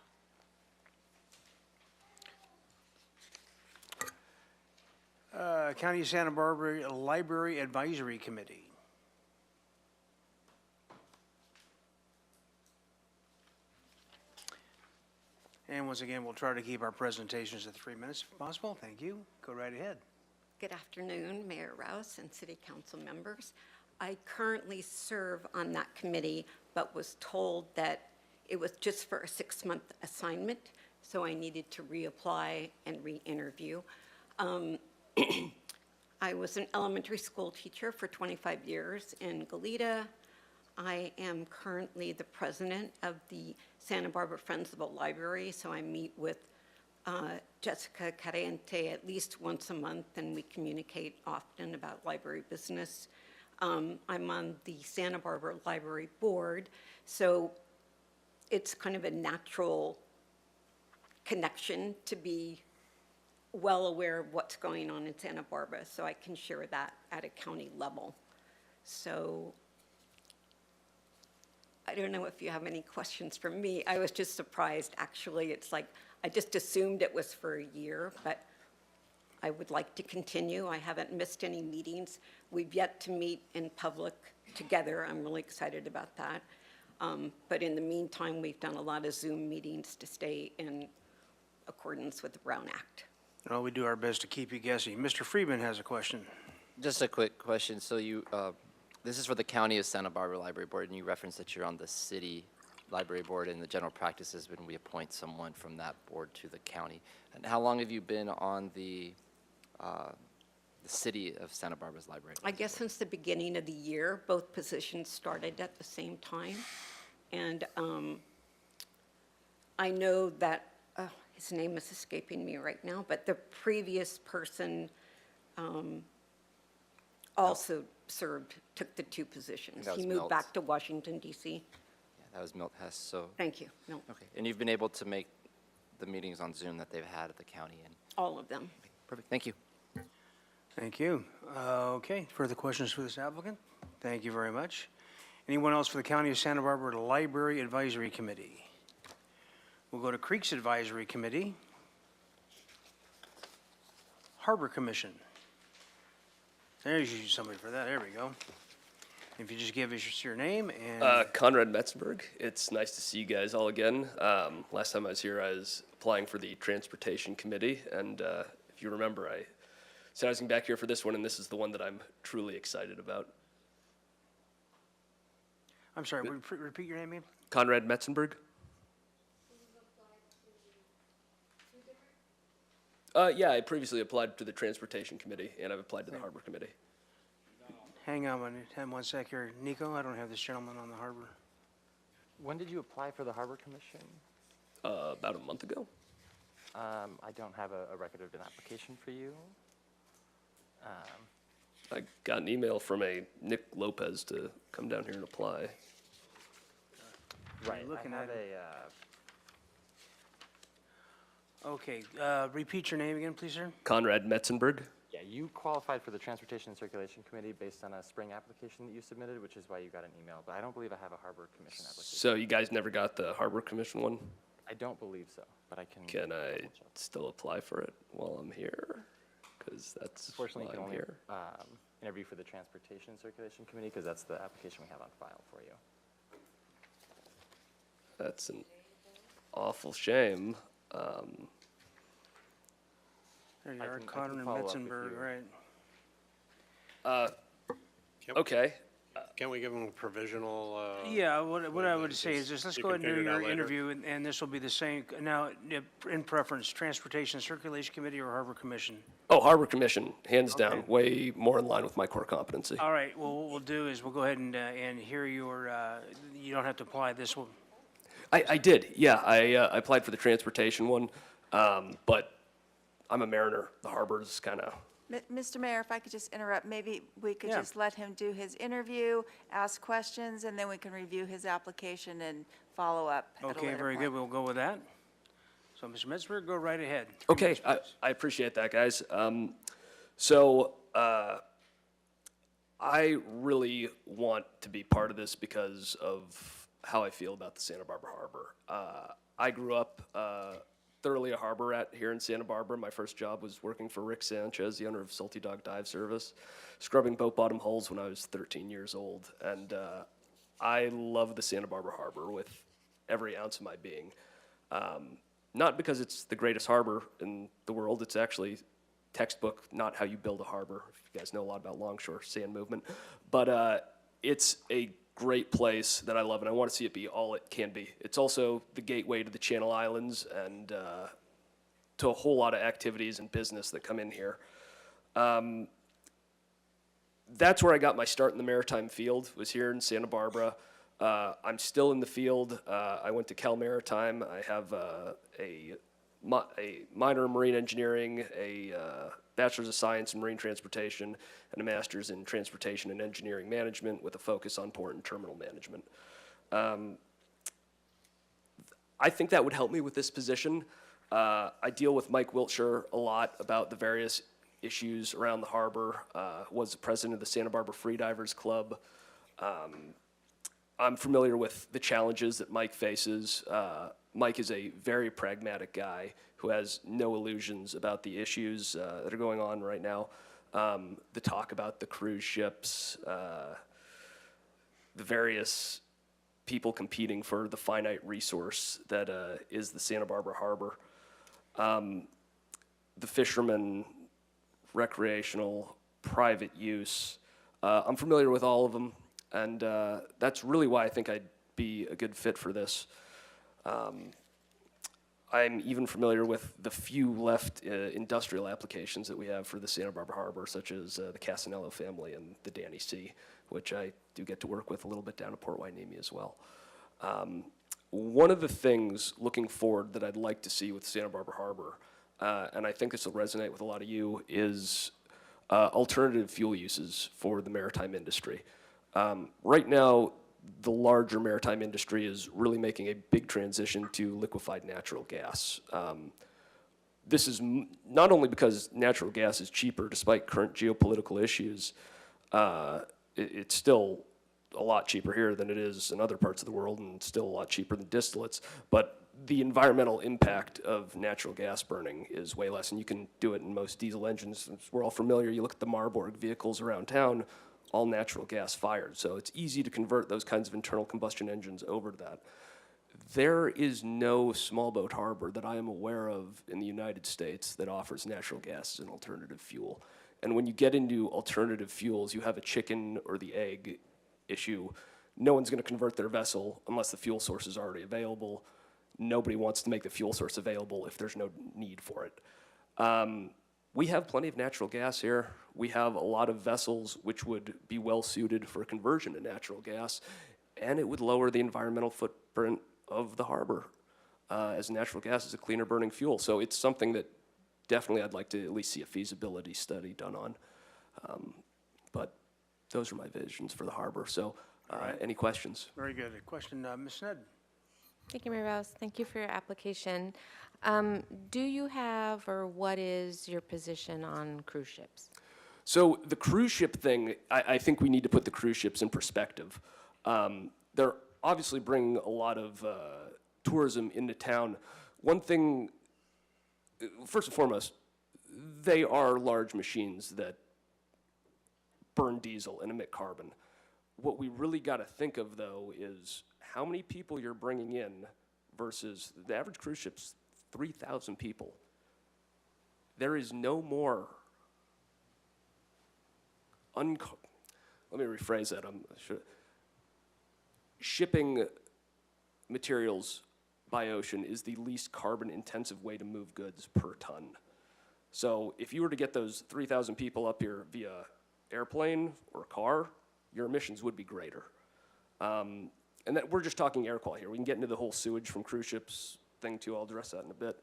County of Santa Barbara Library Advisory Committee. And once again, we'll try to keep our presentations at 3 minutes if possible. Thank you. Go right ahead. Good afternoon, Mayor Rouse and City Council members. I currently serve on that committee, but was told that it was just for a 6-month assignment, so I needed to reapply and re-interview. I was an elementary school teacher for 25 years in Goleta. I am currently the president of the Santa Barbara Friends of the Library, so I meet with Jessica Carente at least once a month, and we communicate often about library business. I'm on the Santa Barbara Library Board, so it's kind of a natural connection to be well aware of what's going on in Santa Barbara, so I can share that at a county level. So I don't know if you have any questions for me. I was just surprised, actually. It's like, I just assumed it was for a year, but I would like to continue. I haven't missed any meetings. We've yet to meet in public together. I'm really excited about that. But in the meantime, we've done a lot of Zoom meetings to stay in accordance with the Brown Act. Well, we do our best to keep you guessing. Mr. Friedman has a question. Just a quick question. So this is for the County of Santa Barbara Library Board, and you referenced that you're on the city library board, and the general practice has been we appoint someone from that board to the county. And how long have you been on the city of Santa Barbara's library? I guess since the beginning of the year, both positions started at the same time. And I know that, his name is escaping me right now, but the previous person also served, took the two positions. That was He moved Milt. back to Washington, D.C. Yeah, that was Milt Hess, so. Thank you, Milt. Okay, and you've been able to make the meetings on Zoom that they've had at the county, and All of them. perfect, thank you. Thank you. Okay, further questions for this applicant? Thank you very much. Anyone else for the County of Santa Barbara Library Advisory Committee? We'll go to Creeks Advisory Committee. Harbor Commission. There's usually somebody for that. There we go. If you just give us your name and... Conrad Metzenberg. It's nice to see you guys all again. Last time I was here, I was applying for the Transportation Committee, and if you remember, I said I was back here for this one, and this is the one that I'm truly excited about. I'm sorry, repeat your name again? Conrad Metzenberg. Yeah, I previously applied to the Transportation Committee, and I've applied to the Harbor Committee. Hang on one sec here. Nico, I don't have this gentleman on the harbor. When did you apply for the Harbor Commission? About a month ago. I don't have a record of an application for you. I got an email from a Nick Lopez to come down here and apply. Right, looking I have at Okay, repeat your name again, please, sir. Conrad Metzenberg. Yeah, you qualified for the Transportation and Circulation Committee based on a spring application that you submitted, which is why you got an email, but I don't believe I have a Harbor Commission application. So you guys never got the Harbor Commission one? I don't believe so, but I can. Can I still apply for it while I'm here? Because that's why Unfortunately, you can I'm only here. interview for the Transportation and Circulation Committee because that's the application we have on file for you. That's an awful shame. There you I are, can Conrad follow up with Metzenberg, you. right. Okay. Can't we give them a provisional? Yeah, what I would say is just- this, let's you go can ahead and do figure it out your later. interview, and this will be the same. Now, in preference, Transportation Circulation Committee or Harbor Commission? Oh, Harbor Commission, hands down, way more in line with my core competency. All right, well, what we'll do is we'll go ahead and hear your, you don't have to apply this one. I did, yeah. I applied for the transportation one, but I'm a mariner. The harbor's kind of. Mr. Mayor, if I could just interrupt, maybe we could Yeah. just let him do his interview, ask questions, and then we can review his application and follow up at a Okay, later very point. good, we'll go with that. So, Mr. Metzger, go right ahead. Okay, I appreciate that, guys. So I really want to be part of this because of how I feel about the Santa Barbara Harbor. I grew up thoroughly a harbor rat here in Santa Barbara. My first job was working for Rick Sanchez, the owner of Salty Dog Dive Service, scrubbing boat bottom hulls when I was 13 years old. And I love the Santa Barbara Harbor with every ounce of my being. Not because it's the greatest harbor in the world. It's actually textbook, not how you build a harbor. If you guys know a lot about longshore sand movement. But it's a great place that I love, and I want to see it be all it can be. It's also the gateway to the Channel Islands and to a whole lot of activities and business that come in here. That's where I got my start in the maritime field, was here in Santa Barbara. I'm still in the field. I went to Cal Maritime. I have a a minor in marine engineering, a bachelor's of science in marine transportation, and a master's in transportation and engineering management with a focus on port and terminal management. I think that would help me with this position. I deal with Mike Wiltshire a lot about the various issues around the harbor, was the president of the Santa Barbara Freedivers Club. I'm familiar with the challenges that Mike faces. Mike is a very pragmatic guy who has no illusions about the issues that are going on right now. The talk about the cruise ships, the various people competing for the finite resource that is the Santa Barbara Harbor. The fishermen, recreational, private use. I'm familiar with all of them, and that's really why I think I'd be a good fit for this. I'm even familiar with the few left industrial applications that we have for the Santa Barbara Harbor, such as the Casanello family and the Danny C, which I do get to work with a little bit down at Port Hueneme as well. One of the things looking forward that I'd like to see with Santa Barbara Harbor, and I think this will resonate with a lot of you, is alternative fuel uses for the maritime industry. Right now, the larger maritime industry is really making a big transition to liquefied natural gas. This is not only because natural gas is cheaper despite current geopolitical issues, it's still a lot cheaper here than it is in other parts of the world, and still a lot cheaper than distillates, but the environmental impact of natural gas burning is way less, and you can do it in most diesel engines. We're all familiar, you look at the Marburg vehicles around town, all natural gas fired, so it's easy to convert those kinds of internal combustion engines over to that. There is no small boat harbor that I am aware of in the United States that offers natural gas as an alternative fuel. And when you get into alternative fuels, you have a chicken or the egg issue. No one's going to convert their vessel unless the fuel source is already available. Nobody wants to make the fuel source available if there's no need for it. We have plenty of natural gas here. We have a lot of vessels which would be well suited for conversion to natural gas, and it would lower the environmental footprint of the harbor, as natural gas is a cleaner burning fuel. So it's something that definitely I'd like to at least see a feasibility study done on. But those are my visions for the harbor. So any questions? Very good. A question, Ms. Sneddon. Thank you, Mayor Rouse. Thank you for your application. Do you have, or what is your position on cruise ships? So the cruise ship thing, I think we need to put the cruise ships in perspective. They're obviously bringing a lot of tourism into town. One thing, first and foremost, they are large machines that burn diesel and emit carbon. What we really got to think of, though, is how many people you're bringing in versus the average cruise ship's 3,000 people. There is no more let me rephrase that. Shipping materials by ocean is the least carbon intensive way to move goods per ton. So if you were to get those 3,000 people up here via airplane or car, your emissions would be greater. And that, we're just talking air quality here. We can get into the whole sewage from cruise ships thing too. I'll address that in a bit.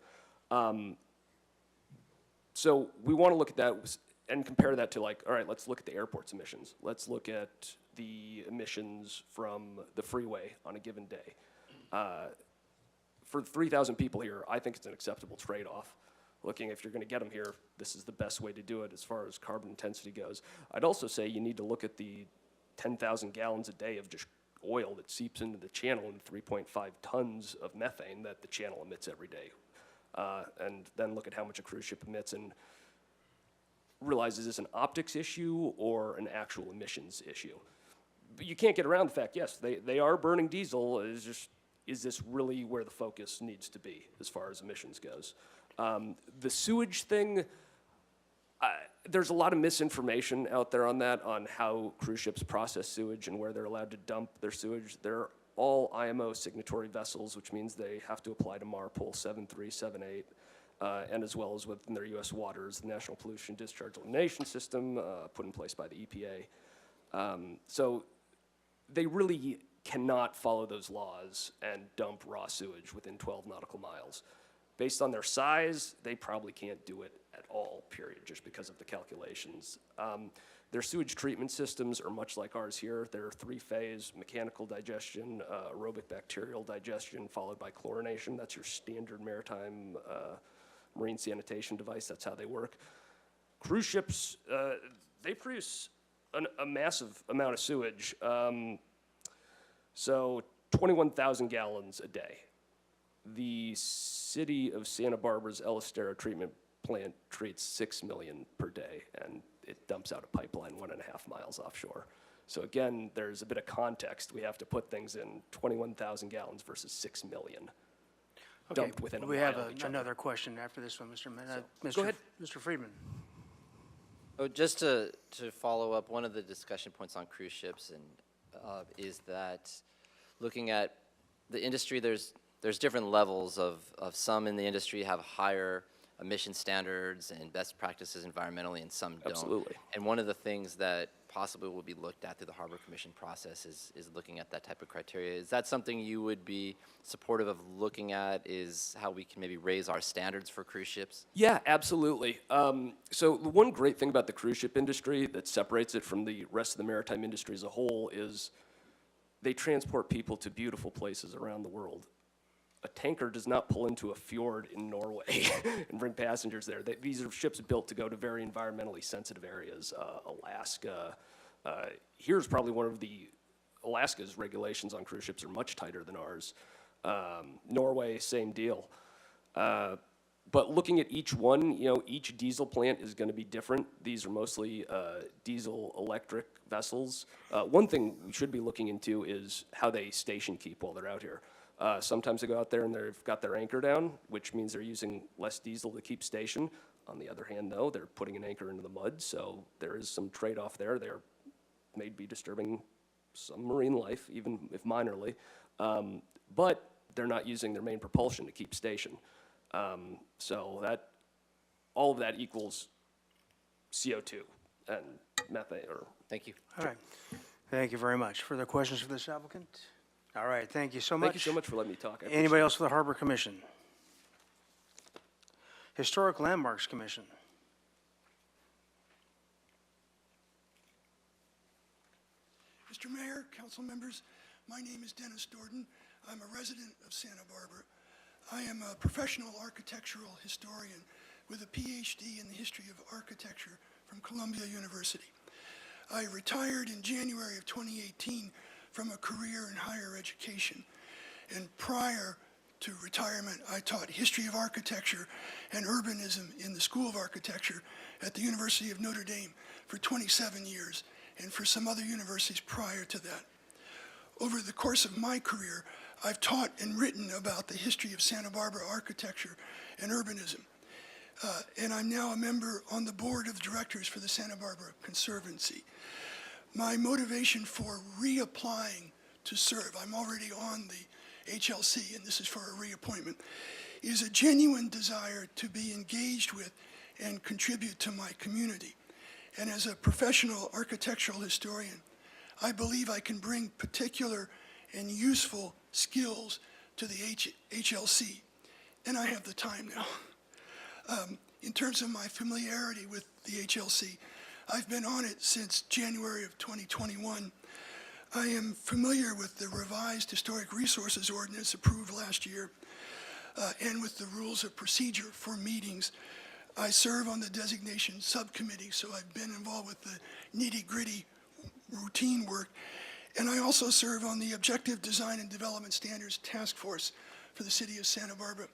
So we want to look at that and compare that to, like, all right, let's look at the airport's emissions. Let's look at the emissions from the freeway on a given day. For 3,000 people here, I think it's an acceptable trade-off. Looking, if you're going to get them here, this is the best way to do it as far as carbon intensity goes. I'd also say you need to look at the 10,000 gallons a day of just oil that seeps into the channel and 3.5 tons of methane that the channel emits every day. And then look at how much a cruise ship emits and realize, is this an optics issue or an actual emissions issue? But you can't get around the fact, yes, they are burning diesel. Is this really where the focus needs to be as far as emissions goes? The sewage thing, there's a lot of misinformation out there on that, on how cruise ships process sewage and where they're allowed to dump their sewage. They're all IMO signatory vessels, which means they have to apply to MARPOL 7378, and as well as within their U.S. waters, the National Pollution Discharge Elimination System, put in place by the EPA. So they really cannot follow those laws and dump raw sewage within 12 nautical miles. Based on their size, they probably can't do it at all, period, just because of the calculations. Their sewage treatment systems are much like ours here. They're three-phase: mechanical digestion, aerobic bacterial digestion, followed by chlorination. That's your standard maritime marine sanitation device. That's how they work. Cruise ships, they produce a massive amount of sewage. So 21,000 gallons a day. The city of Santa Barbara's El Estero treatment plant treats 6 million per day, and it dumps out a pipeline 1.5 miles offshore. So again, there's a bit of context. We have to put things in 21,000 gallons versus 6 million Okay, dumped within a we mile have of each other. another question after this one, Mr. Go ahead. Mr. Friedman. Oh, just to follow up, one of the discussion points on cruise ships is that looking at the industry, there's different levels of some in the industry have higher emission standards and best practices environmentally, and some don't. Absolutely. And one of the things that possibly will be looked at through the Harbor Commission process is looking at that type of criteria. Is that something you would be supportive of looking at, is how we can maybe raise our standards for cruise ships? Yeah, absolutely. So the one great thing about the cruise ship industry that separates it from the rest of the maritime industry as a whole is they transport people to beautiful places around the world. A tanker does not pull into a fjord in Norway and bring passengers there. These are ships built to go to very environmentally sensitive areas. Alaska, here's probably one of the, Alaska's regulations on cruise ships are much tighter than ours. Norway, same deal. But looking at each one, each diesel plant is going to be different. These are mostly diesel electric vessels. One thing we should be looking into is how they station keep while they're out here. Sometimes they go out there and they've got their anchor down, which means they're using less diesel to keep station. On the other hand, though, they're putting an anchor into the mud, so there is some trade-off there. They're may be disturbing some marine life, even if minorly, but they're not using their main propulsion to keep station. So that, all of that equals CO2 and methane, or. Thank you. All right. Thank you very much. Further questions for this applicant? All right, thank you so much. Thank you so much for letting me talk. I appreciate Anybody it. else for the Harbor Commission? Historic Landmarks Commission. Mr. Mayor, council members, my name is Dennis Dorden. I'm a resident of Santa Barbara. I am a professional architectural historian with a PhD in the history of architecture from Columbia University. I retired in January of 2018 from a career in higher education, and prior to retirement, I taught history of architecture and urbanism in the School of Architecture at the University of Notre Dame for 27 years, and for some other universities prior to that. Over the course of my career, I've taught and written about the history of Santa Barbara architecture and urbanism. And I'm now a member on the board of directors for the Santa Barbara Conservancy. My motivation for reapplying to serve, I'm already on the HLC, and this is for a reappointment, is a genuine desire to be engaged with and contribute to my community. And as a professional architectural historian, I believe I can bring particular and useful skills to the HLC, and I have the time now. In terms of my familiarity with the HLC, I've been on it since January of 2021. I am familiar with the revised Historic Resources Ordinance approved last year and with the rules of procedure for meetings. I serve on the designation subcommittee, so I've been involved with the nitty-gritty routine work. And I also serve on the Objective Design and Development Standards Task Force for the city of Santa Barbara.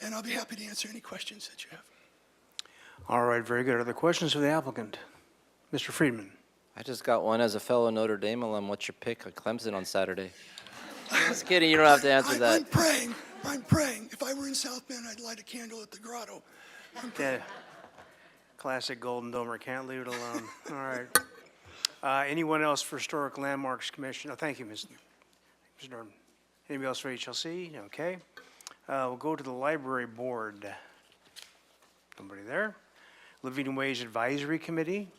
And I'll be happy to answer any questions that you have. All right, very good. Other questions for the applicant? Mr. Friedman. I just got one. As a fellow Notre Dame alum, what's your pick on Clemson on Saturday? Just kidding, you don't have to answer that. I'm praying. If I were in South Bend, I'd light a candle at the grotto. Yeah. Classic Golden Domer, can't leave it alone. All right. Anyone else for Historic Landmarks Commission? Oh, thank you, Mr. Norton. Anybody else for HLC? Okay. We'll go to the Library Board. Nobody there. Living Wage Advisory Committee.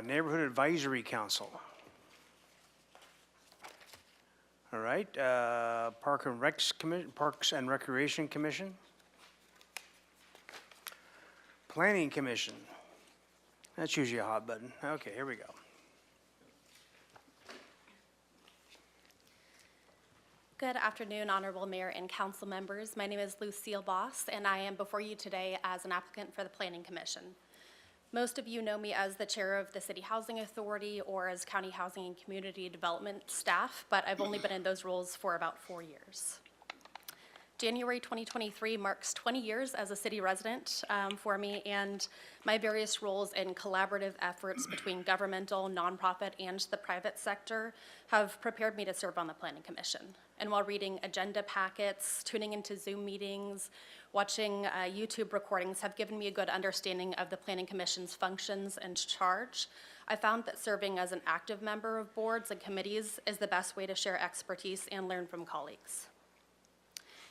Neighborhood Advisory Council. All right, Parks and Recreation Commission. Planning Commission. That's usually a hot button. Okay, here we go. Good afternoon, Honorable Mayor and council members. My name is Lucille Boss, and I am before you today as an applicant for the Planning Commission. Most of you know me as the chair of the City Housing Authority or as County Housing and Community Development staff, but I've only been in those roles for about 4 years. January 2023 marks 20 years as a city resident for me, and my various roles in collaborative efforts between governmental, nonprofit, and the private sector have prepared me to serve on the Planning Commission. And while reading agenda packets, tuning into Zoom meetings, watching YouTube recordings have given me a good understanding of the Planning Commission's functions and charge, I found that serving as an active member of boards and committees is the best way to share expertise and learn from colleagues.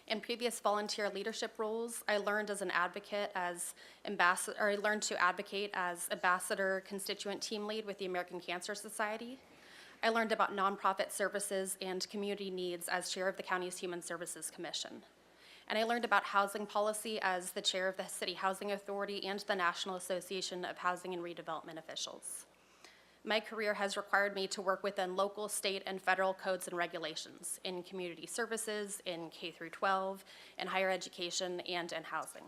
In previous volunteer leadership roles, I learned as an advocate as ambassador, or I learned to advocate as ambassador constituent team lead with the American Cancer Society. I learned about nonprofit services and community needs as chair of the county's Human Services Commission. And I learned about housing policy as the chair of the City Housing Authority and the National Association of Housing and Redevelopment Officials. My career has required me to work within local, state, and federal codes and regulations in community services, in K through 12, in higher education, and in housing.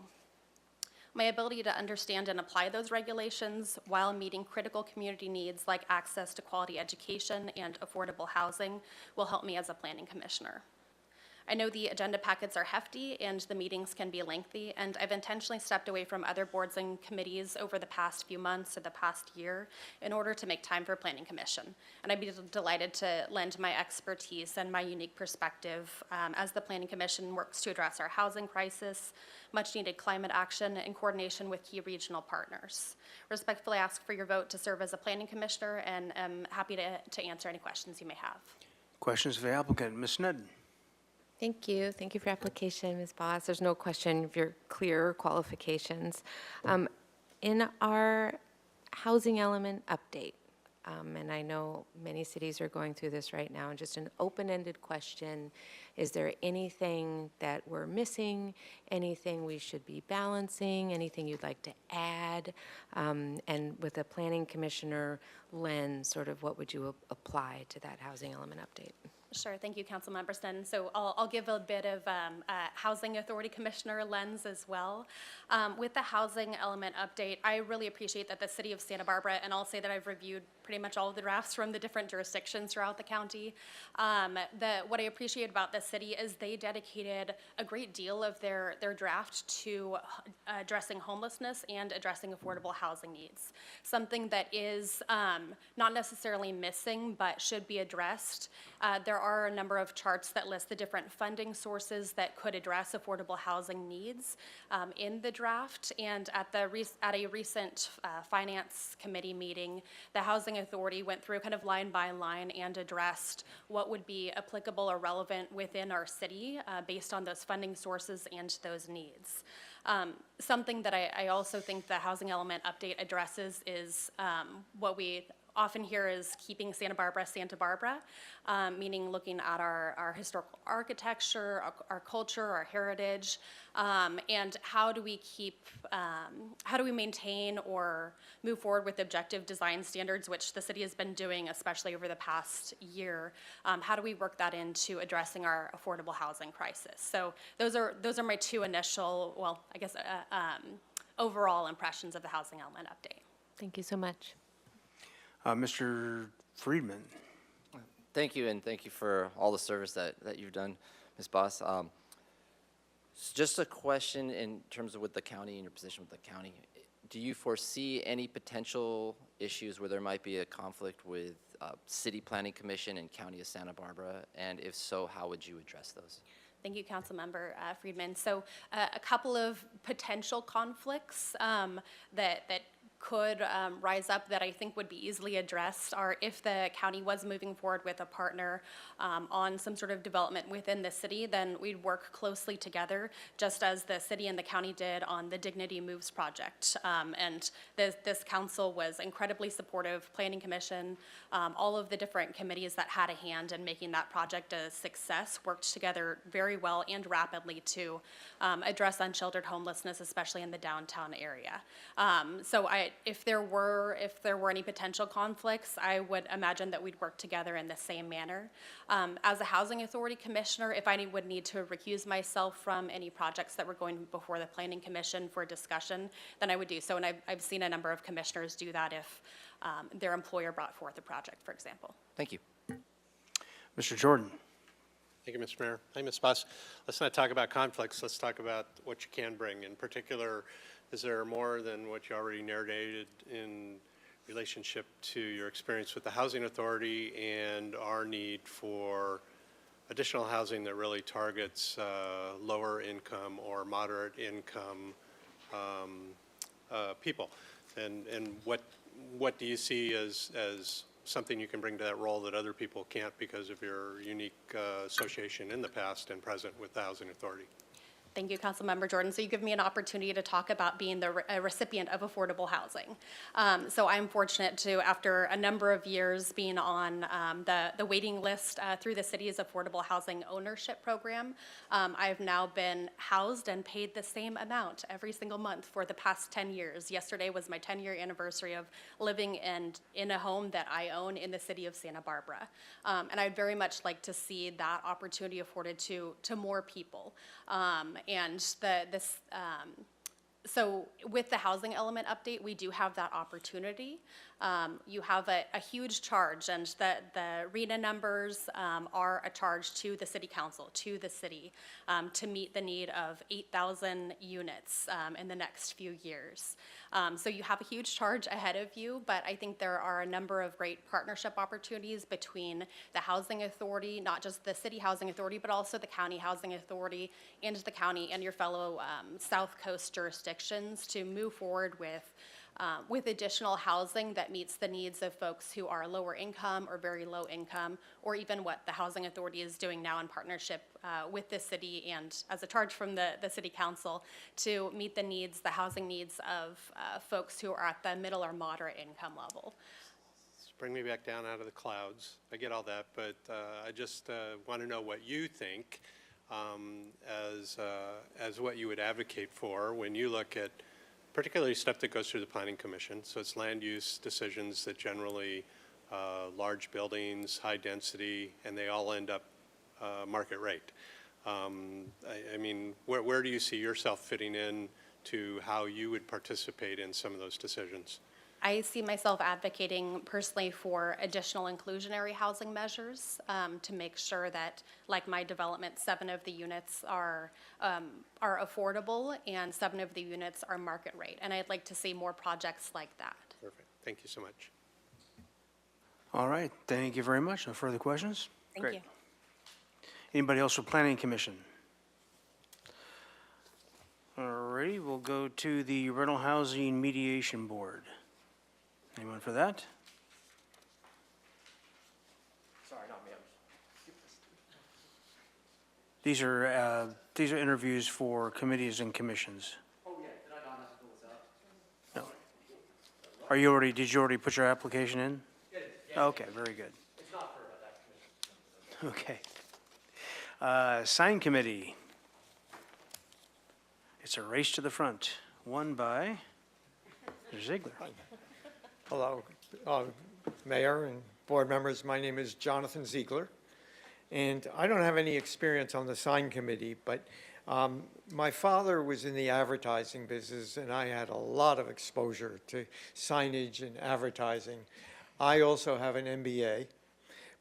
My ability to understand and apply those regulations while meeting critical community needs like access to quality education and affordable housing will help me as a planning commissioner. I know the agenda packets are hefty and the meetings can be lengthy, and I've intentionally stepped away from other boards and committees over the past few months or the past year in order to make time for Planning Commission. And I'd be delighted to lend my expertise and my unique perspective as the Planning Commission works to address our housing crisis, much needed climate action, in coordination with key regional partners. Respectfully ask for your vote to serve as a Planning Commissioner, and I'm happy to answer any questions you may have. Questions for the applicant, Ms. Sneddon. Thank you. Thank you for your application, Ms. Boss. There's no question of your clear qualifications. In our housing element update, and I know many cities are going through this right now, and just an open-ended question, is there anything that we're missing, anything we should be balancing, anything you'd like to add? And with a planning commissioner lens, sort of what would you apply to that housing element update? Sure, thank you, Councilmember Sneddon. So I'll give a bit of Housing Authority Commissioner lens as well. With the housing element update, I really appreciate that the City of Santa Barbara, and I'll say that I've reviewed pretty much all of the drafts from the different jurisdictions throughout the county. What I appreciate about the city is they dedicated a great deal of their draft to addressing homelessness and addressing affordable housing needs. Something that is not necessarily missing, but should be addressed. There are a number of charts that list the different funding sources that could address affordable housing needs in the draft. And at a recent Finance Committee meeting, the Housing Authority went through kind of line by line and addressed what would be applicable or relevant within our city based on those funding sources and those needs. Something that I also think the housing element update addresses is what we often hear is keeping Santa Barbara, meaning looking at our historical architecture, our culture, our heritage, and how do we maintain or move forward with objective design standards, which the city has been doing, especially over the past year. How do we work that into addressing our affordable housing crisis? So those are my two initial, well, I guess, overall impressions of the housing element update. Thank you so much. Mr. Friedman. Thank you, and thank you for all the service that you've done, Ms. Boss. Just a question in terms of with the county and your position with the county. Do you foresee any potential issues where there might be a conflict with City Planning Commission and County of Santa Barbara? And if so, how would you address those? Thank you, Councilmember Friedman. So a couple of potential conflicts that could rise up that I think would be easily addressed are if the county was moving forward with a partner on some sort of development within the city, then we'd work closely together, just as the city and the county did on the Dignity Moves project. And this council was incredibly supportive, Planning Commission, all of the different committees that had a hand in making that project a success worked together very well and rapidly to address unsheltered homelessness, especially in the downtown area. So if there were any potential conflicts, I would imagine that we'd work together in the same manner. As a Housing Authority Commissioner, if I would need to recuse myself from any projects that were going before the Planning Commission for discussion, then I would do so. And I've seen a number of commissioners do that if their employer brought forth a project, for example. Thank you. Mr. Jordan. Thank you, Mr. Mayor. Hey, Ms. Boss. Let's not talk about conflicts. Let's talk about what you can bring. In particular, is there more than what you already narrated in relationship to your experience with the Housing Authority and our need for additional housing that really targets lower income or moderate income people? And what do you see as something you can bring to that role that other people can't because of your unique association in the past and present with the Housing Authority? Thank you, Councilmember Jordan. So you give me an opportunity to talk about being a recipient of affordable housing. So I'm fortunate to, after a number of years being on the waiting list through the city's affordable housing ownership program, I've now been housed and paid the same amount every single month for the past 10 years. Yesterday was my 10-year anniversary of living in a home that I own in the city of Santa Barbara. And I'd very much like to see that opportunity afforded to more people. So with the housing element update, we do have that opportunity. You have a huge charge, and the RENA numbers are a charge to the city council, to the city, to meet the need of 8,000 units in the next few years. So you have a huge charge ahead of you, but I think there are a number of great partnership opportunities between the Housing Authority, not just the City Housing Authority, but also the County Housing Authority and the county and your fellow South Coast jurisdictions to move forward with additional housing that meets the needs of folks who are lower income or very low income, or even what the Housing Authority is doing now in partnership with the city and as a charge from the City Council to meet the needs, the housing needs of folks who are at the middle or moderate income level. Bring me back down out of the clouds. I get all that, but I just want to know what you think as what you would advocate for when you look at particularly stuff that goes through the Planning Commission. So it's land use decisions that generally large buildings, high density, and they all end up market rate. I mean, where do you see yourself fitting in to how you would participate in some of those decisions? I see myself advocating personally for additional inclusionary housing measures to make sure that, like my development, 7 of the units are affordable and 7 of the units are market rate. And I'd like to see more projects like that. Perfect. Thank you so much. All right, thank you very much. No further questions? Thank you. Anybody else for Planning Commission? All righty, we'll go to the Rental Housing Mediation Board. Anyone for that? Sorry, not me. These are interviews for committees and commissions. Oh, yeah. Did I not have to fill this out? No. Did you already put your application in? Yeah. Okay, very good. It's not for that commission. Okay. Sign Committee. It's a race to the front, won by Mr. Ziegler. Hello, Mayor and board members. My name is Jonathan Ziegler, and I don't have any experience on the sign committee, but my father was in the advertising business, and I had a lot of exposure to signage and advertising. I also have an MBA,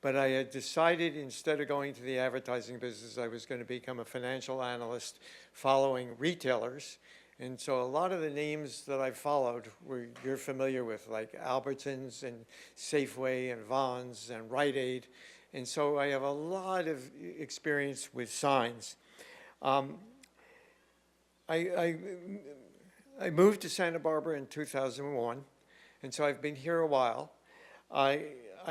but I had decided instead of going to the advertising business, I was going to become a financial analyst following retailers. And so a lot of the names that I followed you're familiar with, like Albertsons and Safeway and Vons and Rite Aid. And so I have a lot of experience with signs. I I moved to Santa Barbara in 2001, and so I've been here a while. I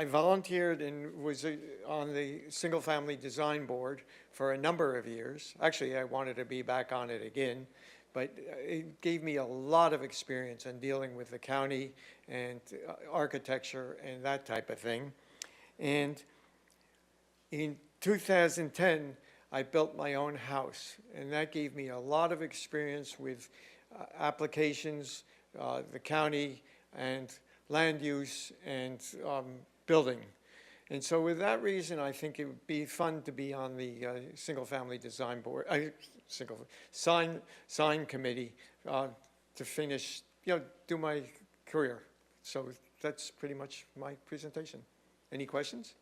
volunteered and was on the Single Family Design Board for a number of years. Actually, I wanted to be back on it again, but it gave me a lot of experience in dealing with the county and architecture and that type of thing. And in 2010, I built my own house, and that gave me a lot of experience with applications, the county, and land use, and building. And so with that reason, I think it would be fun to be on the Single-Family Design Board, sign committee to finish, do my career. So that's pretty much my presentation. Any questions?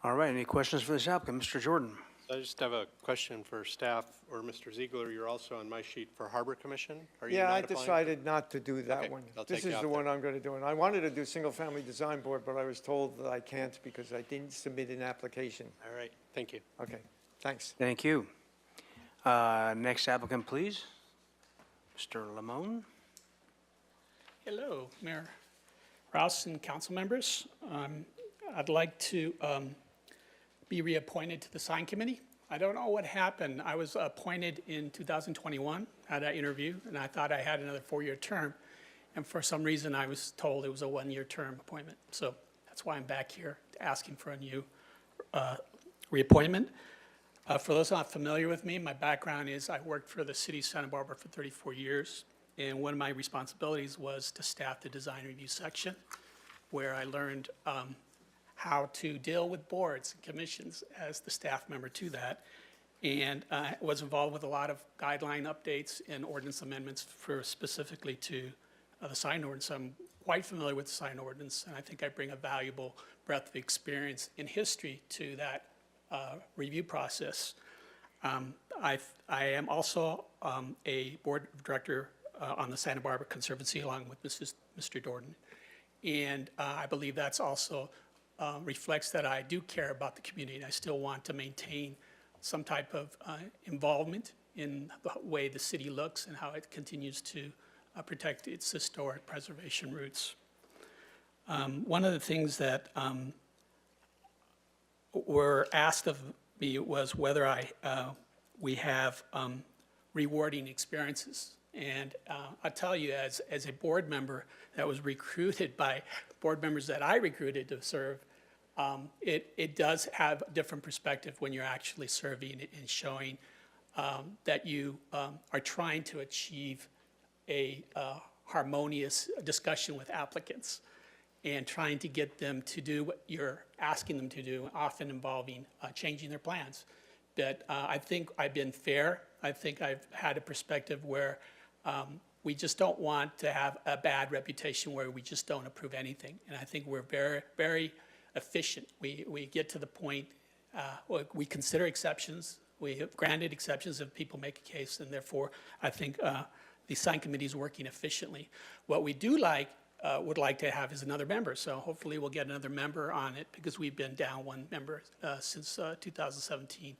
All right, any questions for this applicant? Mr. Jordan? I just have a question for staff, or Mr. Ziegler, you're also on my sheet for Harbor Commission? Are you Yeah, not I applying? decided not to do that Okay, one. I'll This take you is off the one then. I'm going to do. And I wanted to do Single-Family Design Board, but I was told that I can't because I didn't submit an application. All right, thank you. Okay, thanks. Thank you. Next applicant, please. Mr. Lamone? Hello, Mayor Rouse and council members. I'd like to be reappointed to the sign committee. I don't know what happened. I was appointed in 2021, had that interview, and I thought I had another 4-year term. And for some reason, I was told it was a 1-year term appointment. So that's why I'm back here asking for a new reappointment. For those not familiar with me, my background is I worked for the city of Santa Barbara for 34 years. And one of my responsibilities was to staff the design review section, where I learned how to deal with boards and commissions as the staff member to that. And was involved with a lot of guideline updates and ordinance amendments for specifically to the sign ordinance. So I'm quite familiar with the sign ordinance, and I think I bring a valuable breadth of experience in history to that review process. I am also a board director on the Santa Barbara Conservancy along with Mr. Jordan. And I believe that's also reflects that I do care about the community, and I still want to maintain some type of involvement in the way the city looks and how it continues to protect its historic preservation roots. One of the things that were asked of me was whether we have rewarding experiences. And I'll tell you, as a board member that was recruited by board members that I recruited to serve, it does have a different perspective when you're actually serving and showing that you are trying to achieve a harmonious discussion with applicants and trying to get them to do what you're asking them to do, often involving changing their plans. But I think I've been fair. I think I've had a perspective where we just don't want to have a bad reputation where we just don't approve anything. And I think we're very, very efficient. We get to the point, we consider exceptions. We have granted exceptions if people make a case, and therefore I think the sign committee is working efficiently. What we do would like to have is another member. So hopefully we'll get another member on it because we've been down one member since 2017.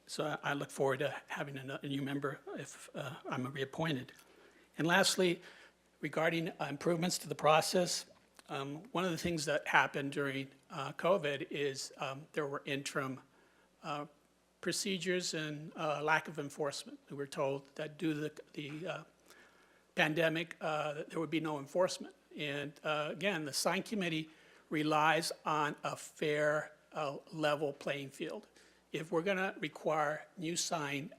So I look forward to having a new member if I'm reappointed. And lastly, regarding improvements to the process, one of the things that happened during COVID is there were interim procedures and lack of enforcement. We were told that due to the pandemic, there would be no enforcement. And again, the sign committee relies on a fair, level playing field. If we're going to require new sign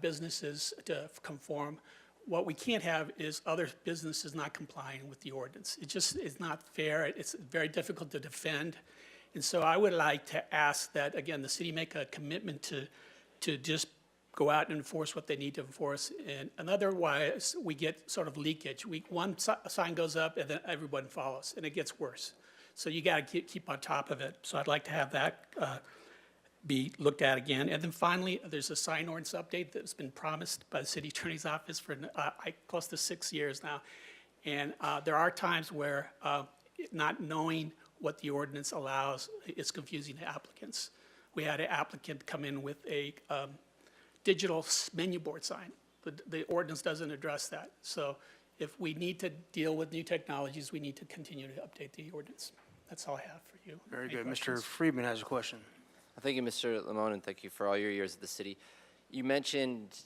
businesses to conform, what we can't have is other businesses not complying with the ordinance. It just is not fair. It's very difficult to defend. And so I would like to ask that, again, the city make a commitment to just go out and enforce what they need to enforce. And otherwise, we get sort of leakage. One sign goes up and then everyone follows, and it gets worse. So you got to keep on top of it. So I'd like to have that be looked at again. And then finally, there's a sign ordinance update that's been promised by the city attorney's office for close to 6 years now. And there are times where not knowing what the ordinance allows is confusing to applicants. We had an applicant come in with a digital menu board sign. The ordinance doesn't address that. So if we need to deal with new technologies, we need to continue to update the ordinance. That's all I have for you. Very Any good. Mr. questions? Friedman has a question. Thank you, Mr. Limon, and thank you for all your years at the city. You mentioned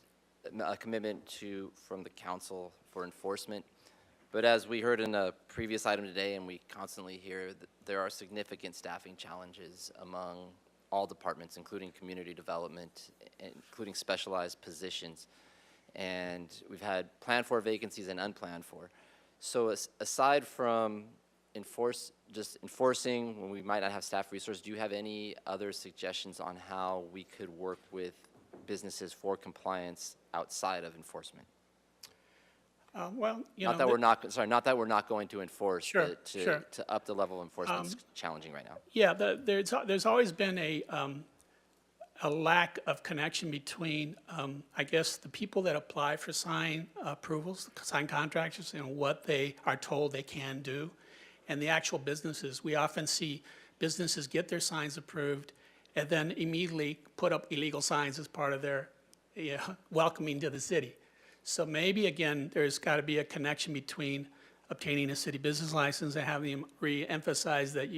a commitment from the council for enforcement, but as we heard in a previous item today, and we constantly hear, that there are significant staffing challenges among all departments, including community development, including specialized positions. And we've had planned for vacancies and unplanned for. So aside from just enforcing when we might not have staff resources, do you have any other suggestions on how we could work with businesses for compliance outside of enforcement? Well, you Not know. that we're not, sorry, not that we're not going to enforce, Sure, but sure. to up the level of enforcement is challenging right now. Yeah, there's always been a lack of connection between, I guess, the people that apply for sign approvals, sign contractors, and what they are told they can do, and the actual businesses. We often see businesses get their signs approved and then immediately put up illegal signs as part of their welcoming to the city. So maybe, again, there's got to be a connection between obtaining a city business license and having them re-emphasize that,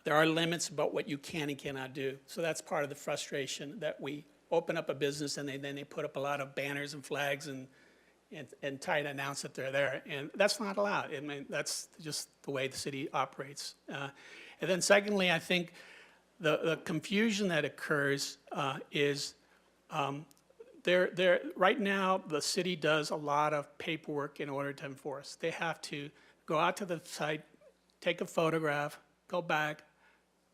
there are limits about what you can and cannot do. So that's part of the frustration, that we open up a business and then they put up a lot of banners and flags and try to announce that they're there. And that's not allowed. I mean, that's just the way the city operates. And then secondly, I think the confusion that occurs is right now, the city does a lot of paperwork in order to enforce. They have to go out to the site, take a photograph, go back,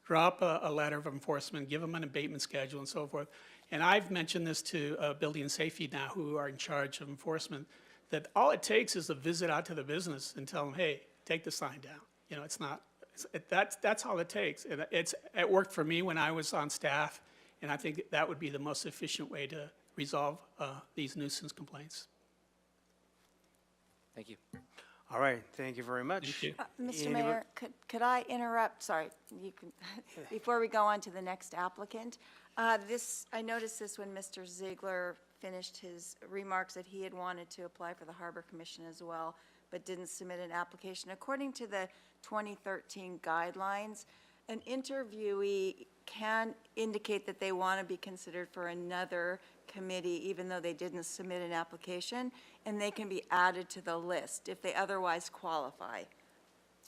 drop a letter of enforcement, give them an abatement schedule and so forth. And I've mentioned this to Building and Safety now, who are in charge of enforcement, that all it takes is a visit out to the business and tell them, hey, take the sign down. That's all it takes. And it worked for me when I was on staff, and I think that would be the most efficient way to resolve these nuisance complaints. Thank you. All right, thank you very much. Thank you. Mr. Mayor, could I interrupt? Sorry, you can, before we go on to the next applicant. I noticed this when Mr. Ziegler finished his remarks, that he had wanted to apply for the Harbor Commission as well, but didn't submit an application. According to the 2013 guidelines, an interviewee can indicate that they want to be considered for another committee, even though they didn't submit an application, and they can be added to the list if they otherwise qualify.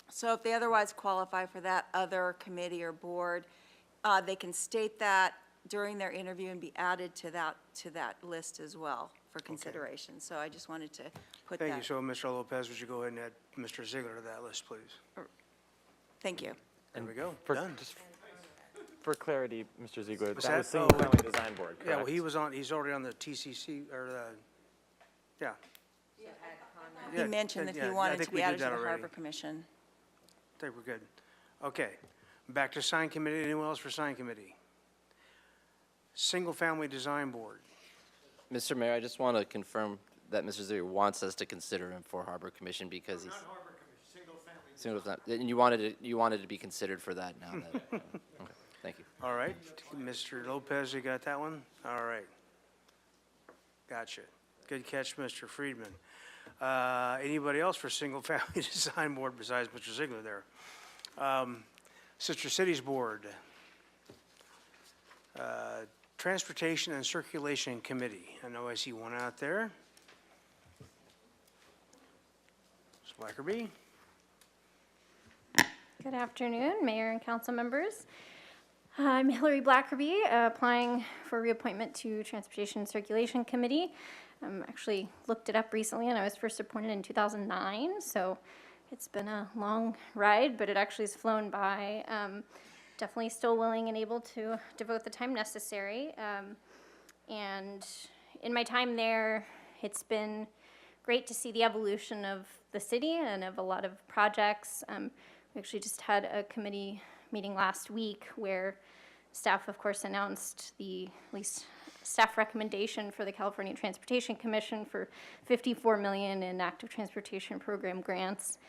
So if they otherwise qualify for that other committee or board, they can state that during their interview and be added to that list as well for consideration. So I just wanted to put that. Thank you. So, Mr. Lopez, would you go ahead and add Mr. Ziegler to that list, please? Thank you. There we go. For- Done. For clarity, Mr. Ziegler, What's that was that? Single Family Design Board, correct? Yeah, well, he's already on the TCC, or the, yeah. He mentioned that Yeah, he I wanted think to we be did added to that the already. Harbor Commission. I think we're good. Okay, back to sign committee. Anyone else for sign committee? Single Family Design Board. Mr. Mayor, I just want to confirm that Mr. Ziegler wants us to consider him for Harbor Commission because he's. Harbor Commission, single family. And you wanted to be considered for that now. Okay, thank you. All right, Mr. Lopez, you got that one? All right. Gotcha. Good catch, Mr. Friedman. Anybody else for Single Family Design Board besides Mr. Ziegler there? Sister Cities Board. Transportation and Circulation Committee. I know I see one out there. Ms. Blackerby? Good afternoon, Mayor and council members. I'm Hillary Blackerby, applying for reappointment to Transportation and Circulation Committee. Actually looked it up recently, and I was first appointed in 2009, so it's been a long ride, but it actually has flown by. Definitely still willing and able to devote the time necessary. And in my time there, it's been great to see the evolution of the city and of a lot of projects. We actually just had a committee meeting last week where staff, of course, announced the at least staff recommendation for the California Transportation Commission for $54 million in active transportation program grants,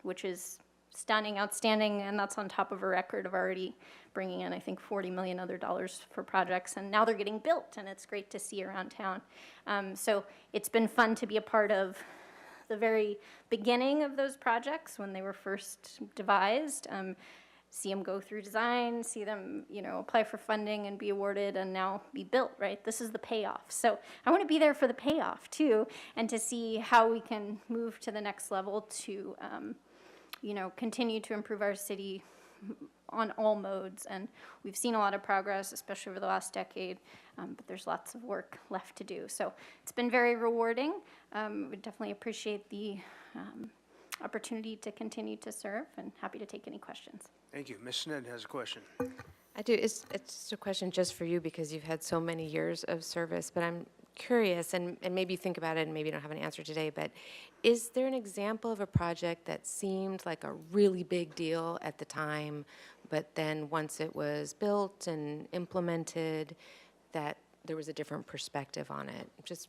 which is stunning, outstanding, and that's on top of a record of already bringing in, I think, $40 million other dollars for projects, and now they're getting built, and it's great to see around town. So it's been fun to be a part of the very beginning of those projects when they were first devised. See them go through design, see them, apply for funding and be awarded and now be built, right? This is the payoff. So I want to be there for the payoff too, and to see how we can move to the next level to, continue to improve our city on all modes. And we've seen a lot of progress, especially over the last decade, but there's lots of work left to do. So it's been very rewarding. We definitely appreciate the opportunity to continue to serve, and happy to take any questions. Thank you. Ms. Sned has a question. I do. It's just a question just for you because you've had so many years of service, but I'm curious, and maybe think about it and maybe you don't have an answer today, but is there an example of a project that seemed like a really big deal at the time, but then once it was built and implemented, that there was a different perspective on it? Just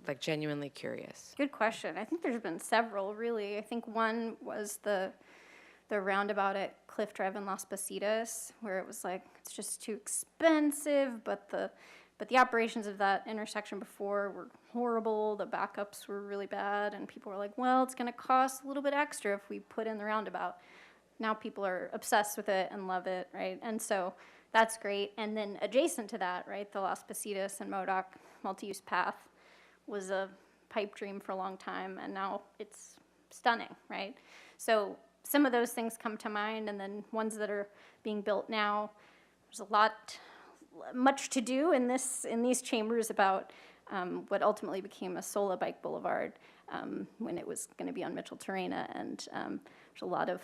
like genuinely curious. Good question. I think there's been several, really. I think one was the roundabout at Cliff Drive in Las Positas, where it was like, it's just too expensive, but the operations of that intersection before were horrible, the backups were really bad, and people were like, well, it's gonna cost a little bit extra if we put in the roundabout. Now people are obsessed with it and love it, right? And so that's great. And then adjacent to that, right, the Las Positas and MODOC multi-use path was a pipe dream for a long time, and now it's stunning, right? So some of those things come to mind, and then ones that are being built now. There's much to do in these chambers about what ultimately became a Sola Bike Boulevard when it was going to be on Mitchell Terrena, and there's a lot of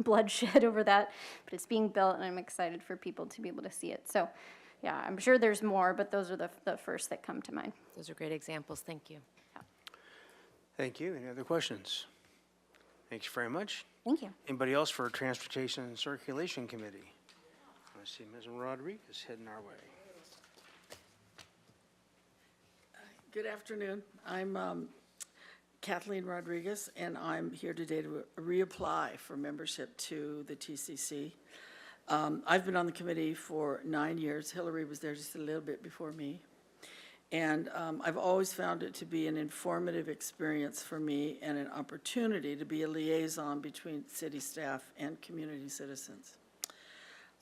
bloodshed over that, but it's being built, and I'm excited for people to be able to see it. So, yeah, I'm sure there's more, but those are the first that come to mind. Those are great examples. Thank you. Thank you. Any other questions? Thanks very much. Thank you. Anybody else for Transportation and Circulation Committee? I see Ms. Rodriguez heading our way. Good afternoon. I'm Kathleen Rodriguez, and I'm here today to reapply for membership to the TCC. I've been on the committee for 9 years. Hillary was there just a little bit before me. And I've always found it to be an informative experience for me and an opportunity to be a liaison between city staff and community citizens.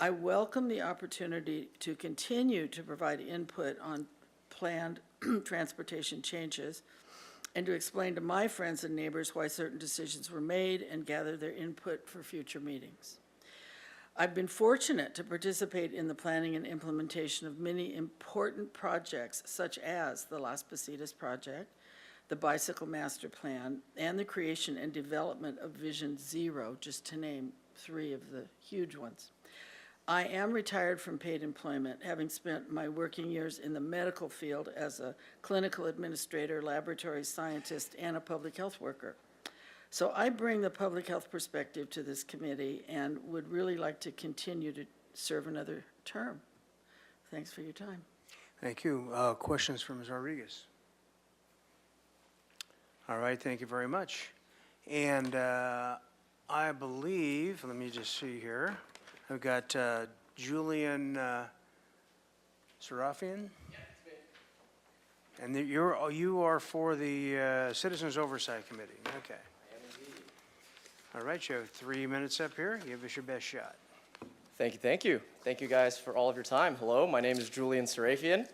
I welcome the opportunity to continue to provide input on planned transportation changes and to explain to my friends and neighbors why certain decisions were made and gather their input for future meetings. I've been fortunate to participate in the planning and implementation of many important projects, such as the Las Positas project, the Bicycle Master Plan, and the creation and development of Vision Zero, just to name 3 of the huge ones. I am retired from paid employment, having spent my working years in the medical field as a clinical administrator, laboratory scientist, and a public health worker. So I bring the public health perspective to this committee and would really like to continue to serve another term. Thanks for your time. Thank you. Questions from Ms. Rodriguez? All right, thank you very much. And I believe, let me just see here, I've got Julian Serafian. And you are for the Citizens Oversight Committee. Okay. All right, you have 3 minutes up here. Give us your best shot. Thank you, thank you. Thank you guys for all of your time. Hello, my name is Julian Serafian.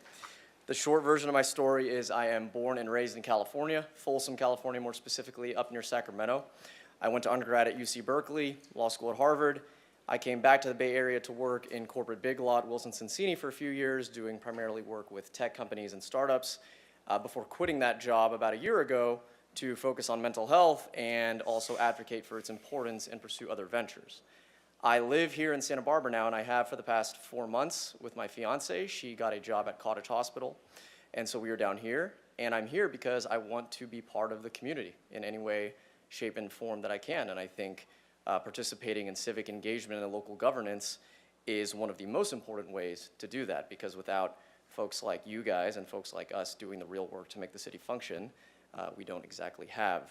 The short version of my story is I am born and raised in California, Folsom, California, more specifically up near Sacramento. I went to undergrad at UC Berkeley, law school at Harvard. I came back to the Bay Area to work in corporate big lot, Wilson Sonsini, for a few years, doing primarily work with tech companies and startups, before quitting that job about a year ago to focus on mental health and also advocate for its importance and pursue other ventures. I live here in Santa Barbara now, and I have for the past 4 months with my fiance. She got a job at Cottage Hospital, and so we are down here. And I'm here because I want to be part of the community in any way, shape, and form that I can. And I think participating in civic engagement and local governance is one of the most important ways to do that, because without folks like you guys and folks like us doing the real work to make the city function, we don't exactly have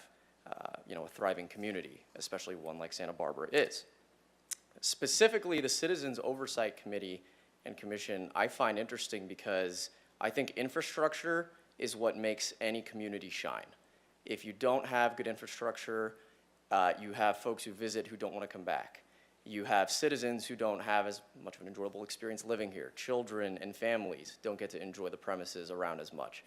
a thriving community, especially one like Santa Barbara is. Specifically, the Citizens Oversight Committee and Commission I find interesting because I think infrastructure is what makes any community shine. If you don't have good infrastructure, you have folks who visit who don't want to come back. You have citizens who don't have as much of an enjoyable experience living here. Children and families don't get to enjoy the premises around as much.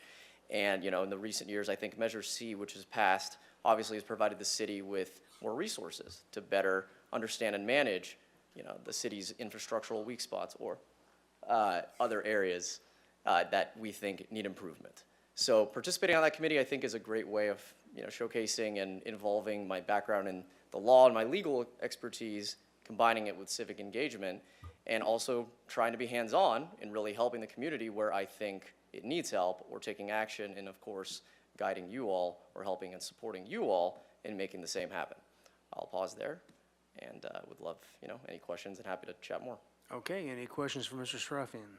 And, in the recent years, I think Measure C, which has passed, obviously has provided the city with more resources to better understand and manage, the city's infrastructural weak spots or other areas that we think need improvement. So participating on that committee, I think, is a great way of, showcasing and involving my background in the law and my legal expertise, combining it with civic engagement, and also trying to be hands-on in really helping the community where I think it needs help, or taking action, and of course, guiding you all, or helping and supporting you all in making the same happen. I'll pause there, and would love, any questions, and happy to chat more. Okay, any questions for Mr. Serafian?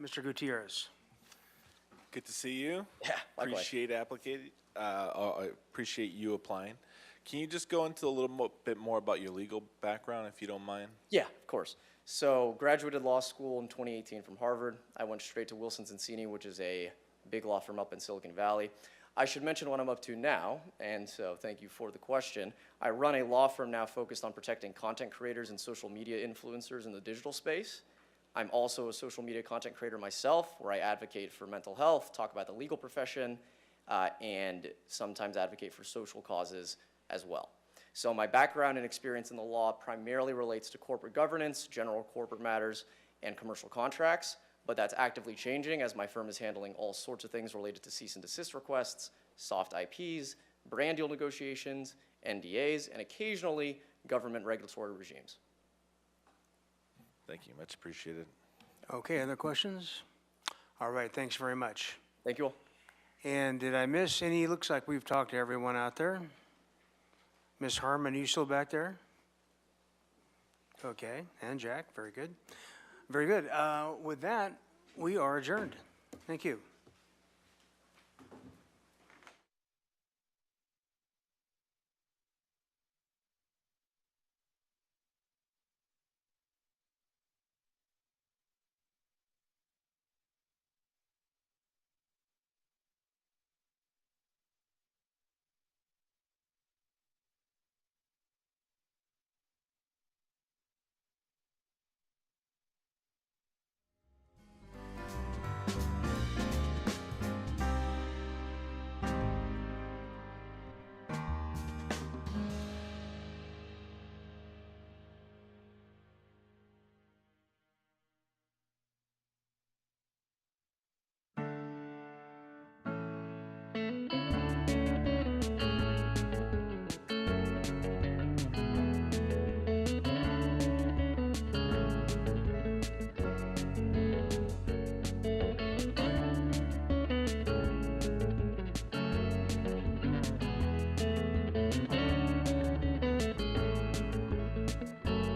Mr. Gutierrez? Good to see you. Yeah, likewise. Appreciate you applying. Can you just go into a little bit more about your legal background, if you don't mind? Yeah, of course. So graduated law school in 2018 from Harvard. I went straight to Wilson Sonsini, which is a big law firm up in Silicon Valley. I should mention what I'm up to now, and so thank you for the question. I run a law firm now focused on protecting content creators and social media influencers in the digital space. I'm also a social media content creator myself, where I advocate for mental health, talk about the legal profession, and sometimes advocate for social causes as well. So my background and experience in the law primarily relates to corporate governance, general corporate matters, and commercial contracts, but that's actively changing as my firm is handling all sorts of things related to cease and desist requests, soft IPs, brand deal negotiations, NDAs, and occasionally government regulatory regimes. Thank you, much appreciated. Okay, other questions? All right, thanks very much. Thank you all. And did I miss any? Looks like we've talked to everyone out there. Ms. Harmon, are you still back there? Okay, and Jack, very good. Very good. With that, we are adjourned. Thank you.